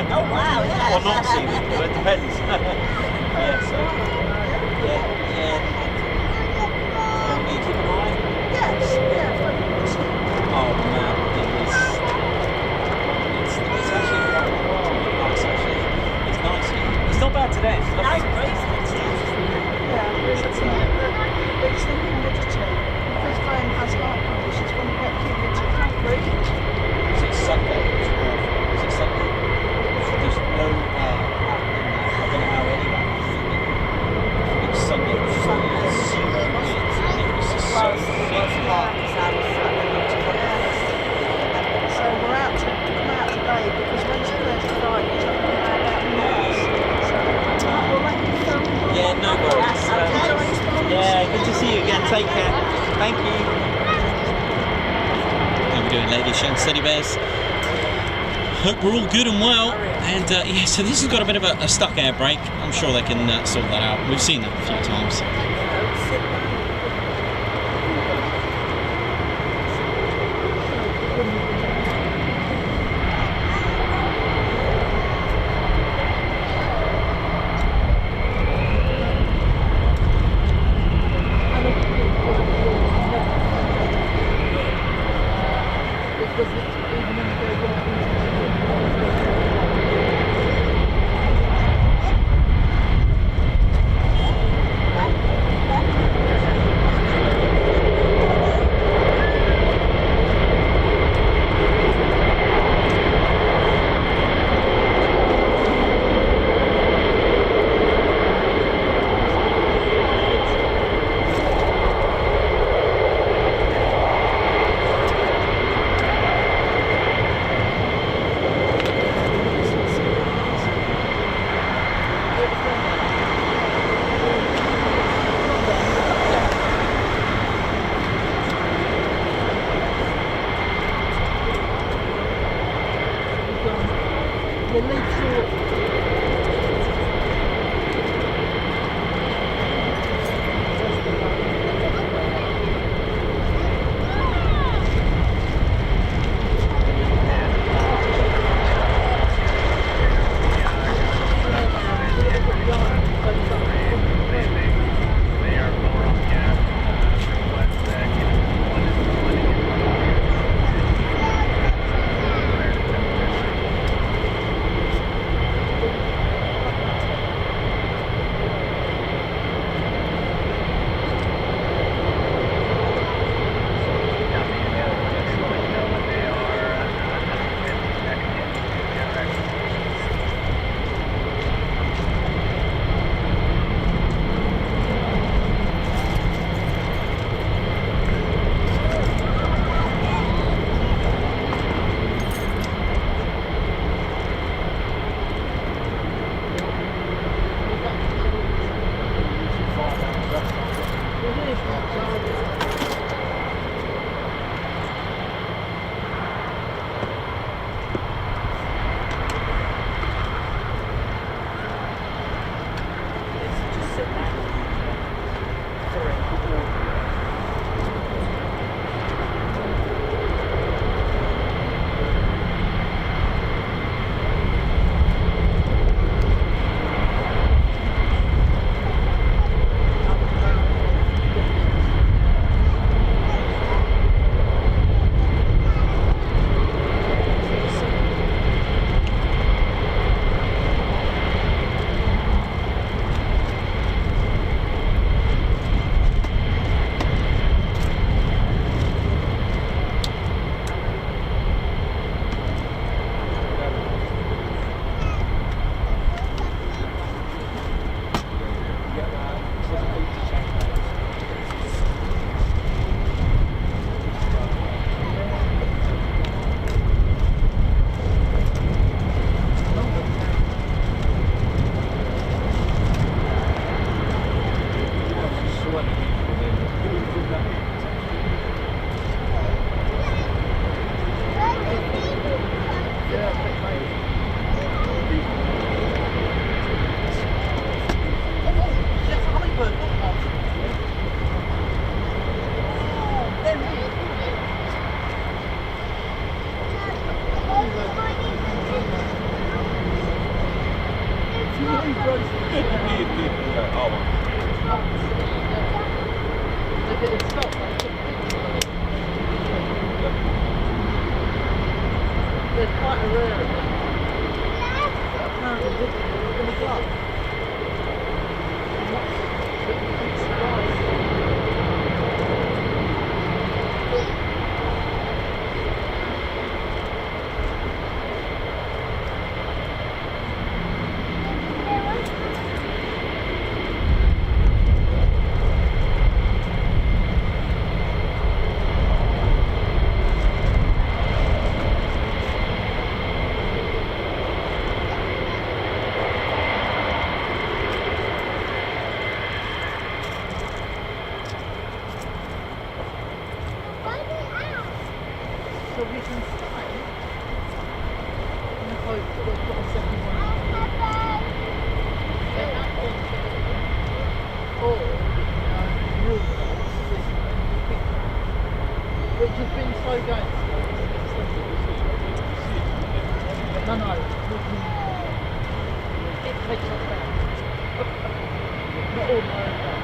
Oh, wow, yeah. Or not see it, but it depends. Yeah, so. Yeah. You keep an eye? Yes, yeah, Oh man, it's actually quite nice actually. It's nice. It's not bad today. It's lovely. Yeah, it's the humidity. Because Graham has heart conditions when you get humidity, you can't breathe. Is it Sunday? Is it Sunday? There's no air out in there. I don't know how anyone is doing it. It's Sunday. It's zero winds. And it was just so shit. So we're out to come out today because Wednesday, Thursday, Friday is up and about Mars. So we'll let you film. Yeah, no worries. Yeah, good to see you again. Take care. Thank you. How we doing, ladies, gents, teddy bears? Hope we're all good and well. And yeah, so this has got a bit of a stuck air brake. I'm sure they can sort that out. We've seen that a few times. aware of it. Apparently, didn't they? They were going to go. And that's a big surprise. So we can stay and hope that we've got a second one. Or, rule which has been so good. No, it takes us back. Not all my own back.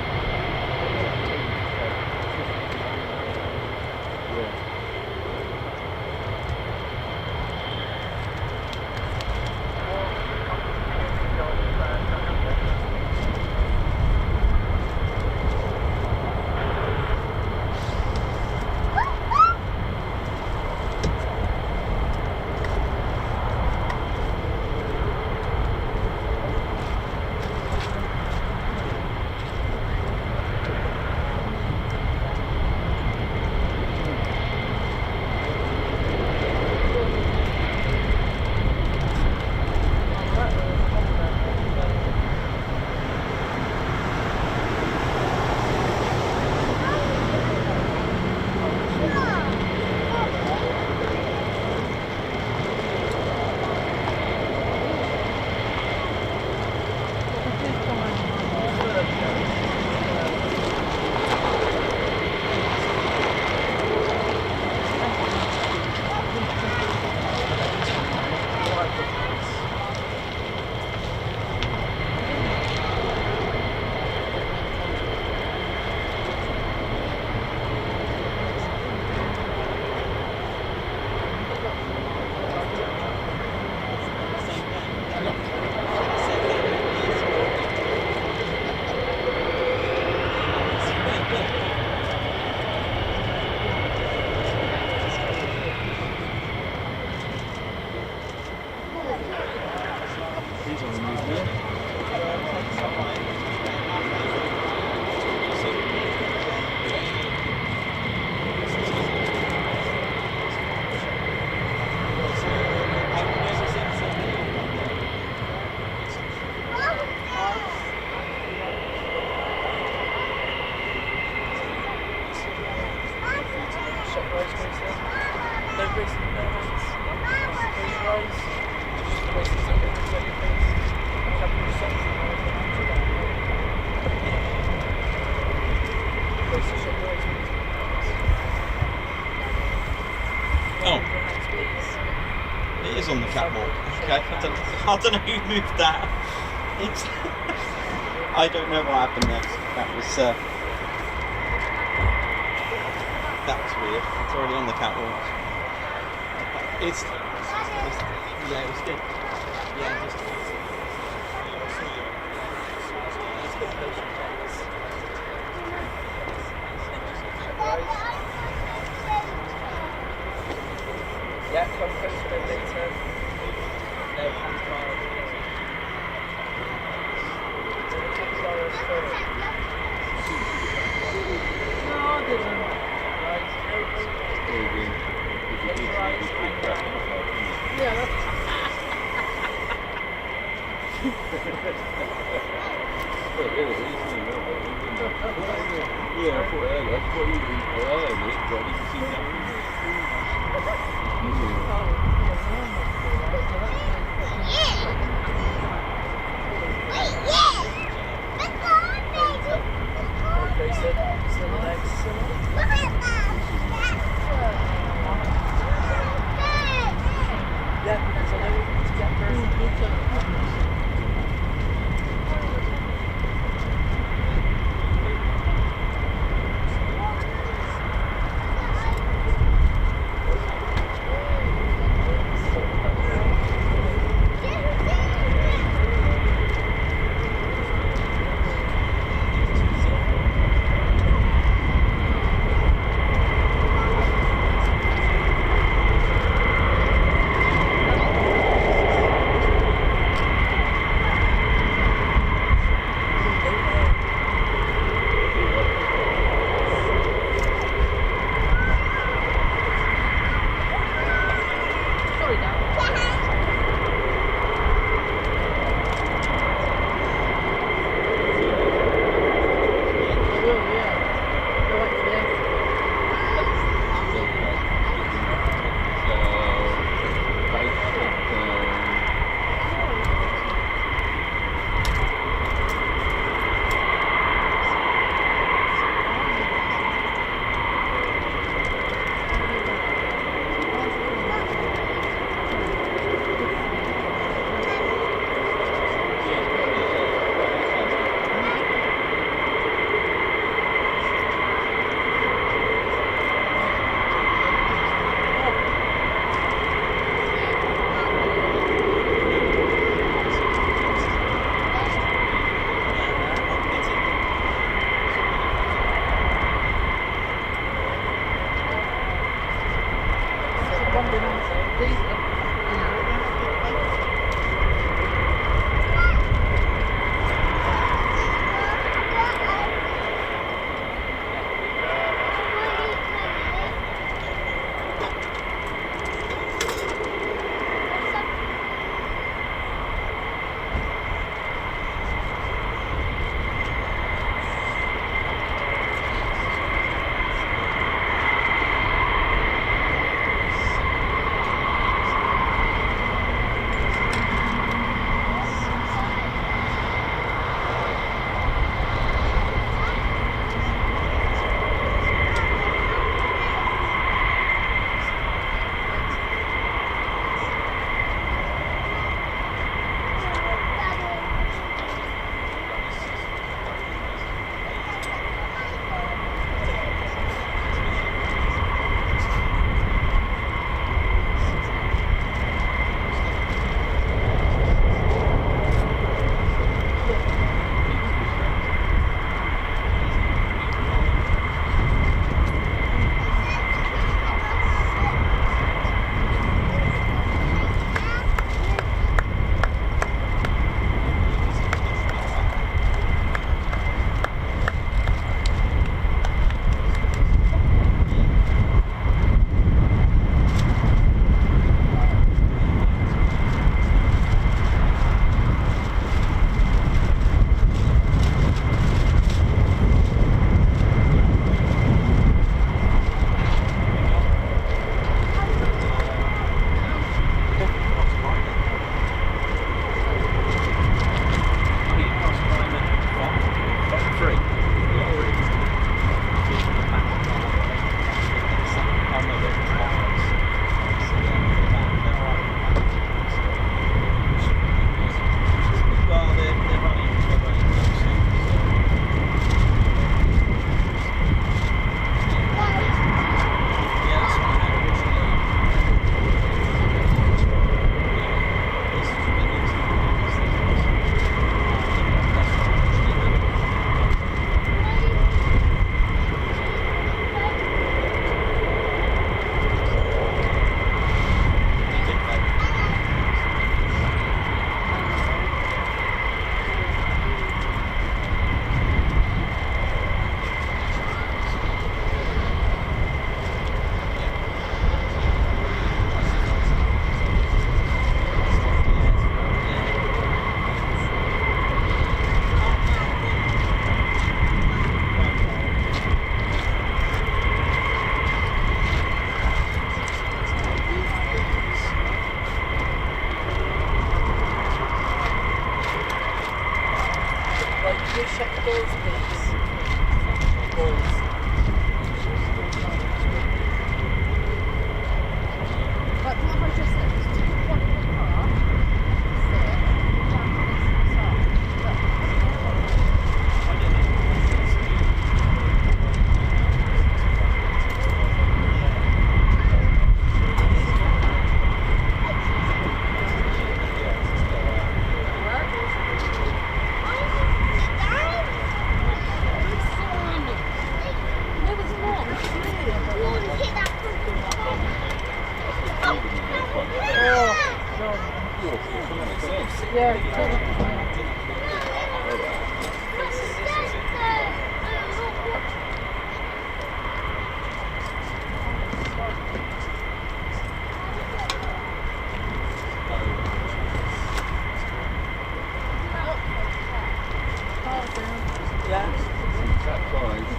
Oh, it is on the catwalk. Okay, I don't know who moved that. It's I don't know what happened there. That was weird. It's already on the catwalk. It's yeah, it was good. Yeah, just. Yeah, come close to them later. No, hands fire. No, I didn't. Yeah, that's... Yeah, I thought earlier. I thought you wondering, these are,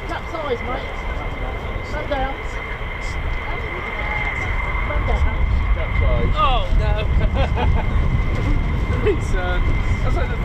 Capsize, mate. Come down. Come down. Capsize. Oh no! It's, that's like the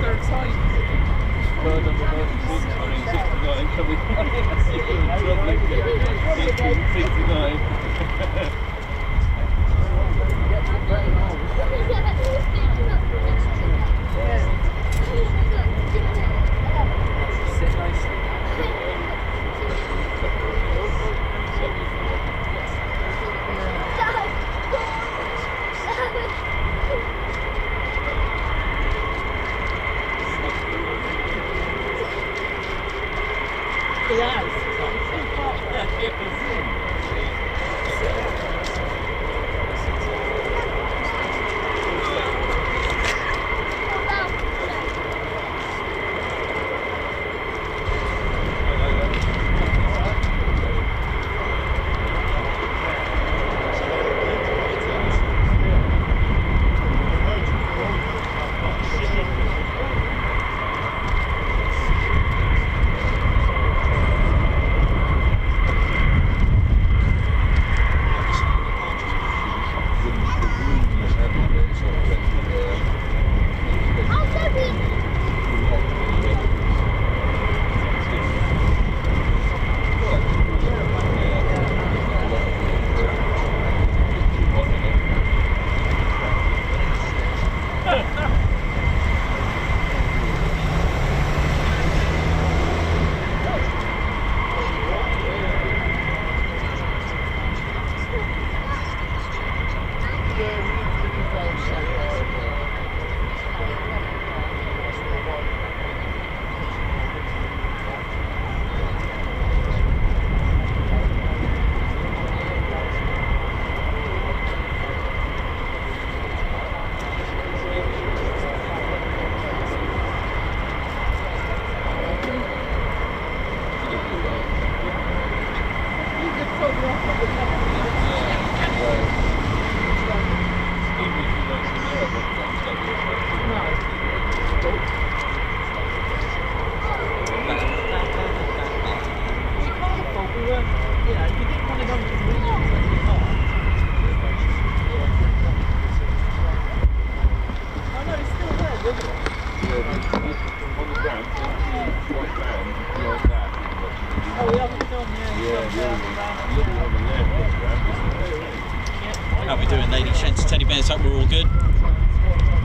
Lady Sheds, Teddy Bears, hope we're all good.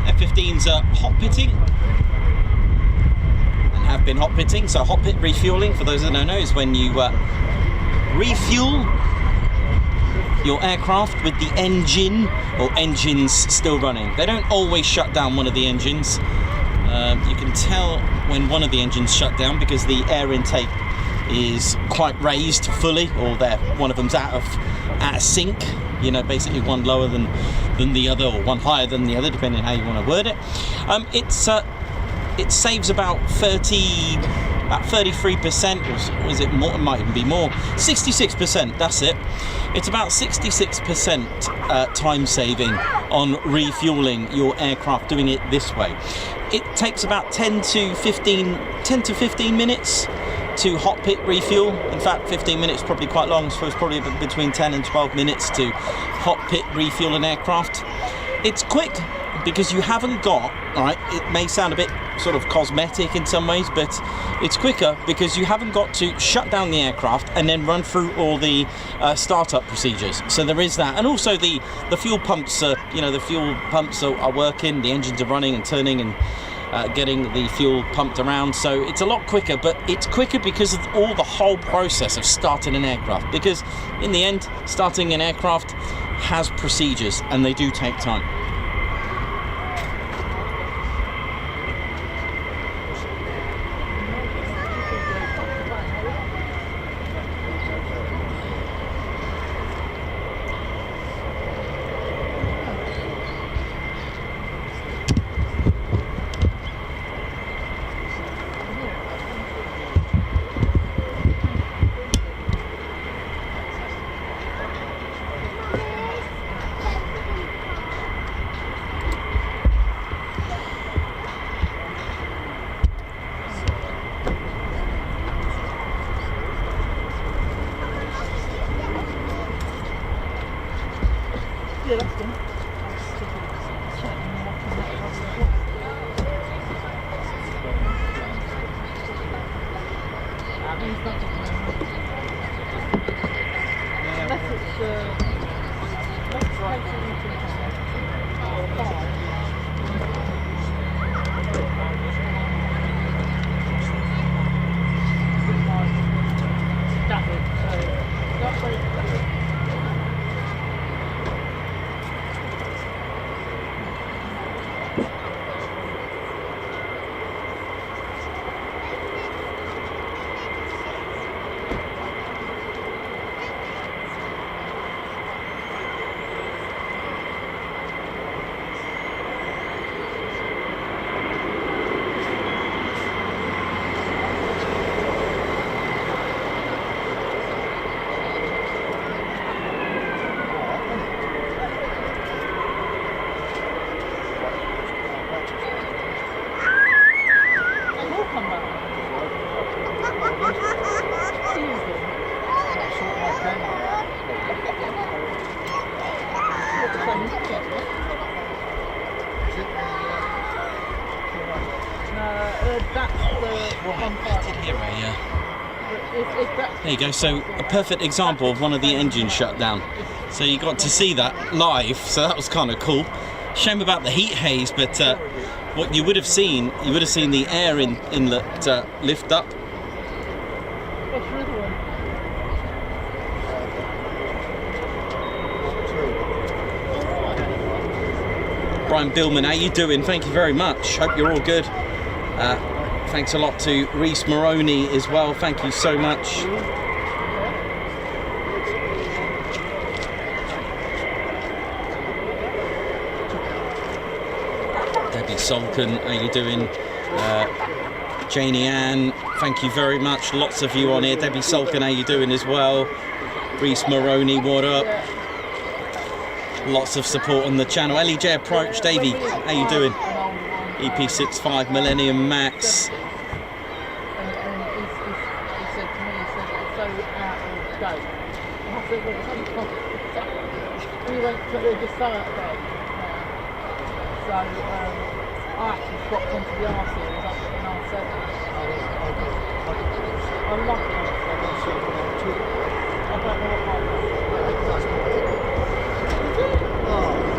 F-15s are hot pitting and have been hot pitting. So hot pit refueling, for those that don't know, is when you refuel your aircraft with the engine or engines still running. They don't always shut down one of the engines. You can tell when one of the engines shut down because the air intake is quite raised fully, or one of them's out of sync. You know, basically one lower than the other, or one higher than the other, depending on how you want to word it. It saves about 33%, or is it more? It might even be more. 66%. That's it. It's about 66% time saving on refueling your aircraft doing it this way. It takes about 10 to 15 minutes to hot pit refuel. In fact, 15 minutes is probably quite long, so it's probably between 10 and 12 minutes to hot pit refuel an aircraft. It's quick because you haven't got, alright, it may sound a bit sort of cosmetic in some ways, but it's quicker because you haven't got to shut down the aircraft and then run through all the startup procedures. So there is that, and also the fuel pumps are, the fuel pumps are working, the engines are running and turning and getting the fuel pumped around, so it's a lot quicker. But it's quicker because of the whole process of starting an aircraft, because in the end starting an aircraft has procedures and they do take time. Yeah, that's done. Unless it's left, right, There you go, so a perfect example of one of the engines shut down. So you got to see that live, so that was kind of cool. Shame about the heat haze, but what you would have seen the air inlet lift up. Brian Billman, how you doing? Thank you very much. Hope you're all good. Thanks a lot to Reese Moroney as well. Thank you so much. Debbie Solkin, how you doing? Janie Ann, thank you very much. Lots of you on here. Debbie Solkin, how you doing as well? Reese Moroney, what up? Lots of support on the channel. LEJ Approach, Davey, how you doing? EP65 Millennium Max. And he said to me, he said, it's so out of date. And I said, well, it's only and he went, so they're just so out of date. So I actually swapped onto the R series up at the R7. I love the R7. I don't know what I love. Oh.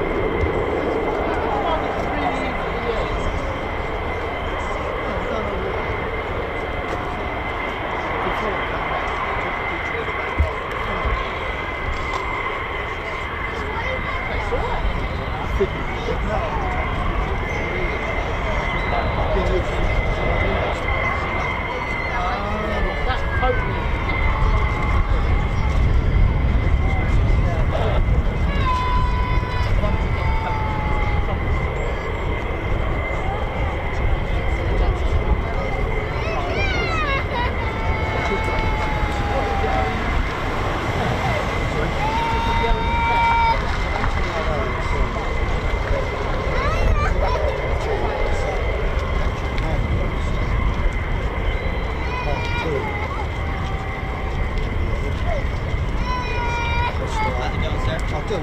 Hey,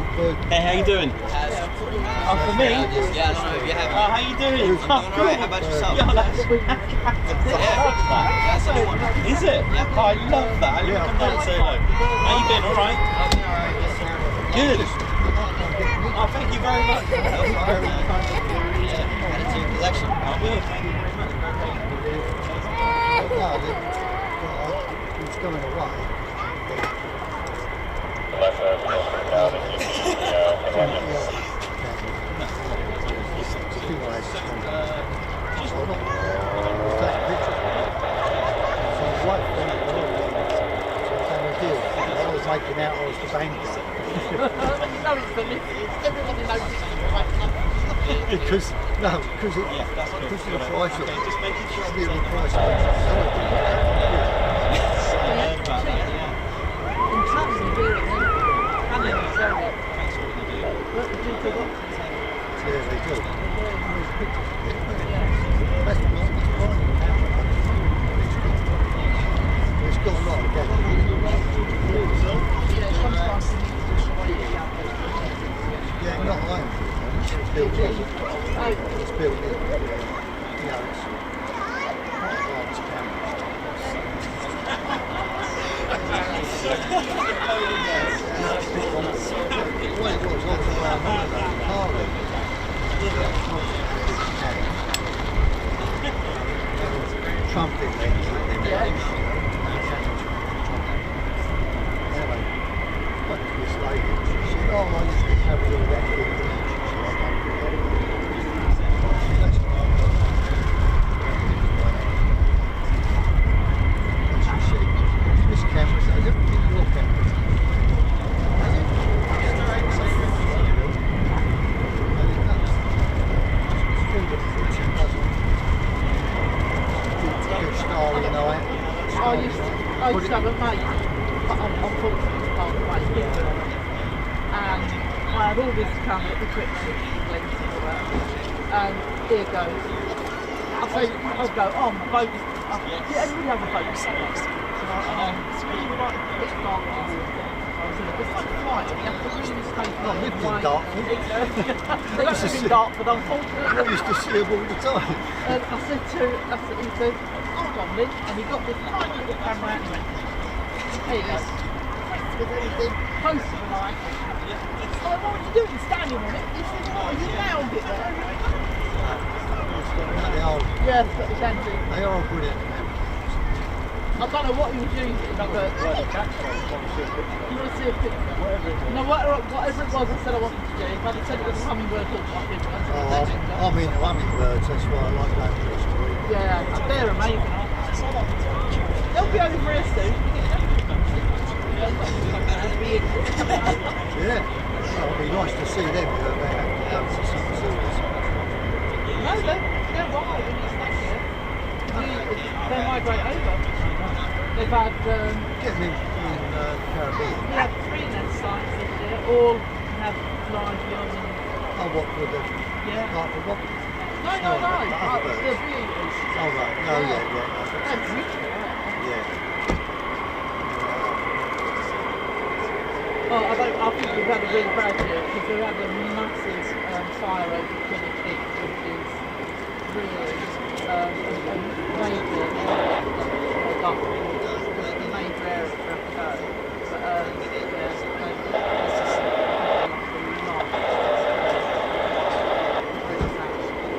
how you doing? Oh, for me? Yeah, I don't know if you have. Oh, how you doing? I'm alright, how about yourself? Yeah, that's Is it? Yeah. Oh, I love that. I love come down so low. How you been? All right? Good. Oh, thank you very much. Add it to your collection. I will. Thank you very much. It's going away. Making out I was the bank guy. Because of the price of it. Just making sure. The price of it. In terms of doing it, Canada is very what the Duke of Oxford. Yeah, they do. Yeah. That's not it's got a lot of depth. Yeah, sometimes you need to destroy it. Yeah, not like it's built in. It's built in. You know, it's trumpet things. Anyway, got to this lady. She said, "Oh, I used to have a little that big." This camera says everything your camera. I used to have a mate, but unfortunately passed away, and I had all this camera equipment, links and all that, and here goes. I'd go, oh my boat, yeah, everybody has a boat. So we were like a bit dark and water. It's like flight, you have to really stay Not lived in Dartford. They don't live in Dartford, unfortunately. I used to see them all the time. And I said, he said, hold on, Lynn, and he got this tiny little camera out and he went, here you go. With everything, close to the light. So what were you doing, standing on it? He said, oh, you nailed it there. Yes, but it's Andrew. They are brilliant. I don't know what he was using, but you want to see a picture? No, whatever it was I said I wanted to do, if I'd said it was a hummingbird or something, I'm into hummingbirds, that's why I like that story. yeah, they're amazing. They'll be over here soon. Yeah, it'll be nice to see them go back to some service. No, they're wild when you stand here. They migrate over. They've had Get them in the Caribbean. we had 3 nest sites this year, all have live young and Oh, what for the yeah. like the robins? No, Other the birds. beauties. Oh right, no, yeah. They're beautiful, right? Yeah. Oh, I think we've had a really bad year because we had a massive fire over Clinic Peak, which is really a major area for us to go. But yeah, it's just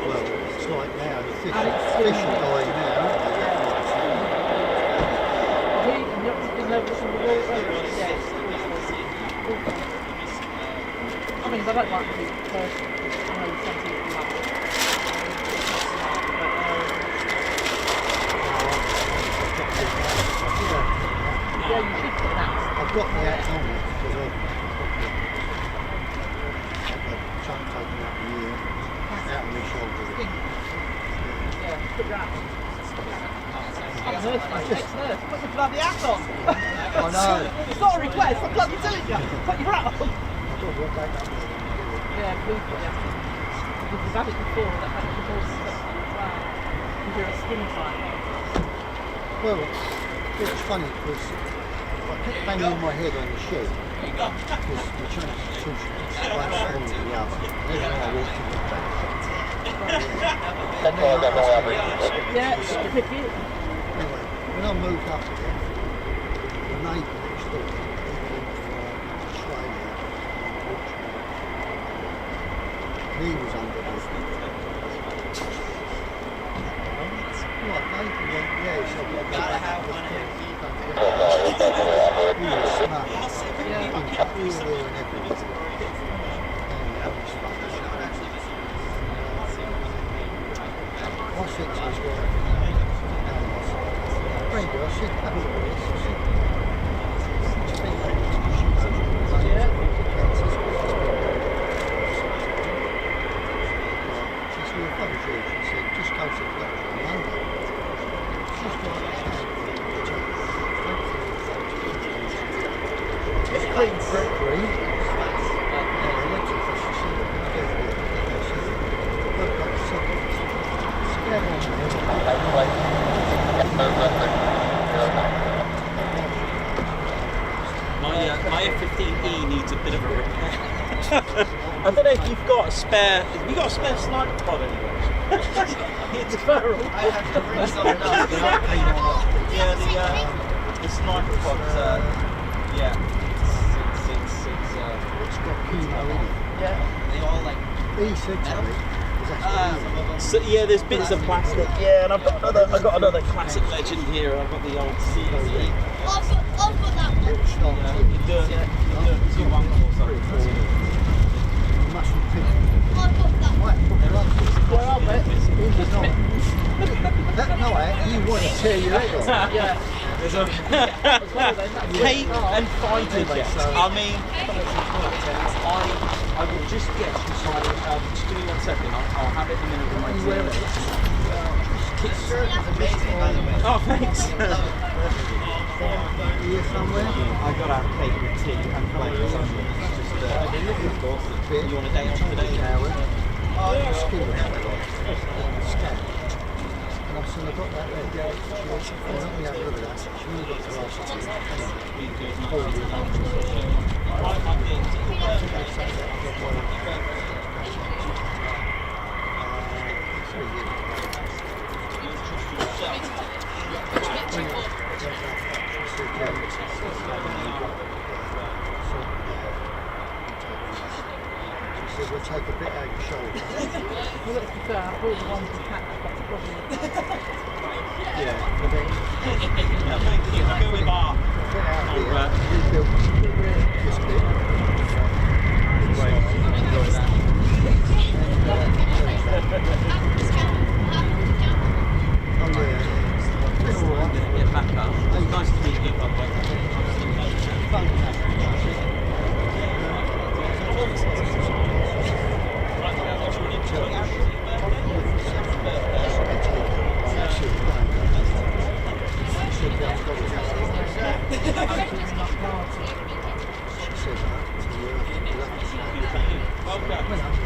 Well, it's like now, the fish And it's are dying now, aren't they? and you've been over some of the water. Yeah, it's awful. I mean, I don't like to be personal. I know some people like it. Yeah, you should put that. I've got the act on it because I've got chuck taken out the ear, out of my shoulder. Yeah, put your hat on. I'm a nurse, mate. Ex-nurse. Put your bloody hat on. I know. It's not a request. I'm bloody telling you. Put your hat on. I've got to walk back up there. Yeah, please put your hat on. Because we've had it before. That had the horse as well. Because you're a skin fighter. Well, it's funny because kept banging my head on the shed because we changed the two sheds, one on the other. Every time I walked in the back. Yeah, pick it. Anyway, when I moved up here, the neighbour next door, he went from Australia, and he was under the right, mate, he went, yeah, so I've got to go back. He was smart. We were there and everything. I said to his wife, Brenda, I said, have a look at this. I said, what do you think? She said, well, if I was you, she said, just go to the doctor on Monday. It's just like it's green. Green. My F-15E needs a bit of a repair. I don't know if you've got a spare. Have you got a spare sniper pod anyway? It's feral. Yeah, the sniper pod. Yeah. It's got chemo in it. Yeah. They all like He said to me, So yeah, there's bits of plastic. Yeah, and I've got another classic legend here. I've got the old CZ. I've got that one. it's not You do it 2-1 or something. you mustn't pick it. I've got that one. Right, put gloves on. Where are we? In the night. That night, you want to tear your head off. Yeah. Hate and fighter jets. I mean, I will just guess. So just give me 1 second. I'll have it in a minute with my team. His shirt is amazing, by the way. Oh, thanks. Here somewhere. I got out cake with tea and flavours. Just you want a day off today? Skin. Scan. And I said, I got that there. She went, let me have a look at that. She really got the last two. Hold it up. She said, we'll take a bit out your shoulder. Well, let's be fair, I bought the one for catch, that's probably... Yeah, but then Thank you. I'll go with R. get out here, rebuilt this bit. Oh yeah. It's all right. Get back up. It's nice to meet you, by the way.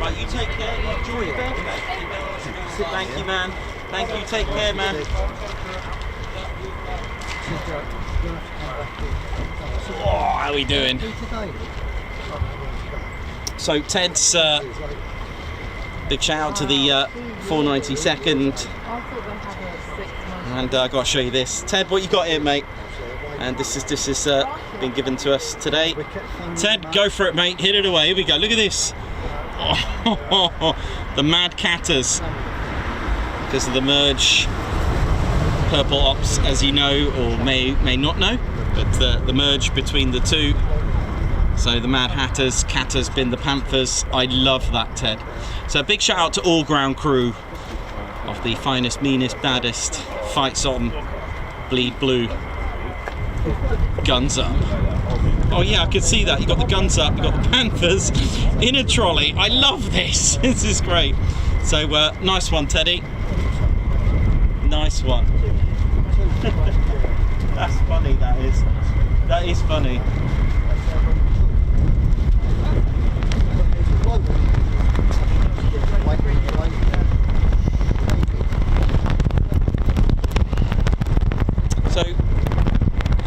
Right, you take care. Enjoy your birthday. Thank you, man. Thank you. Take care, man. Oh, how are we doing? So Ted's big shout out to the 492nd, I thought they had a 6 months. and I got to show you this. Ted, what you got here, mate? And this is been given to us today. Ted, go for it, mate. Hit it away. Here we go. Look at this. Oh, the Mad Catters, because of the merge. Purple Ops, as you know, or may not know, but the merge between the two. So the Mad Hatters, Catters bin the Panthers. I love that, Ted. So a big shout out to all ground crew of the finest, meanest, baddest. Fights on, bleed blue. Guns up. Oh yeah, I can see that. You got the guns up, you got the Panthers in a trolley. I love this. This is great. So nice one, Teddy. Nice one. That's funny, that is. That is funny. So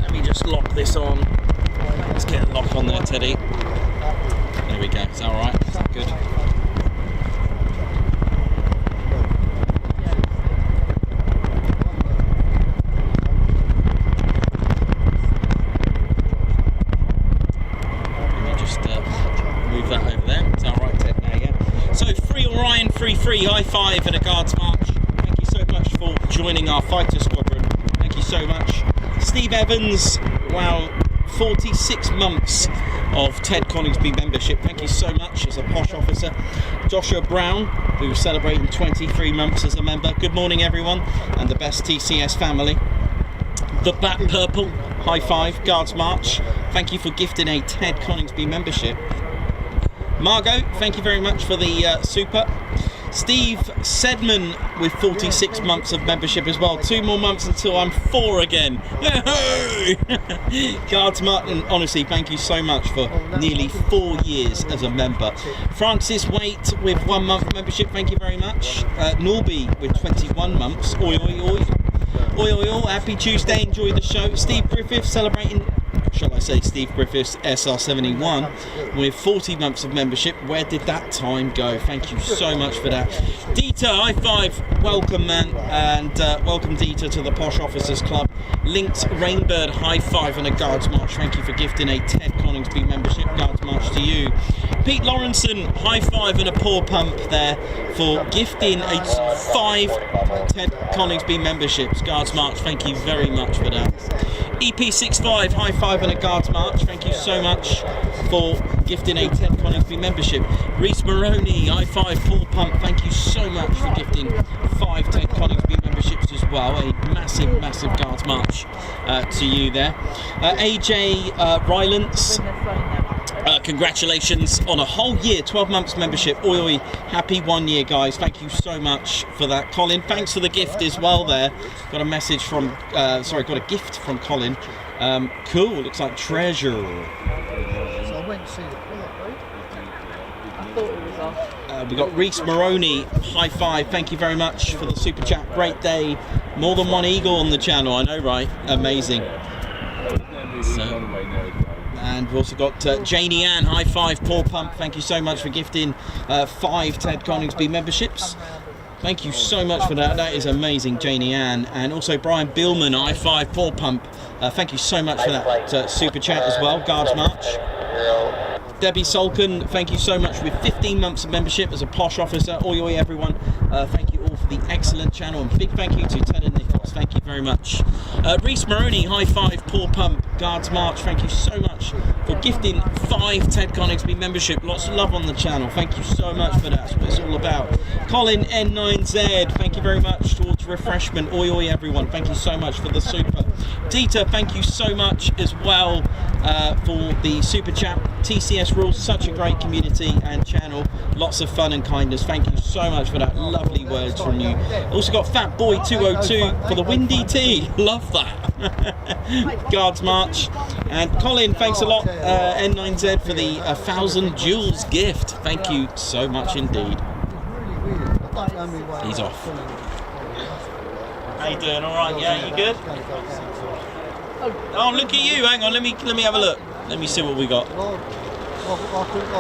let me just lock this on. we go. Is that all right? Is that good? Let me just move that over there. Is that all right, Ted? Now, yeah. So, Free Orion, free, high five and a Guards March. Thank you so much for joining our Fighter Squadron. Thank you so much. Steve Evans, wow, 46 months of Ted Coningsby membership. Thank you so much as a posh officer. Joshua Brown, who's celebrating 23 months as a member. Good morning, everyone, and the best TCS family. The Bat Purple, high five, Guards March. Thank you for gifting a Ted Coningsby membership. Margot, thank you very much for the super. Steve Sedman with 46 months of membership as well. 2 more months until I'm 4 again. Guards Martin, honestly, thank you so much for nearly 4 years as a member. Francis Waite with 1 month membership, thank you very much. Norby with 21 months. Oi, oi, oi. Oi, oi, oi. Happy Tuesday, enjoy the show. Steve Griffith celebrating, shall I say, Steve Griffiths SR71 with 40 months of membership. Where did that time go? Thank you so much for that. Dieter, high five, welcome, man, and welcome Dieter to the Posh Officers Club. Linked Rainbird, high five and a Guards March. Thank you for gifting a Ted Coningsby membership. Guards March to you. Pete Lawrenson, high five and a paw pump there for gifting a 5 Ted Coningsby memberships. Guards March, thank you very much for that. EP65, high five and a Guards March. Thank you so much for gifting a Ted Coningsby membership. Reese Maroney, high five, paw pump. Thank you so much for gifting 5 Ted Coningsby memberships as well. A massive, massive Guards March to you there. AJ Rylance, congratulations on a whole year, 12 months membership. Oi, oi, happy 1 year, guys. Thank you so much for that. Colin, thanks for the gift as well there. Got a message from, got a gift from Colin. Cool, looks like treasure. So I went to see the I thought it was off. We got Reese Maroney, high five, thank you very much for the super chat. Great day, more than one eagle on the channel, I know, right? Amazing. So, and we've also got Janie Ann, high five, paw pump. Thank you so much for gifting 5 Ted Coningsby memberships. Thank you so much for that. That is amazing, Janie Ann. And also Brian Billman, high five, paw pump. Thank you so much for that super chat as well. Guards March. Debbie Solkin, thank you so much with 15 months of membership as a posh officer. Oi, oi, everyone. Thank you all for the excellent channel. And big thank you to Ted and Nicholas. Thank you very much. Reese Maroney, high five, paw pump. Guards March, thank you so much for gifting 5 Ted Coningsby membership. Lots of love on the channel. Thank you so much for that. That's what it's all about. Colin N9Z, thank you very much towards refreshment. Oi, oi, everyone. Thank you so much for the super. Dieter, thank you so much as well for the super chat. TCS rules, such a great community and channel. Lots of fun and kindness. Thank you so much for that. Lovely words from you. Also got Fat Boy 202 for the windy tea. Love that. Guards March. And Colin, thanks a lot, N9Z, for the 1,000 jewels gift. Thank you so much indeed. He's off. How you doing? All right? Yeah, you good? Oh, look at you. Hang on. Let me have a look. Let me see what we got.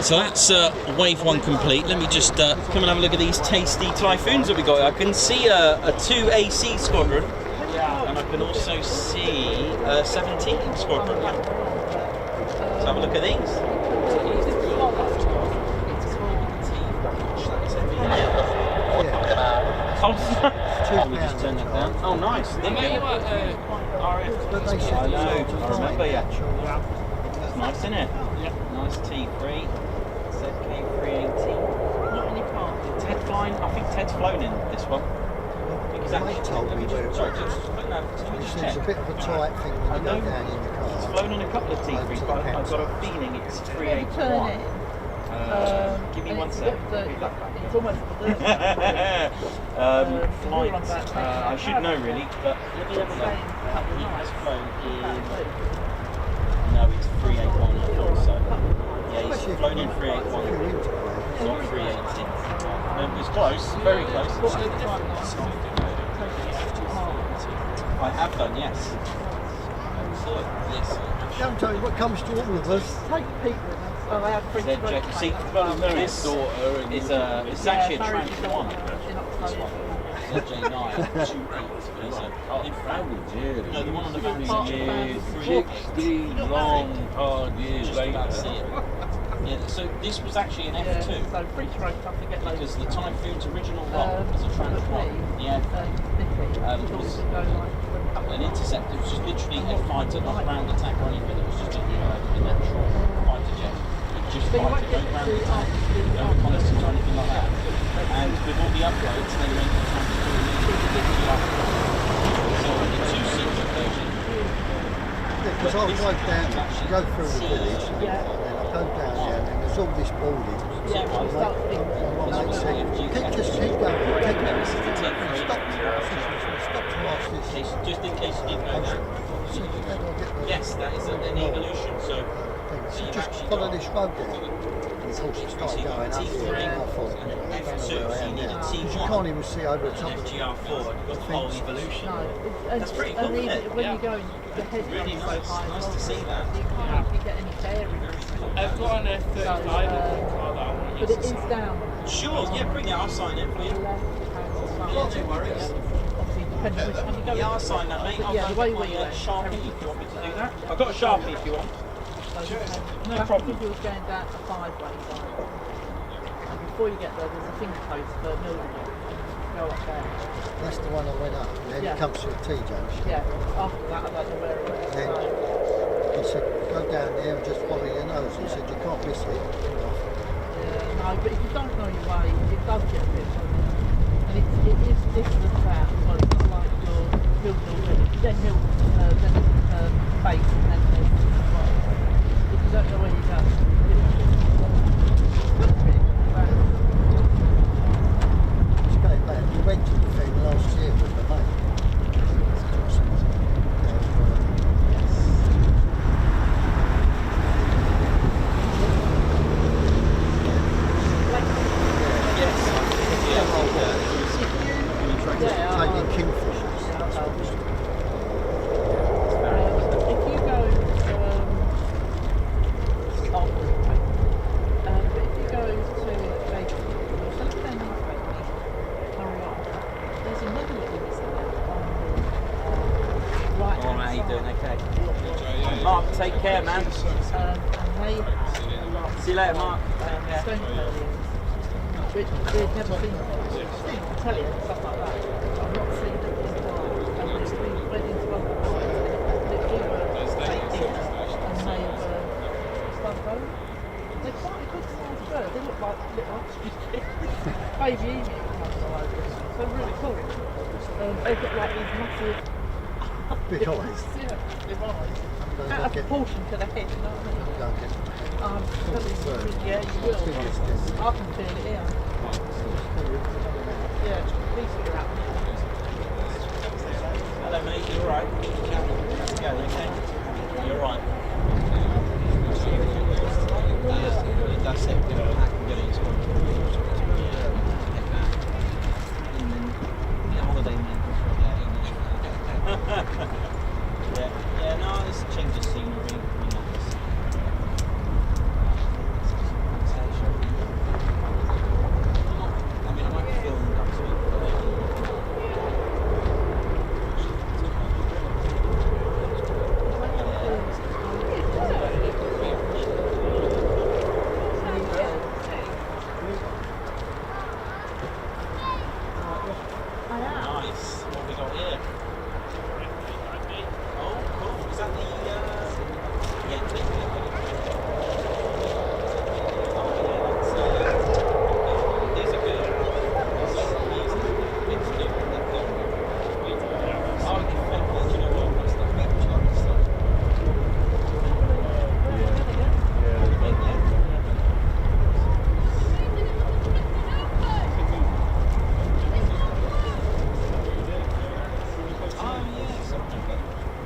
So that's wave 1 complete. Let me just come and have a look at these tasty typhoons that we got. I can see a 2 AC squadron, and I can also see a 17 squadron. Let's have a look at these. Let me just turn that down. Oh, nice. Thank you. RAF. I know. I remember, yeah. It's nice, isn't it? Yep. Nice T3. ZK380. Not any part. Ted flying. I think Ted's flown in this one. Exactly. Let me just, sorry, just check. It's a bit of a tight thing when you go down in the car. He's flown on a couple of T3s, but I've got a feeling it's 381. Give me 1 sec. It's almost flight. I should know really, but let me have a look. He has flown in. No, it's 381. I thought so. Yeah, he's flown in 381. Not 380. It was close, very close. I have done, yes. Yes. Don't tell you what comes to all of us. Take Pete with us. Well, they have French ZJ. road See, train. this is it's actually a marriage Tranche is 1. in October. ZJ9 28. No, the one on the back is Years, 60 long, hard years just about to see later. it. Yeah, so this was actually an Yeah, F2 so French road stuff to get loads. because the Typhoon's original lot was a Tranche 1. Yeah, was an intercept. It was just literally a fighter, not a ground attack or anything. It was just a natural fighter jet. It just So you won't fighter, no get ground to attack, no reconnaissance or anything like that. And with all the upgrades, they made the Tranche 2 so the two-seater version. Because I drove down, you go through the village, and then I go down there, and there's all this building. Yeah, you start thinking. My mate said, just keep going, take it. This is the Stop T3. to ask this. Just in case you didn't know that. Yes, that is an evolution. So So you've just actually follow got- this road there. And of course it started going up here, and I thought, I don't know F2, where I so you am need a now. T1. You can't even see over the an top of it. FGR4, you've got the whole evolution. No, That's pretty cool, and isn't even it? when Yeah. you go in, the head Really so nice, high. nice to see that. You can't actually get any bearings. I've got an F-35 like that. But it is down. Sure, yeah, bring it. I'll sign it for you. Yeah, no worries. Obviously, depending which one you go Yeah, I'll in. sign that, mate. I'll Yeah, go the way get my we went. Sharpie if you want me to do that. I've got a Sharpie if you want. No problem. If you was going down a 5-way side, and before you get there, there's a finger post for Mildenhall. Go up there. That's the one I went up, and then Yeah. it comes to a T-junction. Yeah, after that, I don't know where it is. Then So, he said, go down there and just follow your nose. He said, you can't miss it. yeah, no, but if you don't know your way, it does get a bit funny. And it is different out. Well, it's not like your Mildenhall village, then base, and then there's if you don't know where you're going. It's going back. We went to the thing last year with the mate. Taking kingfishers. If you go, but if you go to there's another little miss there on the right Oh, how you hand doing? side. Okay. Mark, take care, man. And they have a lot See you later, Mark. stone pavilions, which we've never seen before. I've seen Italian and stuff like that. I've not seen them in Dubai. And we went into one of the nights and literally were taken and they were They're quite a good sized bird. They look like little ostrich baby emu comes all over them. So really cool. They've got like these massive Big eyes. yeah, big eyes. Don't Out of get- proportion to the head, you know what I mean? Don't get Yeah, you will. I can feel it here. Yeah, please figure out. Hello, mate. You alright? How's it going? Okay? You're right. That's it. I can get it. And then the holiday man. Yeah, no, it's a change of scenery. You know, I mean, I might be filming next week. Nice. What have we got here? Oh, cool. Is that the yeah, these are good. Oh, you know what? That's the beach like stuff. Oh, yes.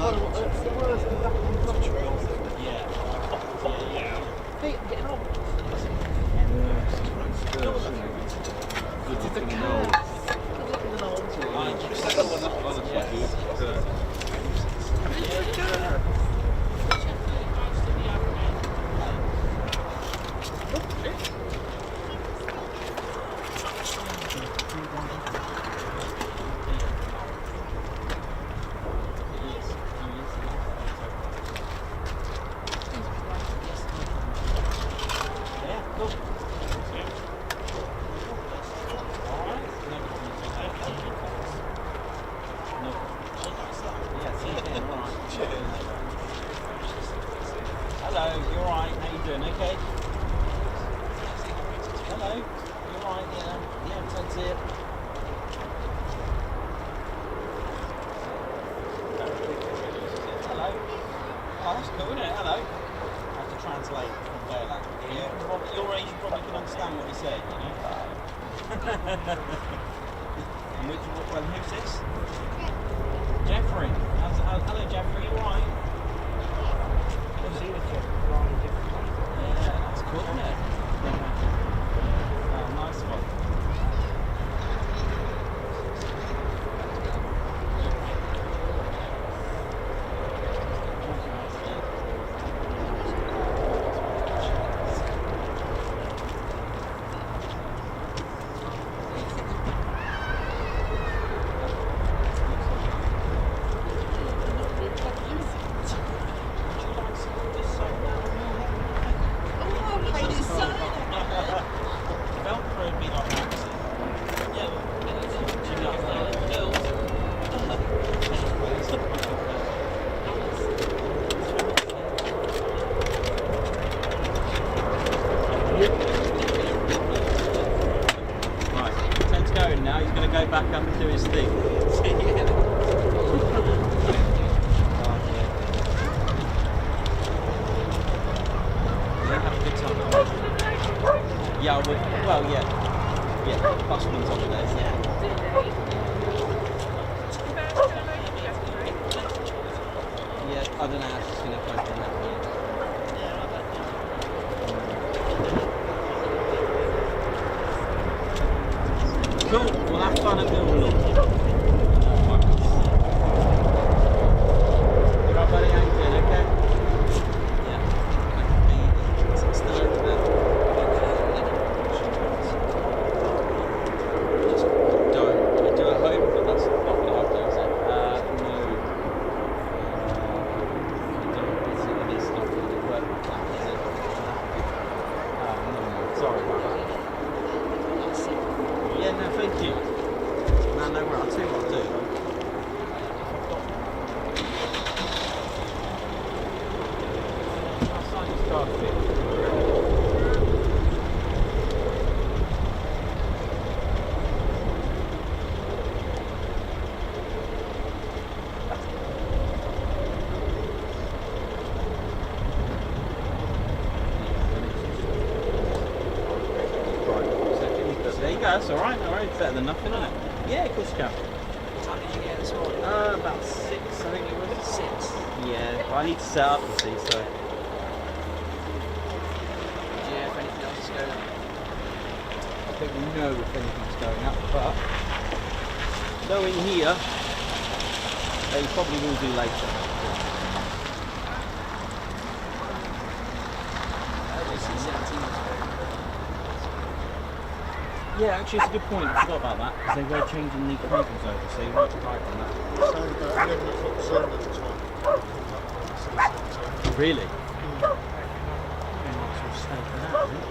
It's the worst conducting Yeah. Feet are getting on. It's a curse. Look at the old. Hello, you alright? How you doing? Okay? Hello, you alright? Yeah, that's it. Hello. Oh, that's cool, isn't it? Hello. I have to translate from their language. Yeah, at your age, you probably can understand what he said, you know? And who's this? Jeffrey. Hello, Jeffrey, you alright? Yeah, that's cool, isn't it? Oh, nice one. Now he's going to go back up and do his thing. Have a good time. Yeah, well, yeah, busman's holidays, yeah. Yeah, I don't know how she's going to cope in that one. Cool, we'll have fun at Mildenhall. You right, buddy? How you doing? Okay? Yeah. Still over there. Just don't. We do it at home, but that's not what I've done, is it? No. It is not going to work like that, is it? No. Sorry about that. Yeah, no, thank you. No, no, I'll tell you what I'll do. I'll sign this card for you. There you go, that's alright, no worries, better than nothing, isn't it? Yeah, of course you can. What time did you get this morning? About 6, I think it was. 6. Yeah, well, I need to set up, you see, so. Yeah, if anything else is going on. I don't know if anything's going up, but knowing here, they probably will do later. Yeah, actually, it's a good point. I forgot about that because they were changing the cables over, so you might try from that. So about 11 o'clock Zoom at the time. Really? Very nice to stay for that, isn't it?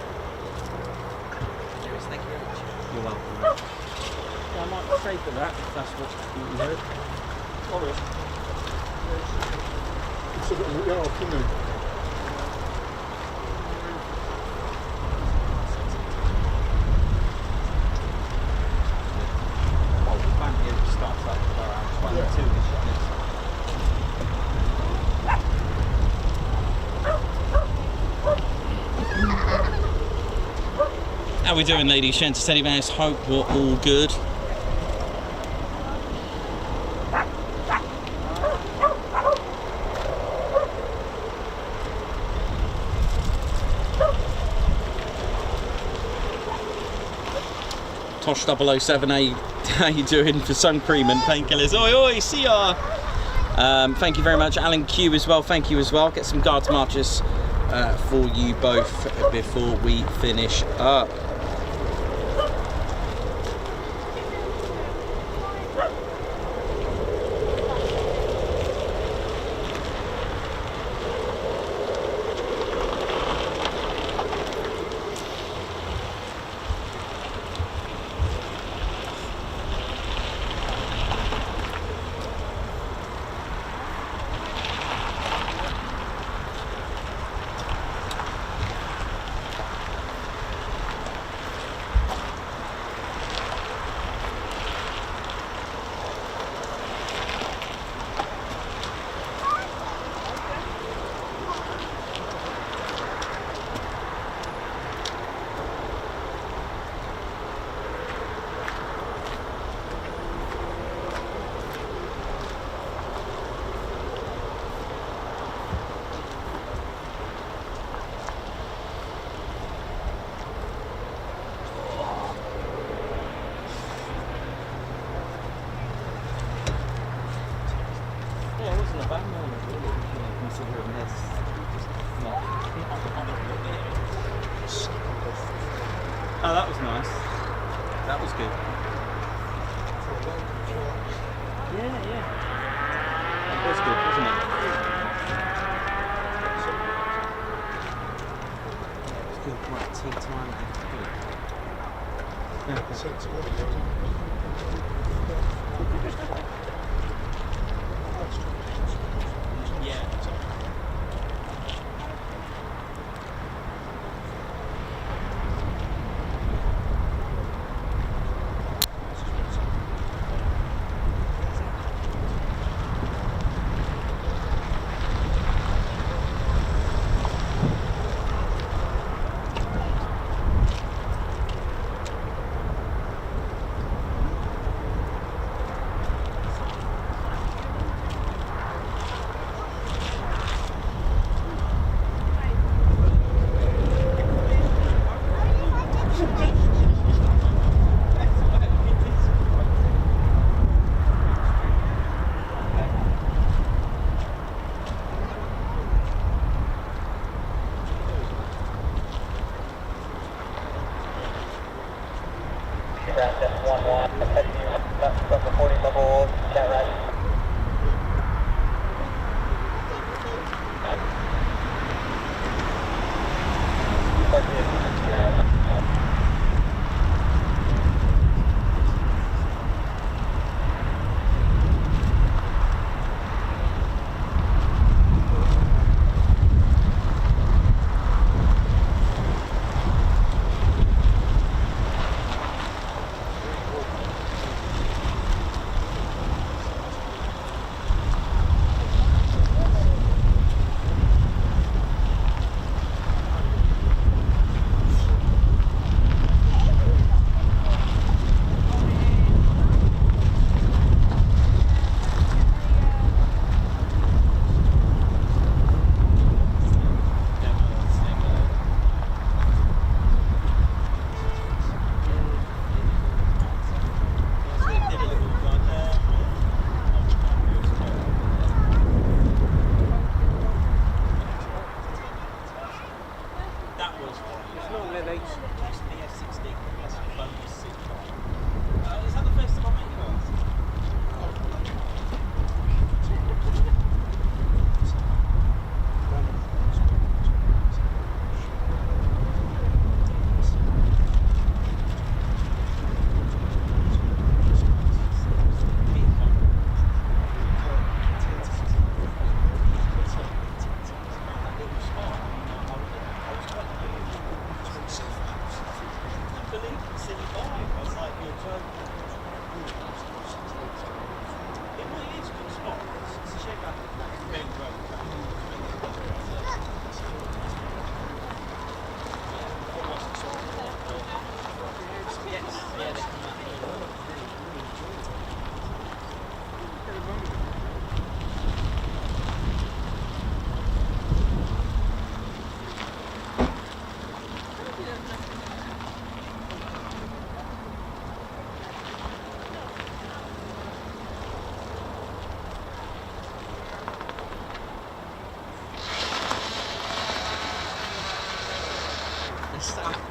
Thank you very much. You're welcome. Yeah, I might stay for that if that's what you heard. Alright. It's a bit of afternoon. Starts up around 22-ish. How we doing, ladies? Gents, Teddy Bears. Hope we're all good. Posh 007, how you doing for sun cream and painkillers? Oi, oi, see ya! Thank you very much, Alan Q as well. Thank you as well. Get some guards marches for you both before we finish up. Oh, that was nice. That was good. Yeah, yeah. That was good, wasn't it? It was good, quite tea time. Yeah.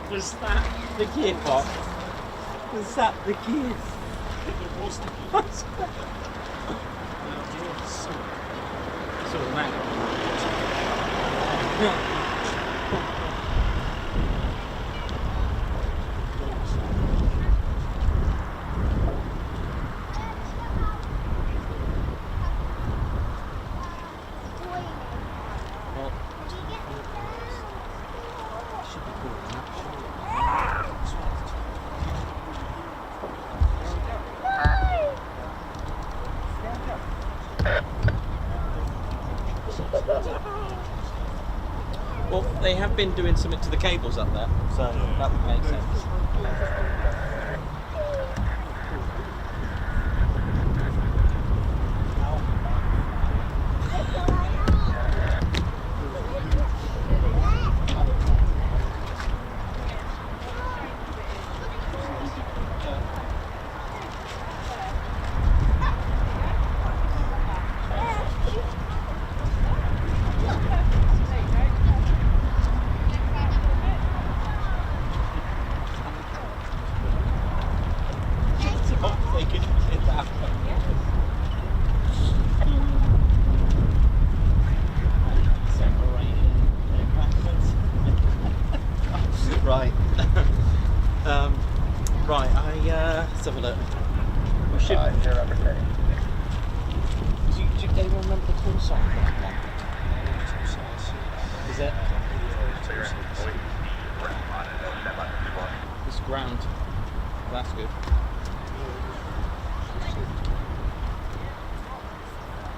Was that the gearbox? Was that the gears? It was the So that. Well, they have been doing something to the cables up there, so that would make sense. Right. Right, let's have a look. We should. Do you remember the call sign for that one? Is it? It's ground. That's good.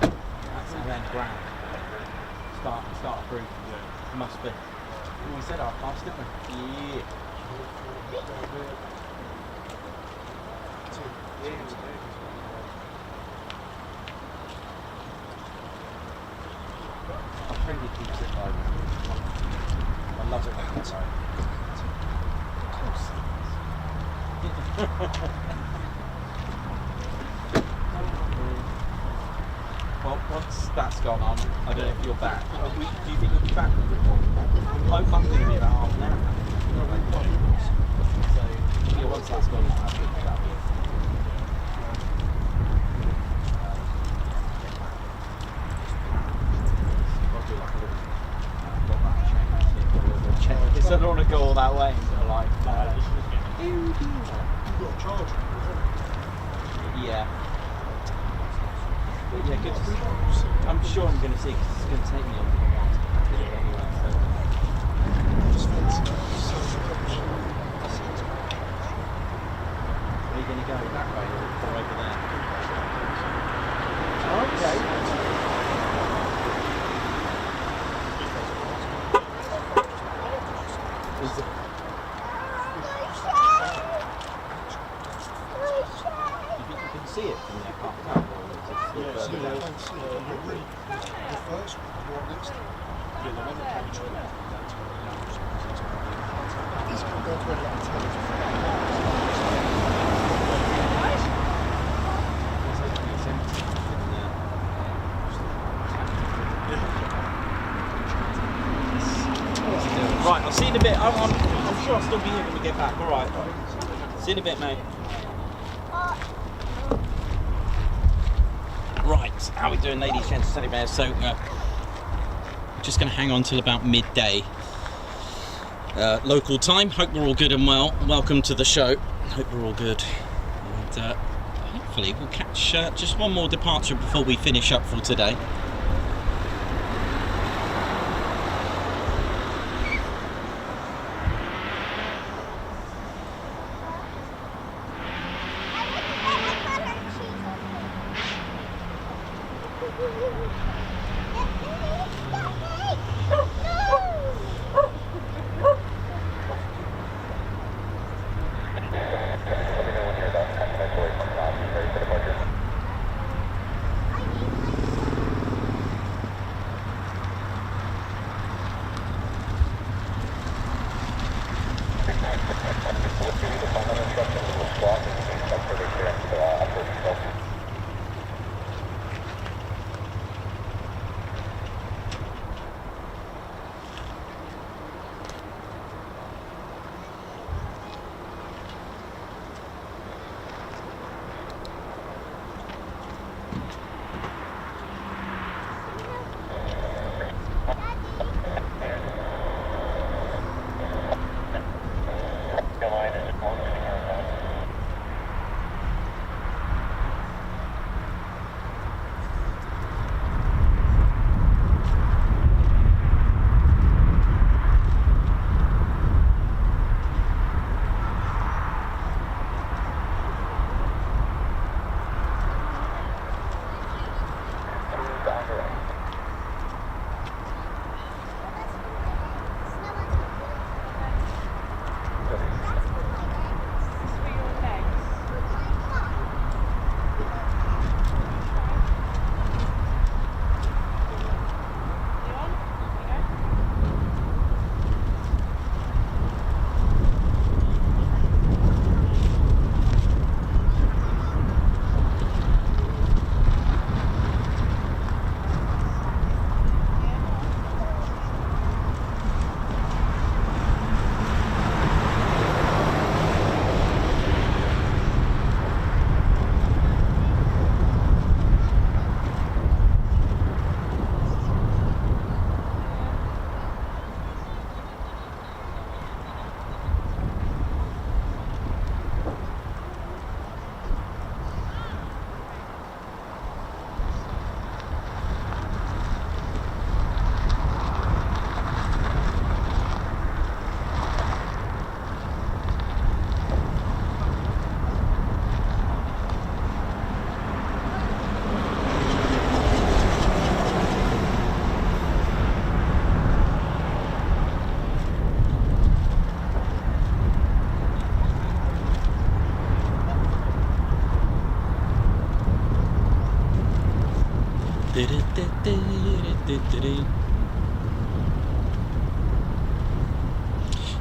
That's our end ground. Start approved. Must be. We said our past, didn't we? Yeah. My friend keeps it like. I love it when it's like. Of course. Well, once that's gone on, I don't know if you're back. Do you think you'll be back? I'm going to be about half an hour. So, yeah, once that's gone, I think that'll be it. I'll do like a little check. Because I don't want to go all that way. So like, You've got a charger. yeah. But yeah, good to see. I'm sure I'm going to see because it's going to take me a little while to get it anyway. So. Are you going to go that way or over there? Okay. Is it? You think you can see it from there, can't you? Yeah, see that fence, the first one, the one next to it. Yeah, the one that came through. He's going to go to where that Right, I'll see you in a bit. I'm sure I'll still be here when we get back. All right. See you in a bit, mate. Right, how are we doing, ladies, gents, teddy bears? So, we're just going to hang on till about midday local time. Hope we're all good and well. Welcome to the show. Hope we're all good. And hopefully we'll catch just one more departure before we finish up for today.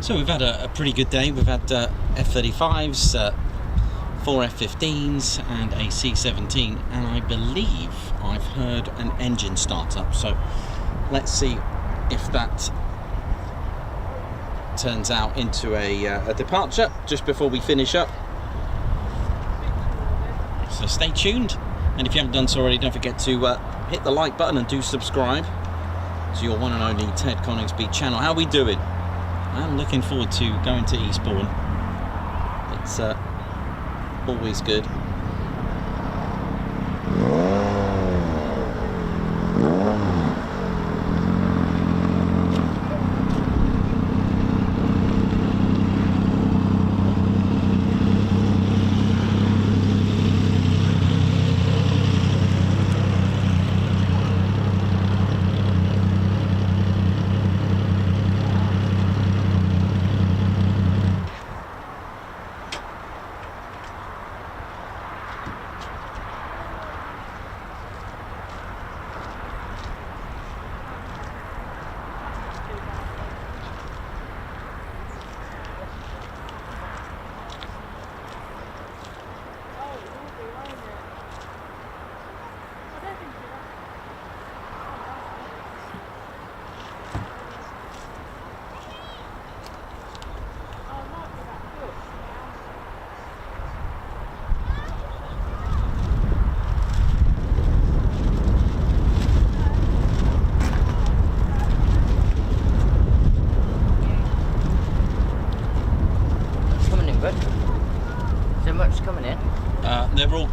So we've had a pretty good day. We've had F-35s, 4 F-15s and a C-17, and I believe I've heard an engine start up, so let's see if that turns out into a departure just before we finish up. So stay tuned, and if you haven't done so already, don't forget to hit the like button and do subscribe to your one and only Ted Coningsby channel. How are we doing? I'm looking forward to going to Eastbourne. It's always good.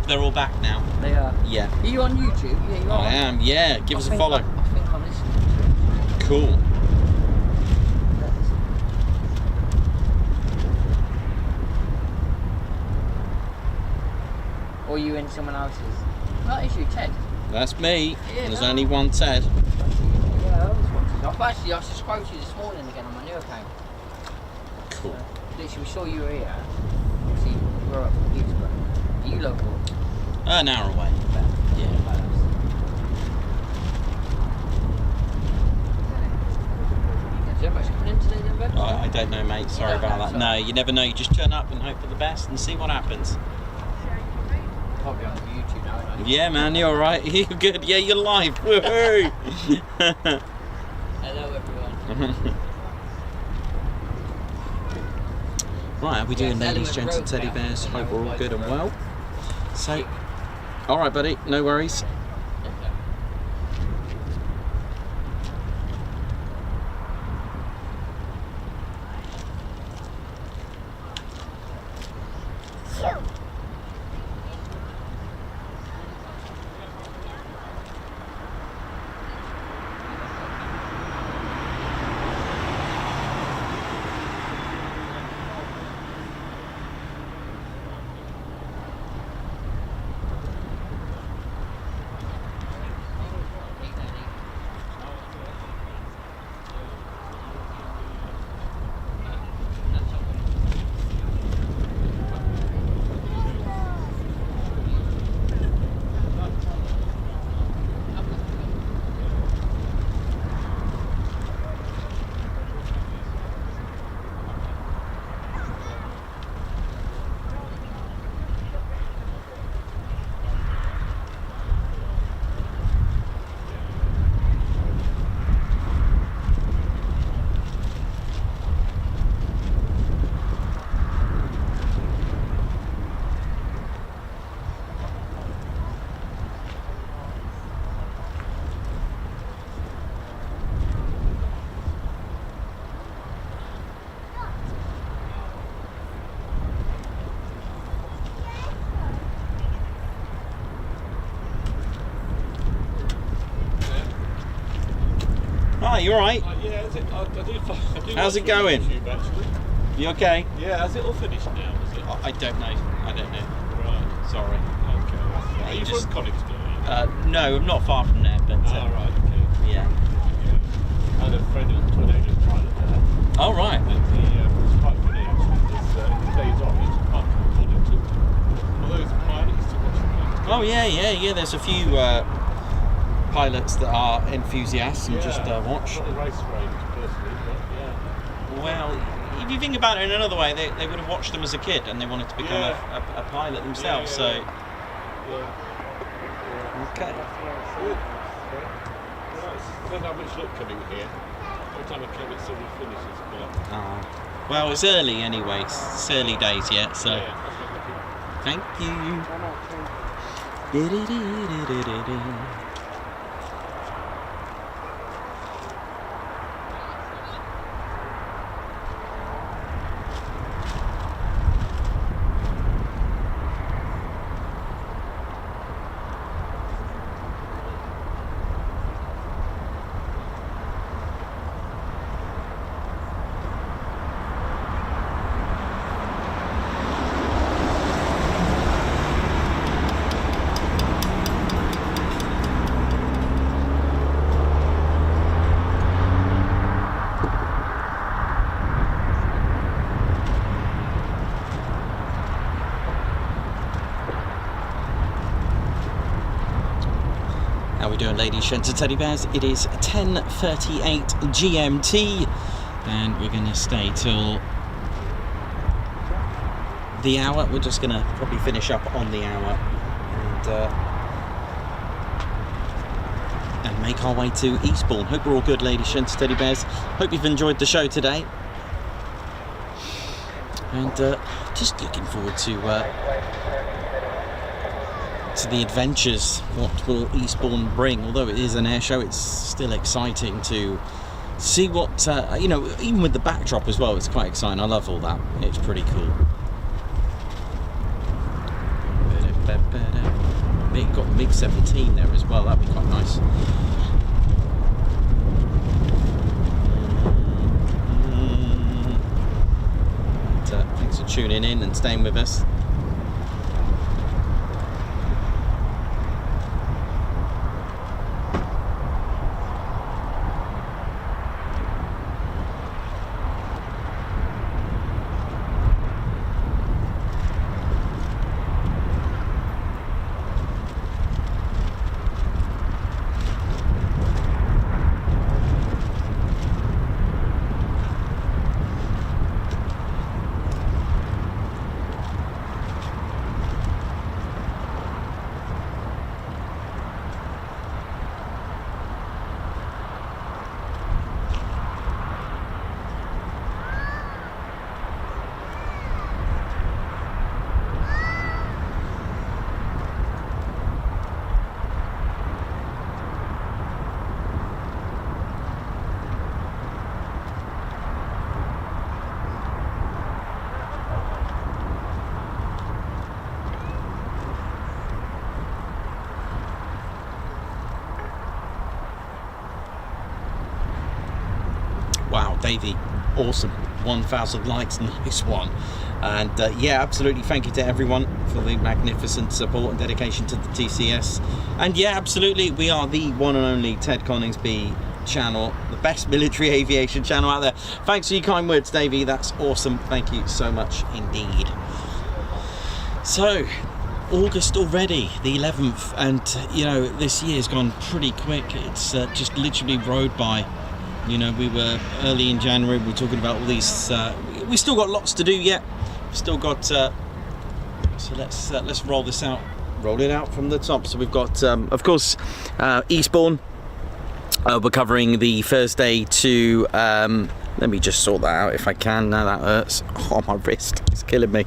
They're all back now. They are? Yeah. Are you on YouTube? Yeah, you are. I am, yeah. Give us a follow. I think I'm listening to it. Cool. Or you in someone else's? That is you, Ted. That's me. Yeah, There's no. only one Ted. Yeah, I subscribed to you this morning again on my new account. Cool. Literally, we saw you were here. Obviously, we're up from Peterborough. Are you local? An hour away. Yeah. Is there much coming in today then, Ben? I don't know, mate. Sorry about that. No, you never know. You just turn up and hope for the best and see what happens. I'll be on YouTube now, aren't I? Yeah, man. You're all right. You're good. Yeah, you're live. Woohoo! Hello, everyone. Right, how we doing, Yeah, ladies, Element gents, and Road teddy now. bears? Hope we're all Element good and Road. well. So, all right, buddy. No worries. Hi, you alright? Yeah, I do How's watch it going? YouTube, actually. You okay? Yeah, has it all finished now? Is it? I don't know. I don't know. Right. Sorry. Okay. Are you just- from Coningsby? No, I'm not far from there, but Oh, right, okay. yeah. Yeah. I had a friend who was a tornado pilot there. Oh, right. And he was quite funny, actually, because in the days off, he used to park in Donington. Although he's a pilot, he still watches the Oh, yeah. There's a few pilots that are enthusiasts and just watch. Not the race range personally, but yeah. Well, if you think about it in another way, they would have watched them as a kid and they wanted to become a pilot themselves. So, okay. Good. I don't have much luck coming here. Every time I come, it's sort of finishes. Well, it's early anyway. It's early days yet, so thank you. How we doing, ladies, gents and teddy bears? It is 10:38 GMT and we're going to stay till the hour. We're just going to probably finish up on the hour and make our way to Eastbourne. Hope we're all good, ladies, gents and teddy bears. Hope you've enjoyed the show today. And just looking forward to the adventures, what will Eastbourne bring. Although it is an air show, it's still exciting to see what, you know, even with the backdrop as well, it's quite exciting. I love all that. It's pretty cool. You've got MiG-17 there as well, that'd be quite nice. But, thanks for tuning in and staying with us. Wow, Davey, awesome. 1,000 likes, nice one. And yeah, absolutely, thank you to everyone for the magnificent support and dedication to the TCS. And yeah, absolutely, we are the one and only Ted Coningsby channel, the best military aviation channel out there. Thanks for your kind words, Davey, that's awesome. Thank you so much indeed. So, August already, the 11th, and you know, this year's gone pretty quick. It's just literally rode by. You know, we were early in January, we were talking about all these, we still got lots to do yet. We've still got, so let's roll this out, roll it out from the top. So we've got, of course, Eastbourne. We're covering the Thursday to, let me just sort that out if I can. Now that hurts. Oh, my wrist, it's killing me.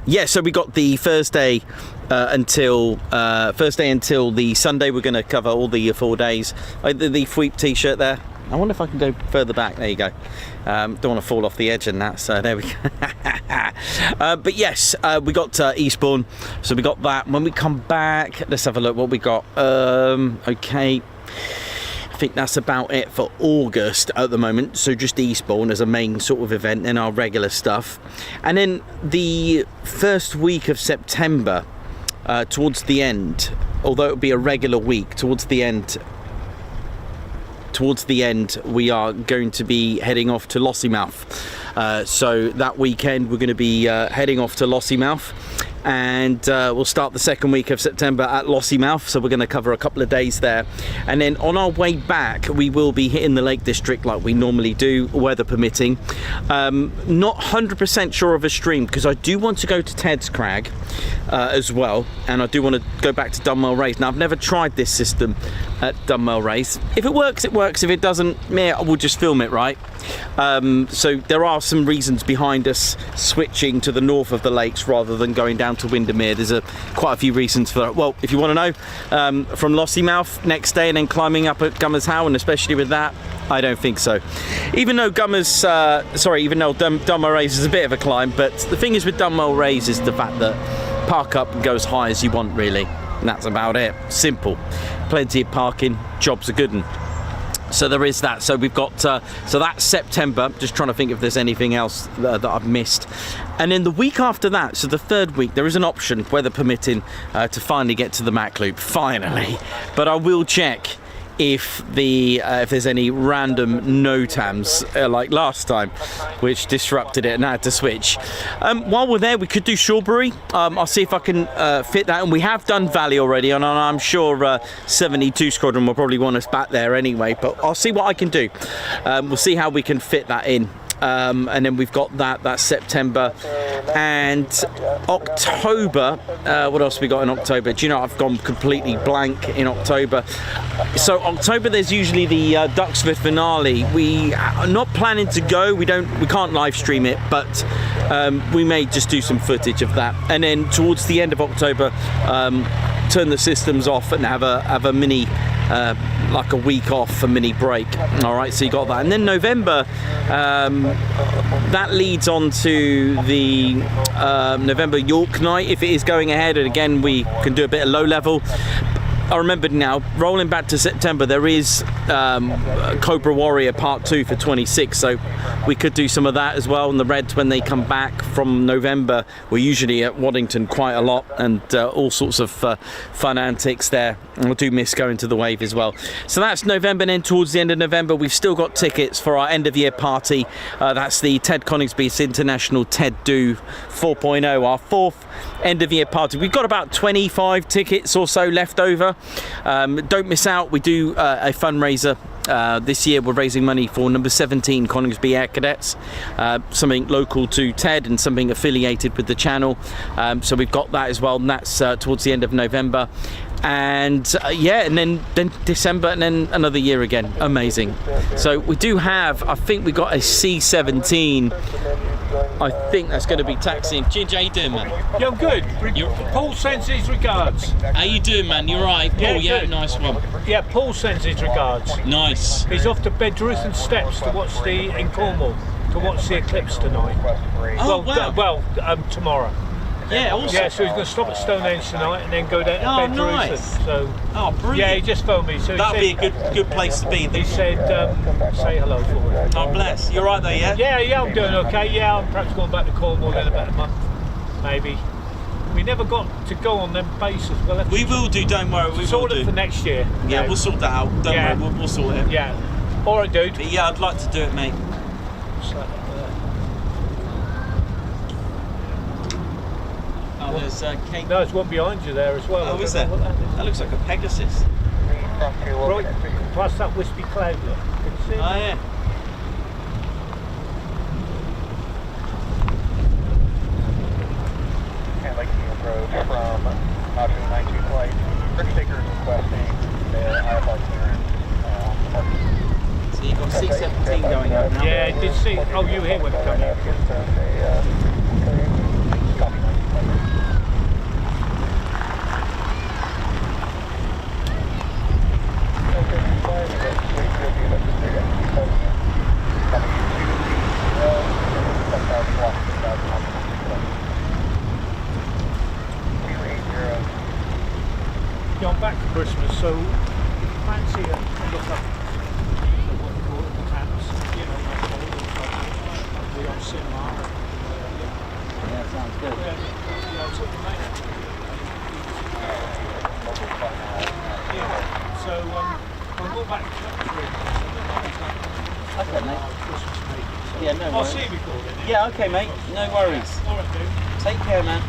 Yeah, so we got the Thursday until the Sunday. We're going to cover all the 4 days. The Fweep t-shirt there. I wonder if I can go further back. There you go. Don't want to fall off the edge and that, so there we go. But yes, we got Eastbourne, so we got that. When we come back, let's have a look what we got. Okay, I think that's about it for August at the moment. So just Eastbourne as a main sort of event, and our regular stuff. And then the first week of September, towards the end, although it would be a regular week, towards the end we are going to be heading off to Lossiemouth. So that weekend we're going to be heading off to Lossiemouth, and we'll start the second week of September at Lossiemouth, so we're going to cover a couple of days there, and then on our way back we will be hitting the Lake District like we normally do, weather permitting. Not 100% sure of a stream because I do want to go to Ted's Crag as well, and I do want to go back to Dunmore Race. Now I've never tried this system at Dunmore Race. If it works, it works. If it doesn't, we'll just film it, right? So there are some reasons behind us switching to the north of the lakes rather than going down to Windermere. There's quite a few reasons for that. Well, if you want to know, from Lossiemouth next day and then climbing up at Gummers How, and especially with that, I don't think so. Even though Dunmore Race is a bit of a climb, but the thing is with Dunmore Race is the fact that park up and go as high as you want, really. And that's about it. Simple. Plenty of parking, jobs are good. So there is that. So we've got, so that's September. Just trying to think if there's anything else that I've missed. And then the week after that, so the third week, there is an option, weather permitting, to finally get to the Mac Loop. Finally. But I will check if there's any random NOTAMs like last time, which disrupted it and I had to switch. While we're there, we could do Shawbury. I'll see if I can fit that, and we have done Valley already, and I'm sure 72 Squadron will probably want us back there anyway, but I'll see what I can do. We'll see how we can fit that in. And then we've got that's September and October. What else have we got in October? Do you know, I've gone completely blank in October. So October, there's usually the Duxford finale. We are not planning to go. We can't live stream it, but we may just do some footage of that. And then towards the end of October, turn the systems off and have a mini like a week off, a mini break. All right, so you got that. And then November, that leads on to the November York night if it is going ahead, and again we can do a bit of low level. I remembered now, rolling back to September, there is Cobra Warrior Part 2 for 26, so we could do some of that as well. And the Reds, when they come back from November, we're usually at Waddington quite a lot, and all sorts of fun antics there. And I do miss going to the Wave as well. So that's November, and then towards the end of November, we've still got tickets for our end of year party. That's the Ted Coningsby's International Ted Do 4.0, our fourth end of year party. We've got about 25 tickets or so left over. Don't miss out. We do a fundraiser. This year we're raising money for number 17 Coningsby Air Cadets, something local to Ted and something affiliated with the channel. So we've got that as well, and that's towards the end of November. And yeah, and then December, and then another year again. Amazing. So we do have, I think we got a C-17. I think that's going to be taxiing. Ginger, how you doing, man? Yeah, I'm good. Paul sends his regards. How you doing, man? You're right. Paul, yeah, nice one. Yeah, Paul sends his regards. Nice. He's off to Bedworth and Steps to watch in Cornwall, to watch the eclipse tonight. Oh, wow. Tomorrow. Yeah, awesome. Yeah, so he's going to stop at Stonehenge tonight and then go down to Bedworth. Nice. So, brilliant. yeah, he just phoned me. So that'll be a good place to be. He said, say hello for me. Oh, bless. You're right there, yeah? Yeah, I'm doing okay. Yeah, I'm perhaps going back to Cornwall in about a month, maybe. We never got to go on them bases. We will do, don't worry. We will sort do it for next year. Yeah, we'll sort that out. Don't worry, we'll sort it. Yeah. All right, dude. But yeah, I'd like to do it, mate. Oh, there's Kate. No, there's one behind you there as well. Oh, is there? That looks like a Pegasus. Right, past that wispy cloud, look. Can you see it? Oh, yeah. And Lakenheath approach from option 92 flight. Rick Stickers requesting the IFR clearance. So you've got C-17 going up now. Yeah, I did see. Oh, you here when it comes out? Yeah, I'm back for Christmas, so fancy a look up what you call it, the taps, you know, we on cinema. Yeah, sounds good. Yeah, it's up to me. Yeah, so I'll go back to Victories. Okay, mate. Christmas meeting. Yeah, no worries. I'll see you before then. Yeah, okay, mate. No worries. All right, dude. Take care, man.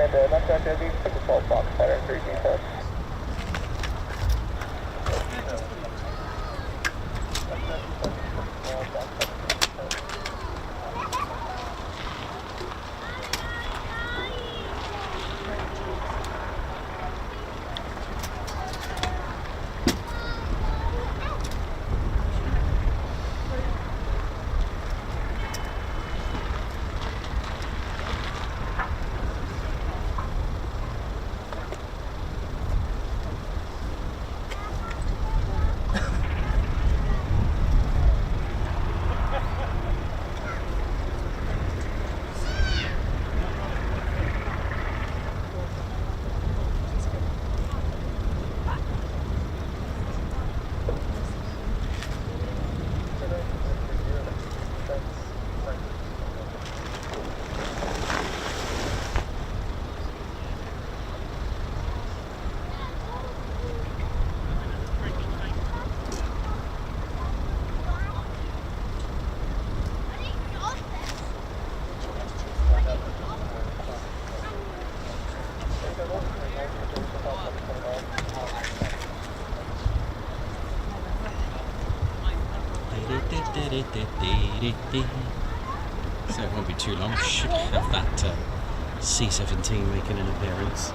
And left out there, pick a 12 box, Fighter 335. So it won't be too long. Should have that C-17 making an appearance.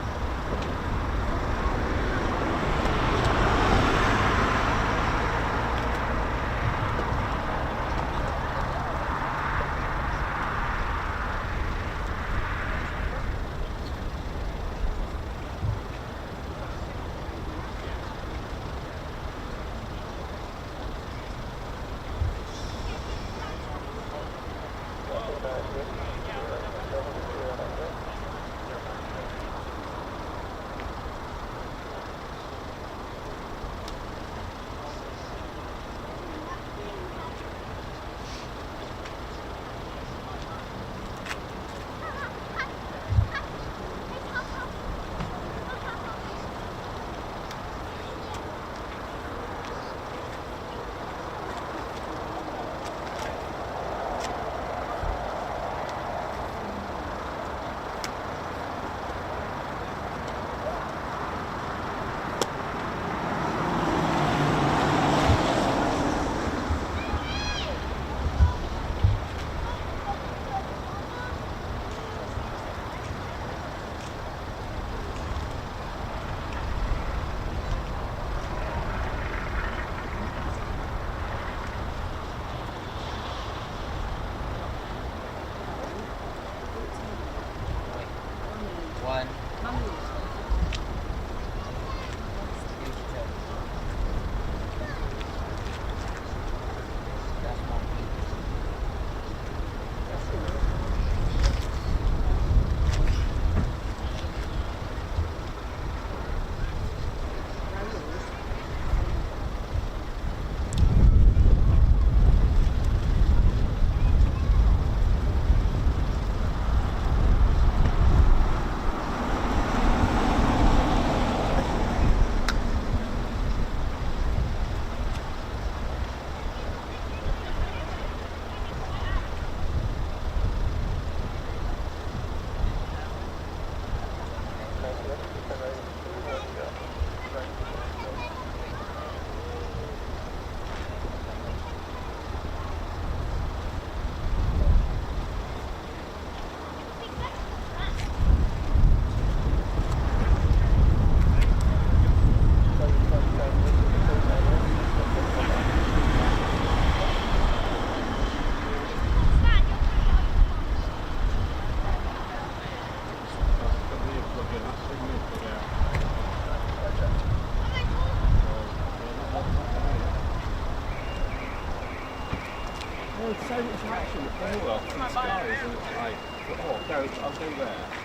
so much action with the skies and it's like, oh, I'll go there.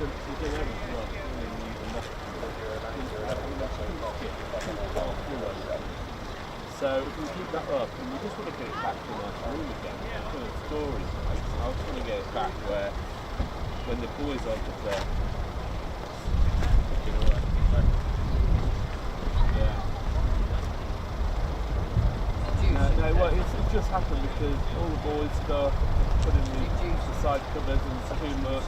So if we keep that up, and we just want to get it back to a nice room again, full of stories. I just want to get it back where, when the boys are just there, fucking away. Yeah. No, well, it's just happened because all the boys stuff, putting the side covers and it's too much.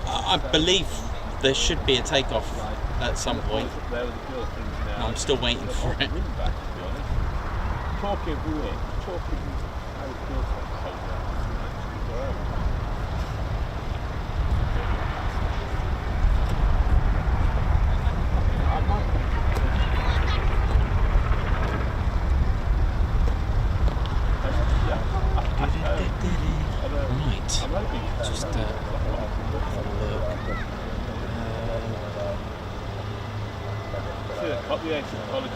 I believe there should be a takeoff at some point. There with the girls things now. I'm still waiting for it. Back, to be honest. Talking how it feels like cold actually. Right. Just have a look. Yeah, college.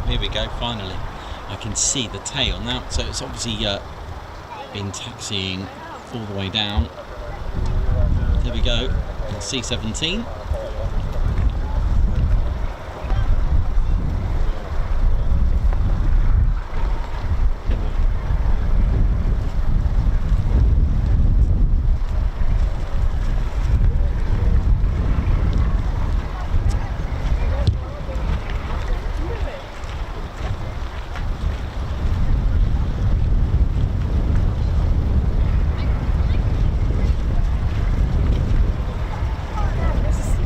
Here we go, finally. I can see the tail now, so it's obviously been taxiing all the way down. There we go, C-17. This is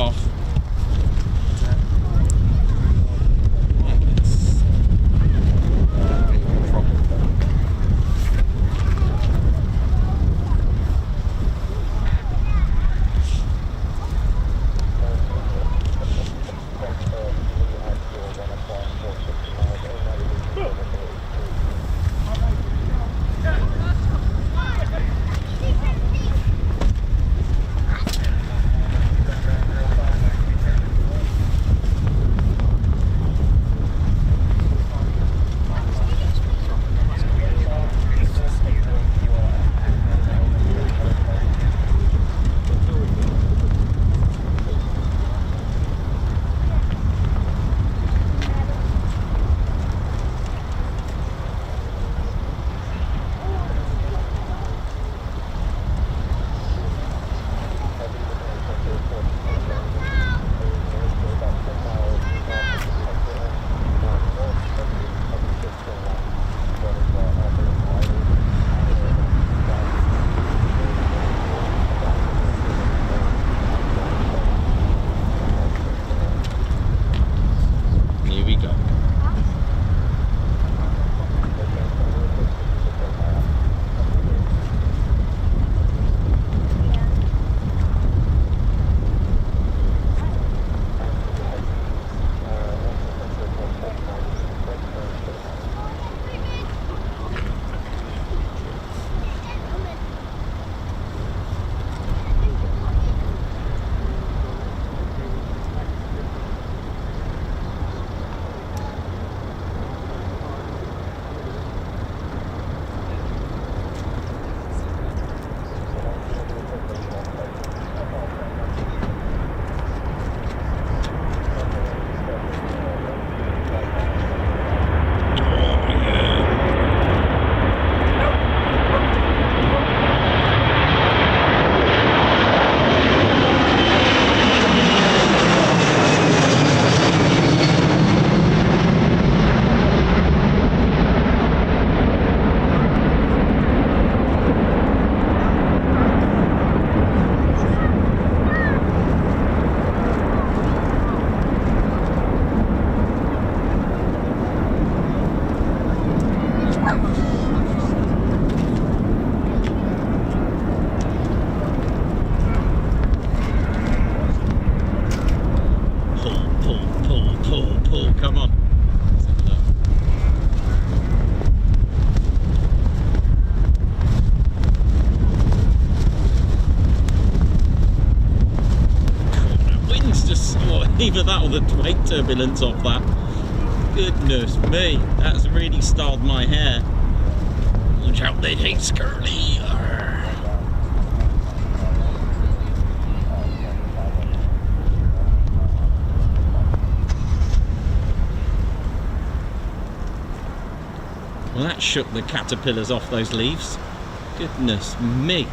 off. Either that or the weight turbulence of that. Goodness me, that's really styled my hair. Watch out, they hate Curly. Well, that shook the caterpillars off those leaves. Goodness me.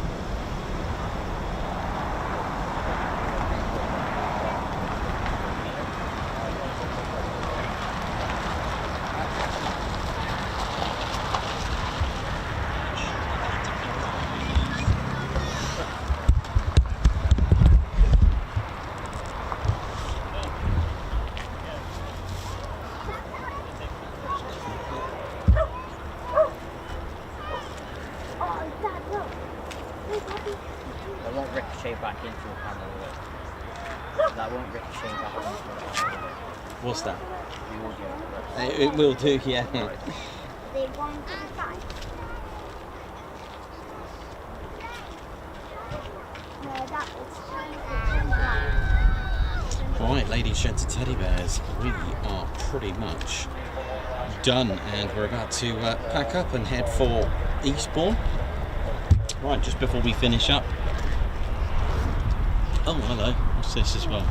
That won't ricochet back into the panel, will it? That won't ricochet back into the panel. What's that? The audio. It will do, yeah. Alright, ladies, gents and teddy bears, we are pretty much done and we're about to pack up and head for Eastbourne. Right, just before we finish up. Oh, hello. What's this as well?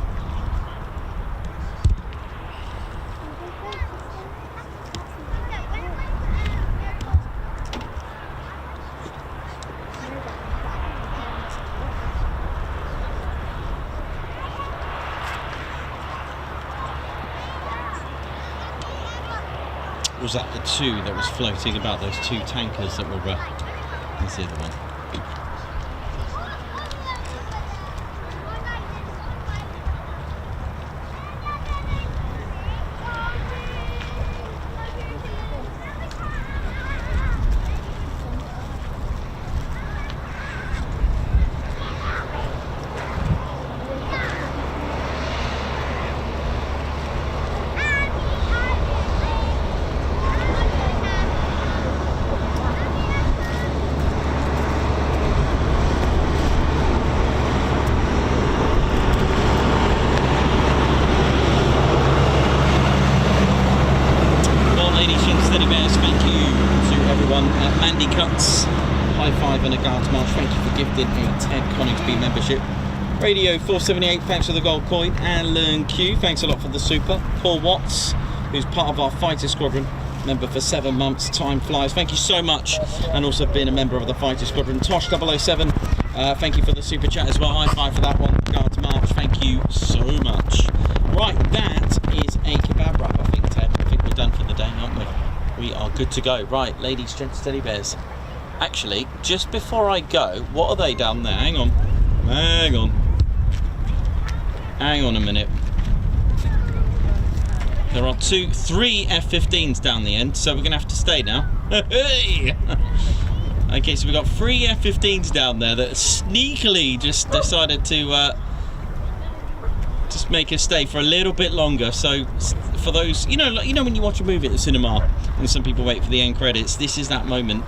Was that the two that was floating about, those two tankers that were let's see the one. gifted a 10 Coningsby membership. Radio 478, thanks for the gold coin. Alan Q, thanks a lot for the super. Paul Watts, who's part of our Fighter Squadron, member for 7 months. Time flies. Thank you so much. And also being a member of the Fighter Squadron. Tosh 007, thank you for the super chat as well. High five for that one. Guards March, thank you so much. Right, that is a kebab wrap, I think, Ted. I think we're done for the day, aren't we? We are good to go. Right, ladies, gents, teddy bears. Actually, just before I go, what are they down there? Hang on. Hang on. Hang on a minute. There are 3 F-15s down the end, so we're going to have to stay now. Hey! Okay, so we've got 3 F-15s down there that sneakily just decided to just make us stay for a little bit longer. So for those, you know when you watch a movie at the cinema and some people wait for the end credits, this is that moment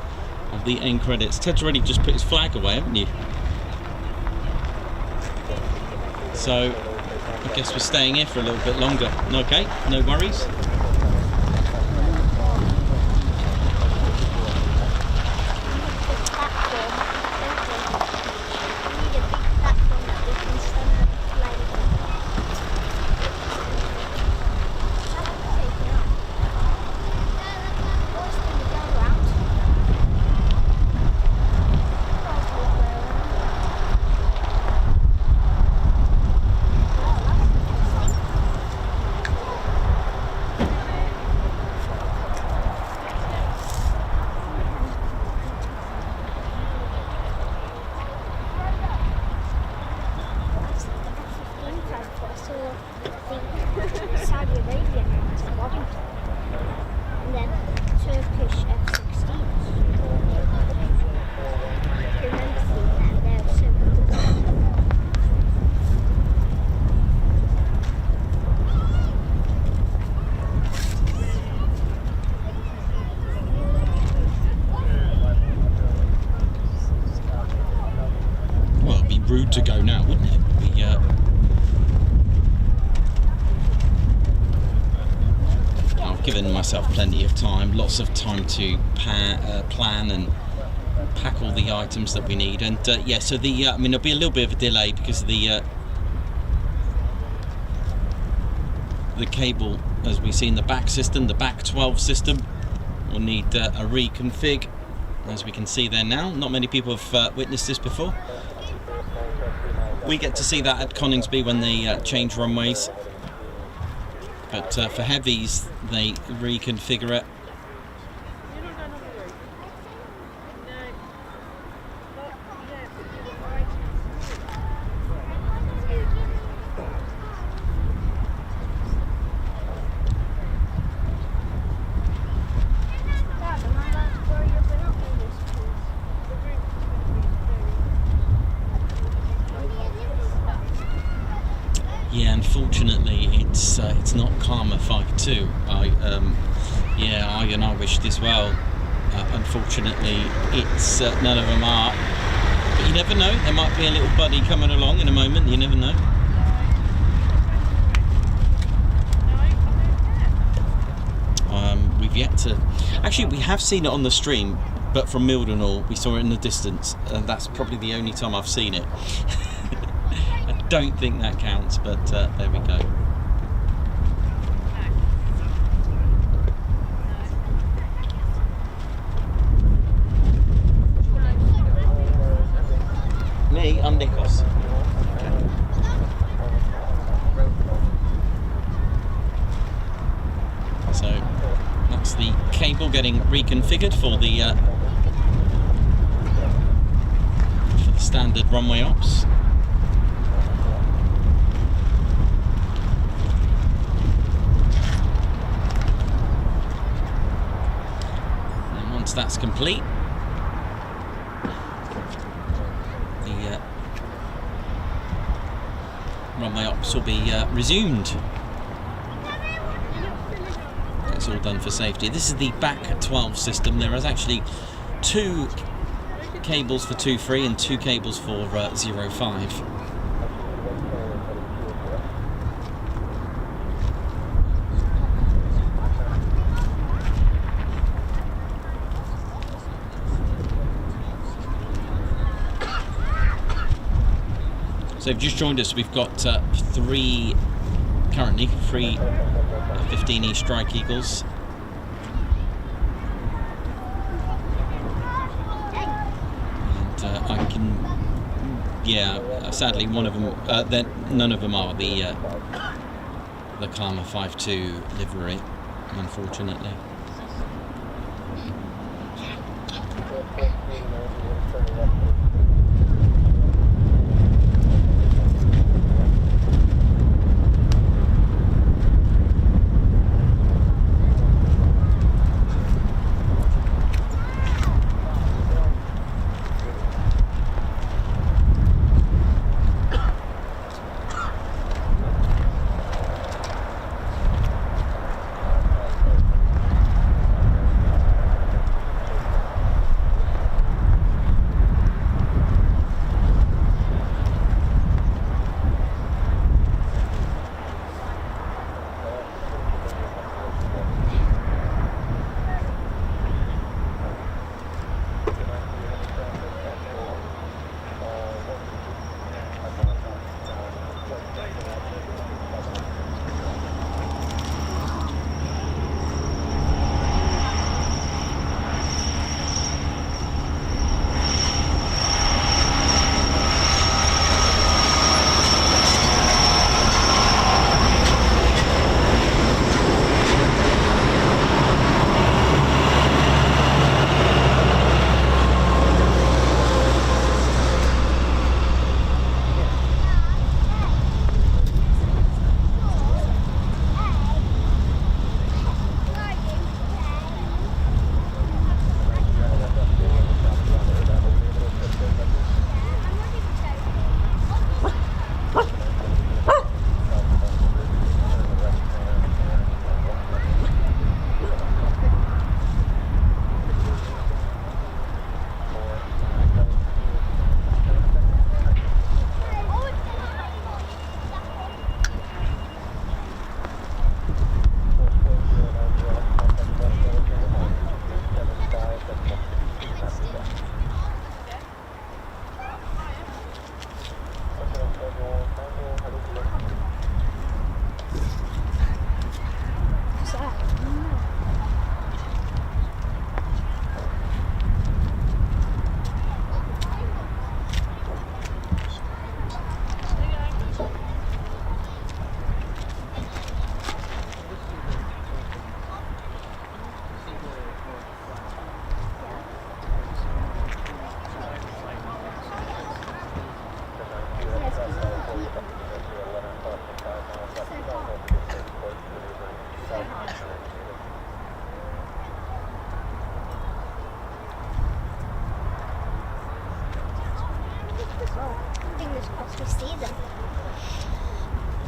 of the end credits. Ted's already just put his flag away, haven't you? So I guess we're staying here for a little bit longer. Okay, no worries. To go now, wouldn't it? I've given myself plenty of time, lots of time to plan and pack all the items that we need. And yeah, so I mean, there'll be a little bit of a delay because of the cable, as we see in the back system, the back 12 system, will need a reconfig, as we can see there now. Not many people have witnessed this before. We get to see that at Coningsby when they change runways, but for heavies they reconfigure it. Yeah, unfortunately, it's not Karma 5.2. I wished as well. Unfortunately, it's none of them are. But you never know. There might be a little buddy coming along in a moment. You never know. We've yet to. Actually, we have seen it on the stream, but from Mildenhall, we saw it in the distance, and that's probably the only time I've seen it. I don't think that counts, but there we go. Me, I'm Nikos. So that's the cable getting reconfigured for the standard runway ops. And once that's complete, the runway ops will be resumed. It's all done for safety. This is the back 12 system. There is actually 2 cables for 2.3 and 2 cables for 0.5. So if you've just joined us, we've got currently three F-15E Strike Eagles. And I can, sadly one of them, none of them are the Karma 5.2 livery, unfortunately.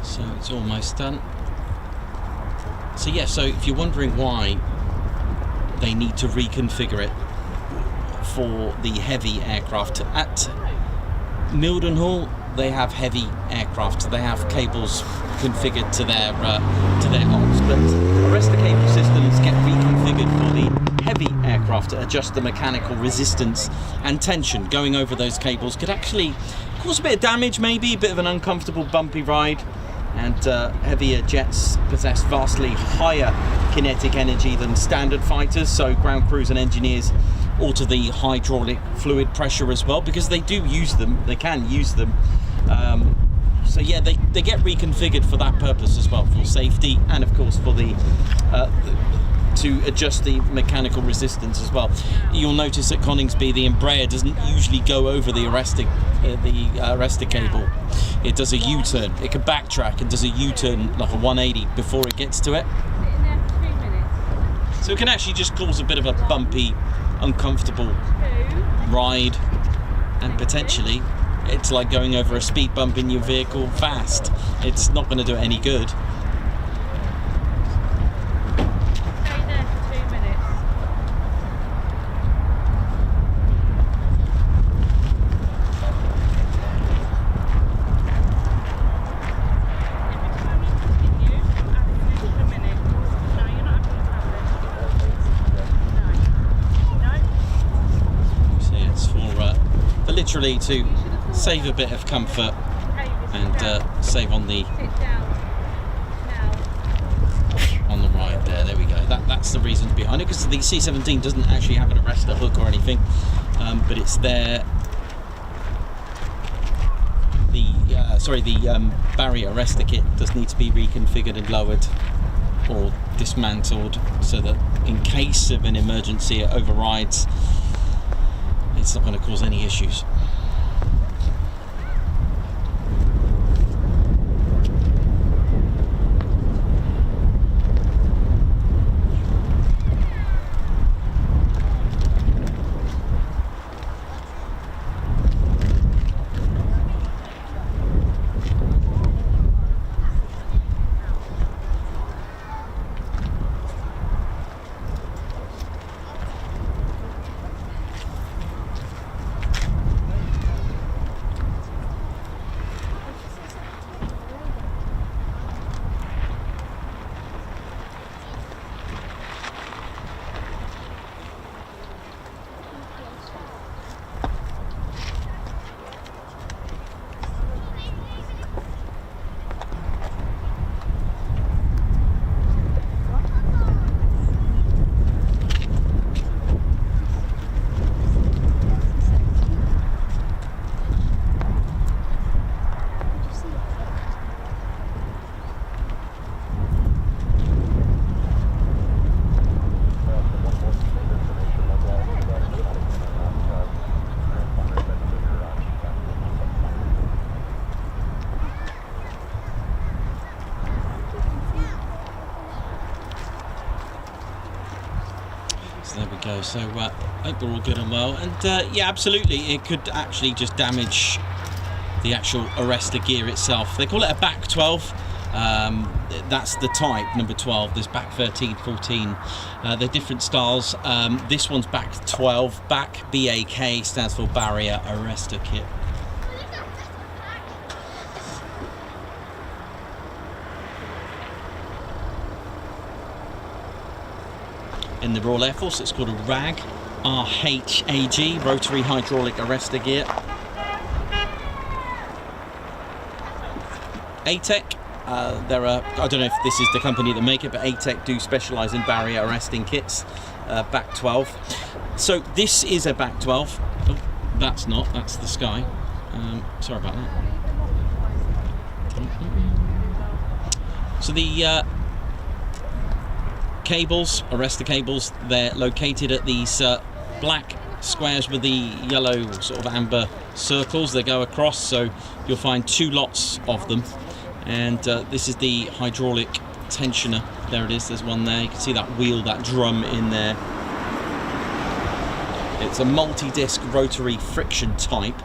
So it's almost done. So yeah, so if you're wondering why they need to reconfigure it for the heavy aircraft, at Mildenhall they have heavy aircraft. They have cables configured to their ops, but Arrestor cable systems get reconfigured for the heavy aircraft to adjust the mechanical resistance and tension. Going over those cables could actually cause a bit of damage, maybe a bit of an uncomfortable bumpy ride. And heavier jets possess vastly higher kinetic energy than standard fighters, so ground crews and engineers alter the hydraulic fluid pressure as well, because they do use them, they can use them. So yeah, they get reconfigured for that purpose as well, for safety and of course for the to adjust the mechanical resistance as well. You'll notice at Coningsby the Embraer doesn't usually go over the Arrestor cable. It does a U-turn. It can backtrack and does a U-turn like a 180 before it gets to it. So it can actually just cause a bit of a bumpy, uncomfortable ride, and potentially it's like going over a speed bump in your vehicle fast. It's not going to do it any good. Literally to save a bit of comfort save on the right there. There we go. That's the reasons behind it, because the C-17 doesn't actually have an Arrestor hook or anything, but it's there. The barrier Arrestor kit does need to be reconfigured and lowered or dismantled, so that in case of an emergency it overrides. It's not going to cause any issues. There we go. So hope we're all good and well. And yeah, absolutely, it could actually just damage the actual Arrestor gear itself. They call it a back 12. That's the type, number 12. There's back 13, 14. They're different styles. This one's back 12. Back BAK stands for Barrier Arrestor Kit. In the Royal Air Force, it's called a RAHC, Rotary Hydraulic Arrestor Gear. ATEC, I don't know if this is the company that make it, but ATEC do specialise in barrier arresting kits, back 12. So this is a back 12. Oh, that's not, that's the Sky. Sorry about that. So the cables, Arrestor cables, they're located at these black squares with the yellow sort of amber circles. They go across, so you'll find 2 lots of them. And this is the hydraulic tensioner. There it is, there's one there. You can see that wheel, that drum in there. It's a multi-disc rotary friction type.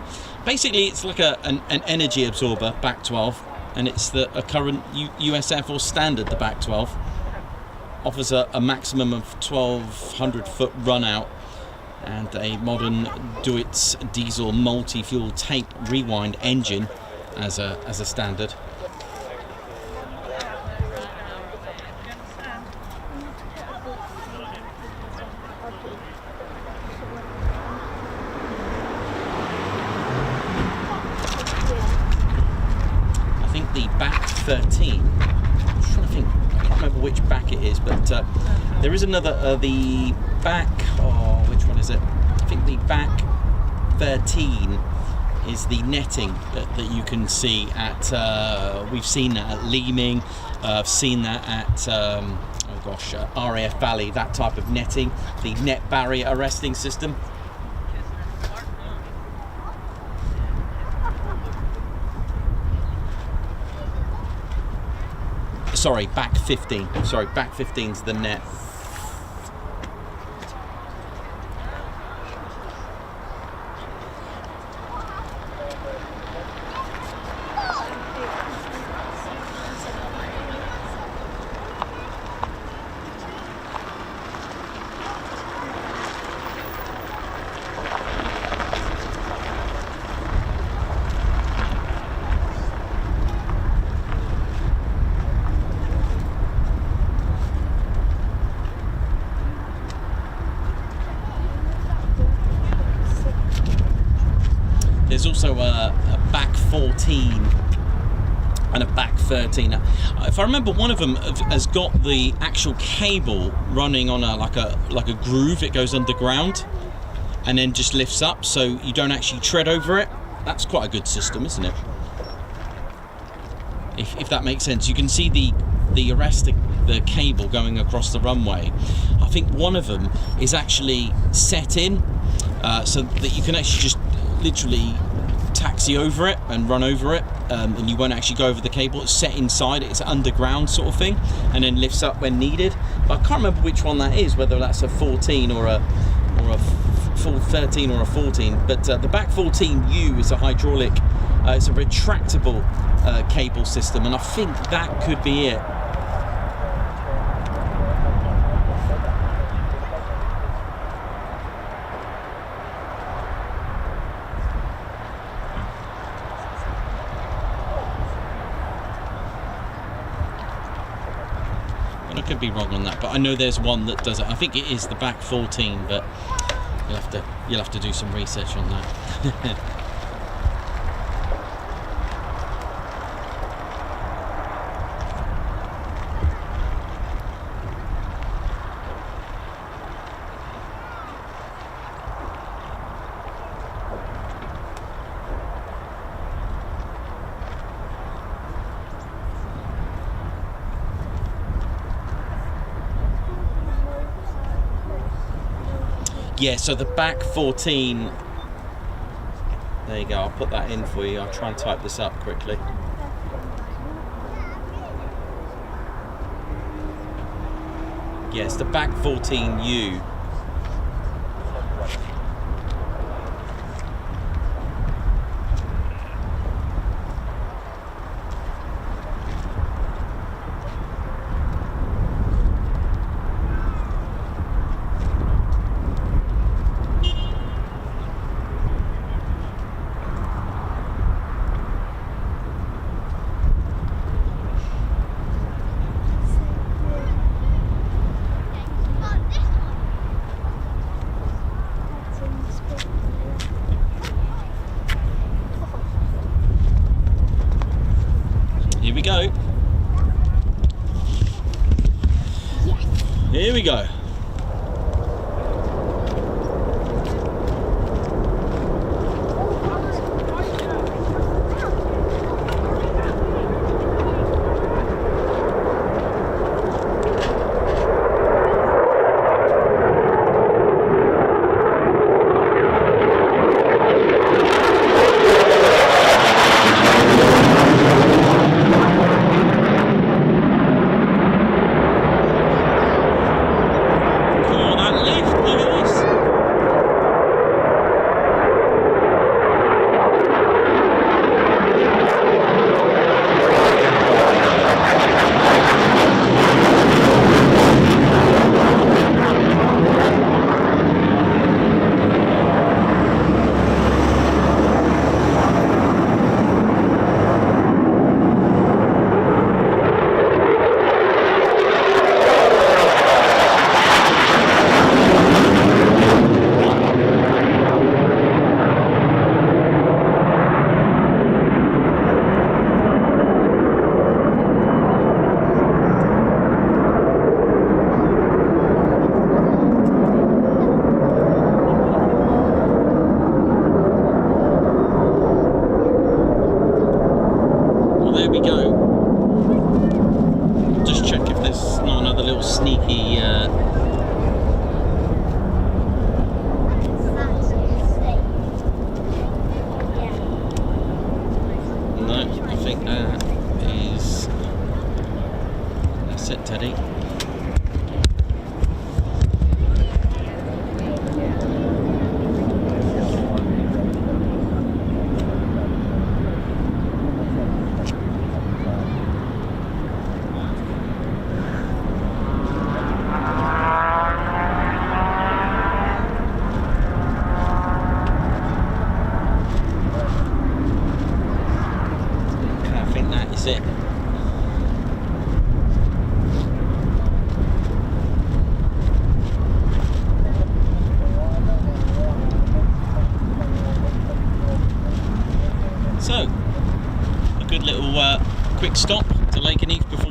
Basically, it's like an energy absorber, back 12, and it's a current USAF or standard, the back 12. Offers a maximum of 1,200 foot run out and a modern Deutz diesel multi-fuel tape rewind engine as a standard. I think the back 13. I'm trying to think. I can't remember which back it is, but there is another, the back, which one is it? I think the back 13 is the netting that you can see at, we've seen that at Leeming, I've seen that at, RAF Valley, that type of netting, the net barrier arresting system. Sorry, back 15. Sorry, back 15's the net. There's also a back 14 and a back 13. If I remember, one of them has got the actual cable running on like a groove. It goes underground and then just lifts up, so you don't actually tread over it. That's quite a good system, isn't it? If that makes sense. You can see the Arrestor, the cable going across the runway. I think one of them is actually set in so that you can actually just literally taxi over it and run over it, and you won't actually go over the cable. It's set inside it. It's an underground sort of thing, and then lifts up when needed. But I can't remember which one that is, whether that's a 14 or a full 13 or a 14. But the back 14U is a hydraulic. It's a retractable cable system, and I think that could be it. I could be wrong on that, but I know there's one that does it. I think it is the back 14, but you'll have to do some research on that. Yeah, so the back 14, there you go, I'll put that in for you. I'll try and type this up quickly. Yes, the back 14U. Here we go. Here we go.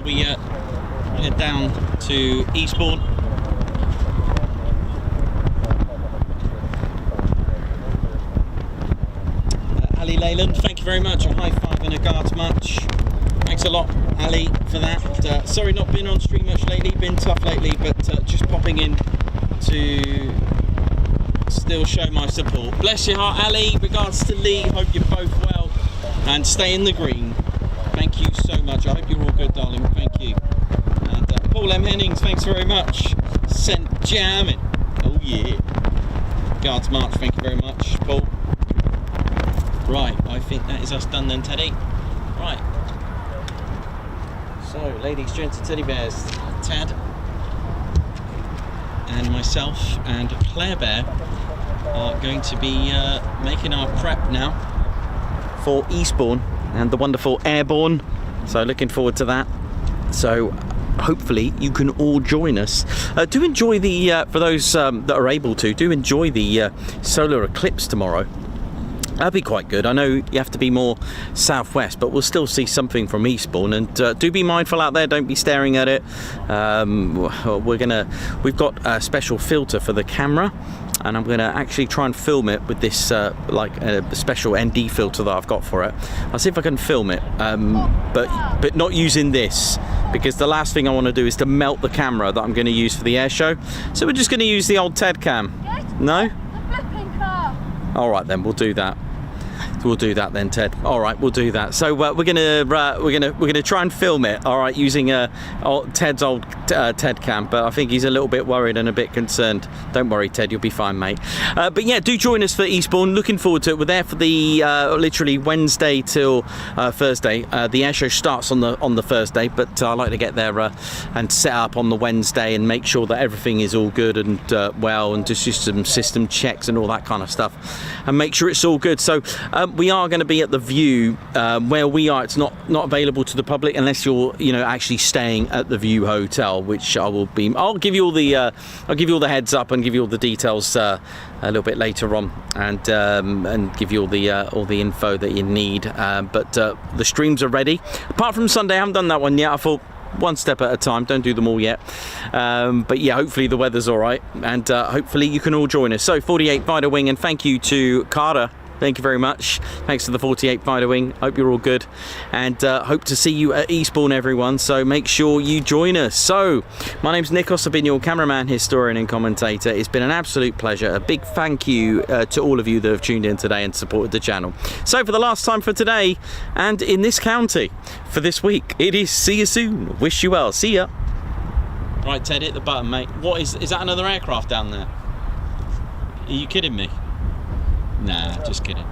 we head down to Eastbourne. Ali Leyland, thank you very much. A high five and a guards much. Thanks a lot, Ali, for that. Sorry not been on stream much lately, been tough lately, but just popping in to still show my support. Bless your heart, Ali. Regards to Lee, hope you're both well and stay in the green. Thank you so much. I hope you're all good, darling. Thank you. And Paul M. Hennings, thanks very much. Sent jamming. Oh yeah. Guards march, thank you very much, Paul. Right, I think that is us done then, Teddy. Right. So, ladies, gents and teddy bears, Ted and myself and Claire Bear are going to be making our prep now for Eastbourne and the wonderful Airborne. So looking forward to that. So hopefully you can all join us. Do enjoy the, for those that are able to, do enjoy the solar eclipse tomorrow. That'd be quite good. I know you have to be more southwest, but we'll still see something from Eastbourne. And do be mindful out there. Don't be staring at it. We've got a special filter for the camera, and I'm gonna actually try and film it with this like a special ND filter that I've got for it. I'll see if I can film it, but not using this, because the last thing I want to do is to melt the camera that I'm going to use for the air show. So we're just going to use the old Ted cam. No? The flipping car. All right then, we'll do that. We'll do that then, Ted. All right, we'll do that. So we're gonna try and film it. All right, using Ted's old Ted cam, but I think he's a little bit worried and a bit concerned. Don't worry, Ted, you'll be fine, mate. But yeah, do join us for Eastbourne. Looking forward to it. We're there for the literally Wednesday till Thursday. The air show starts on the Thursday, but I like to get there and set up on the Wednesday and make sure that everything is all good and well, and just some system checks and all that kind of stuff, and make sure it's all good. So. We are going to be at the View where we are. It's not available to the public unless you're actually staying at the View Hotel, which I will be. I'll give you all the heads up and give you all the details a little bit later on, and give you all the info that you need. But the streams are ready. Apart from Sunday, I haven't done that one yet. I thought, one step at a time, don't do them all yet. But yeah, hopefully the weather's all right, and hopefully you can all join us. So 48 Fighter Wing, and thank you to Carter. Thank you very much. Thanks to the 48 Fighter Wing. Hope you're all good, and hope to see you at Eastbourne, everyone. So make sure you join us. So my name's Nikos. I've been your cameraman, historian and commentator. It's been an absolute pleasure. A big thank you to all of you that have tuned in today and supported the channel. So for the last time for today, and in this county for this week, it is see you soon. Wish you well. See ya. Right, Ted, hit the button, mate. What is that another aircraft down there? Are you kidding me? Nah, just kidding.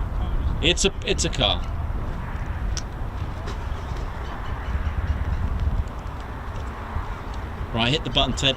It's a car. Right, hit the button, Ted.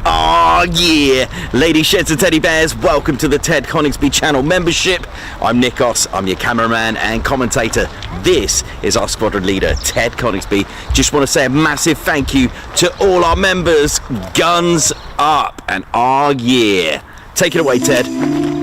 Oh yeah, ladies, sheds and teddy bears, welcome to the Ted Coningsby channel membership. I'm Nikos, I'm your cameraman and commentator. This is our squadron leader, Ted Coningsby. Just want to say a massive thank you to all our members. Guns up, and oh yeah. Take it away, Ted.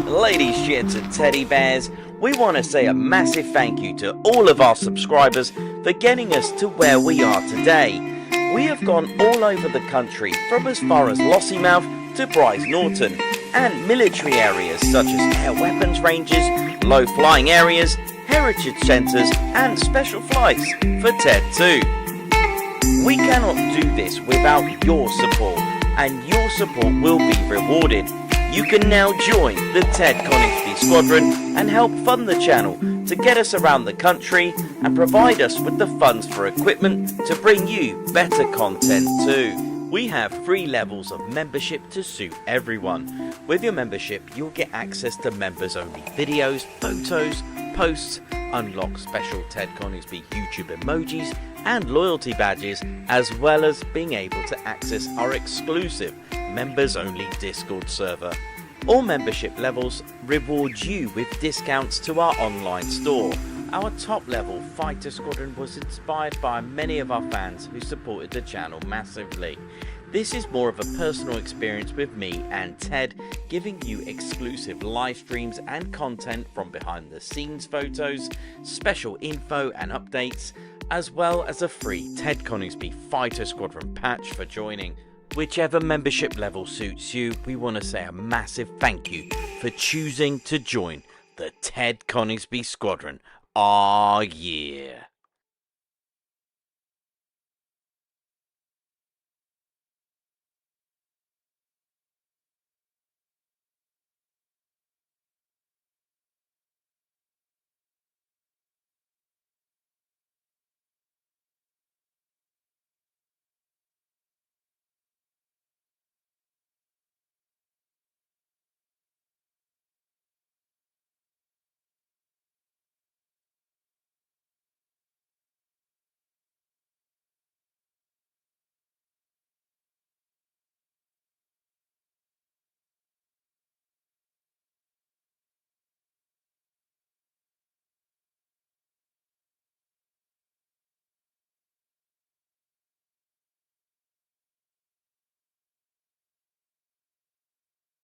Ladies, sheds and teddy bears, we want to say a massive thank you to all of our subscribers for getting us to where we are today. We have gone all over the country, from as far as Lossiemouth to Bryce Norton, and military areas such as air weapons ranges, low flying areas, heritage centres and special flights for TED 2. We cannot do this without your support, and your support will be rewarded. You can now join the Ted Coningsby Squadron and help fund the channel to get us around the country and provide us with the funds for equipment to bring you better content too. We have 3 levels of membership to suit everyone. With your membership, you'll get access to members only videos, photos, posts, unlock special Ted Coningsby YouTube emojis and loyalty badges, as well as being able to access our exclusive members-only Discord server. All membership levels reward you with discounts to our online store. Our top level Fighter Squadron was inspired by many of our fans who supported the channel massively. This is more of a personal experience with me and Ted, giving you exclusive live streams and content from behind the scenes photos, special info and updates, as well as a free Ted Coningsby Fighter Squadron patch for joining. Whichever membership level suits you, we want to say a massive thank you for choosing to join the Ted Coningsby Squadron. Ah, yeah.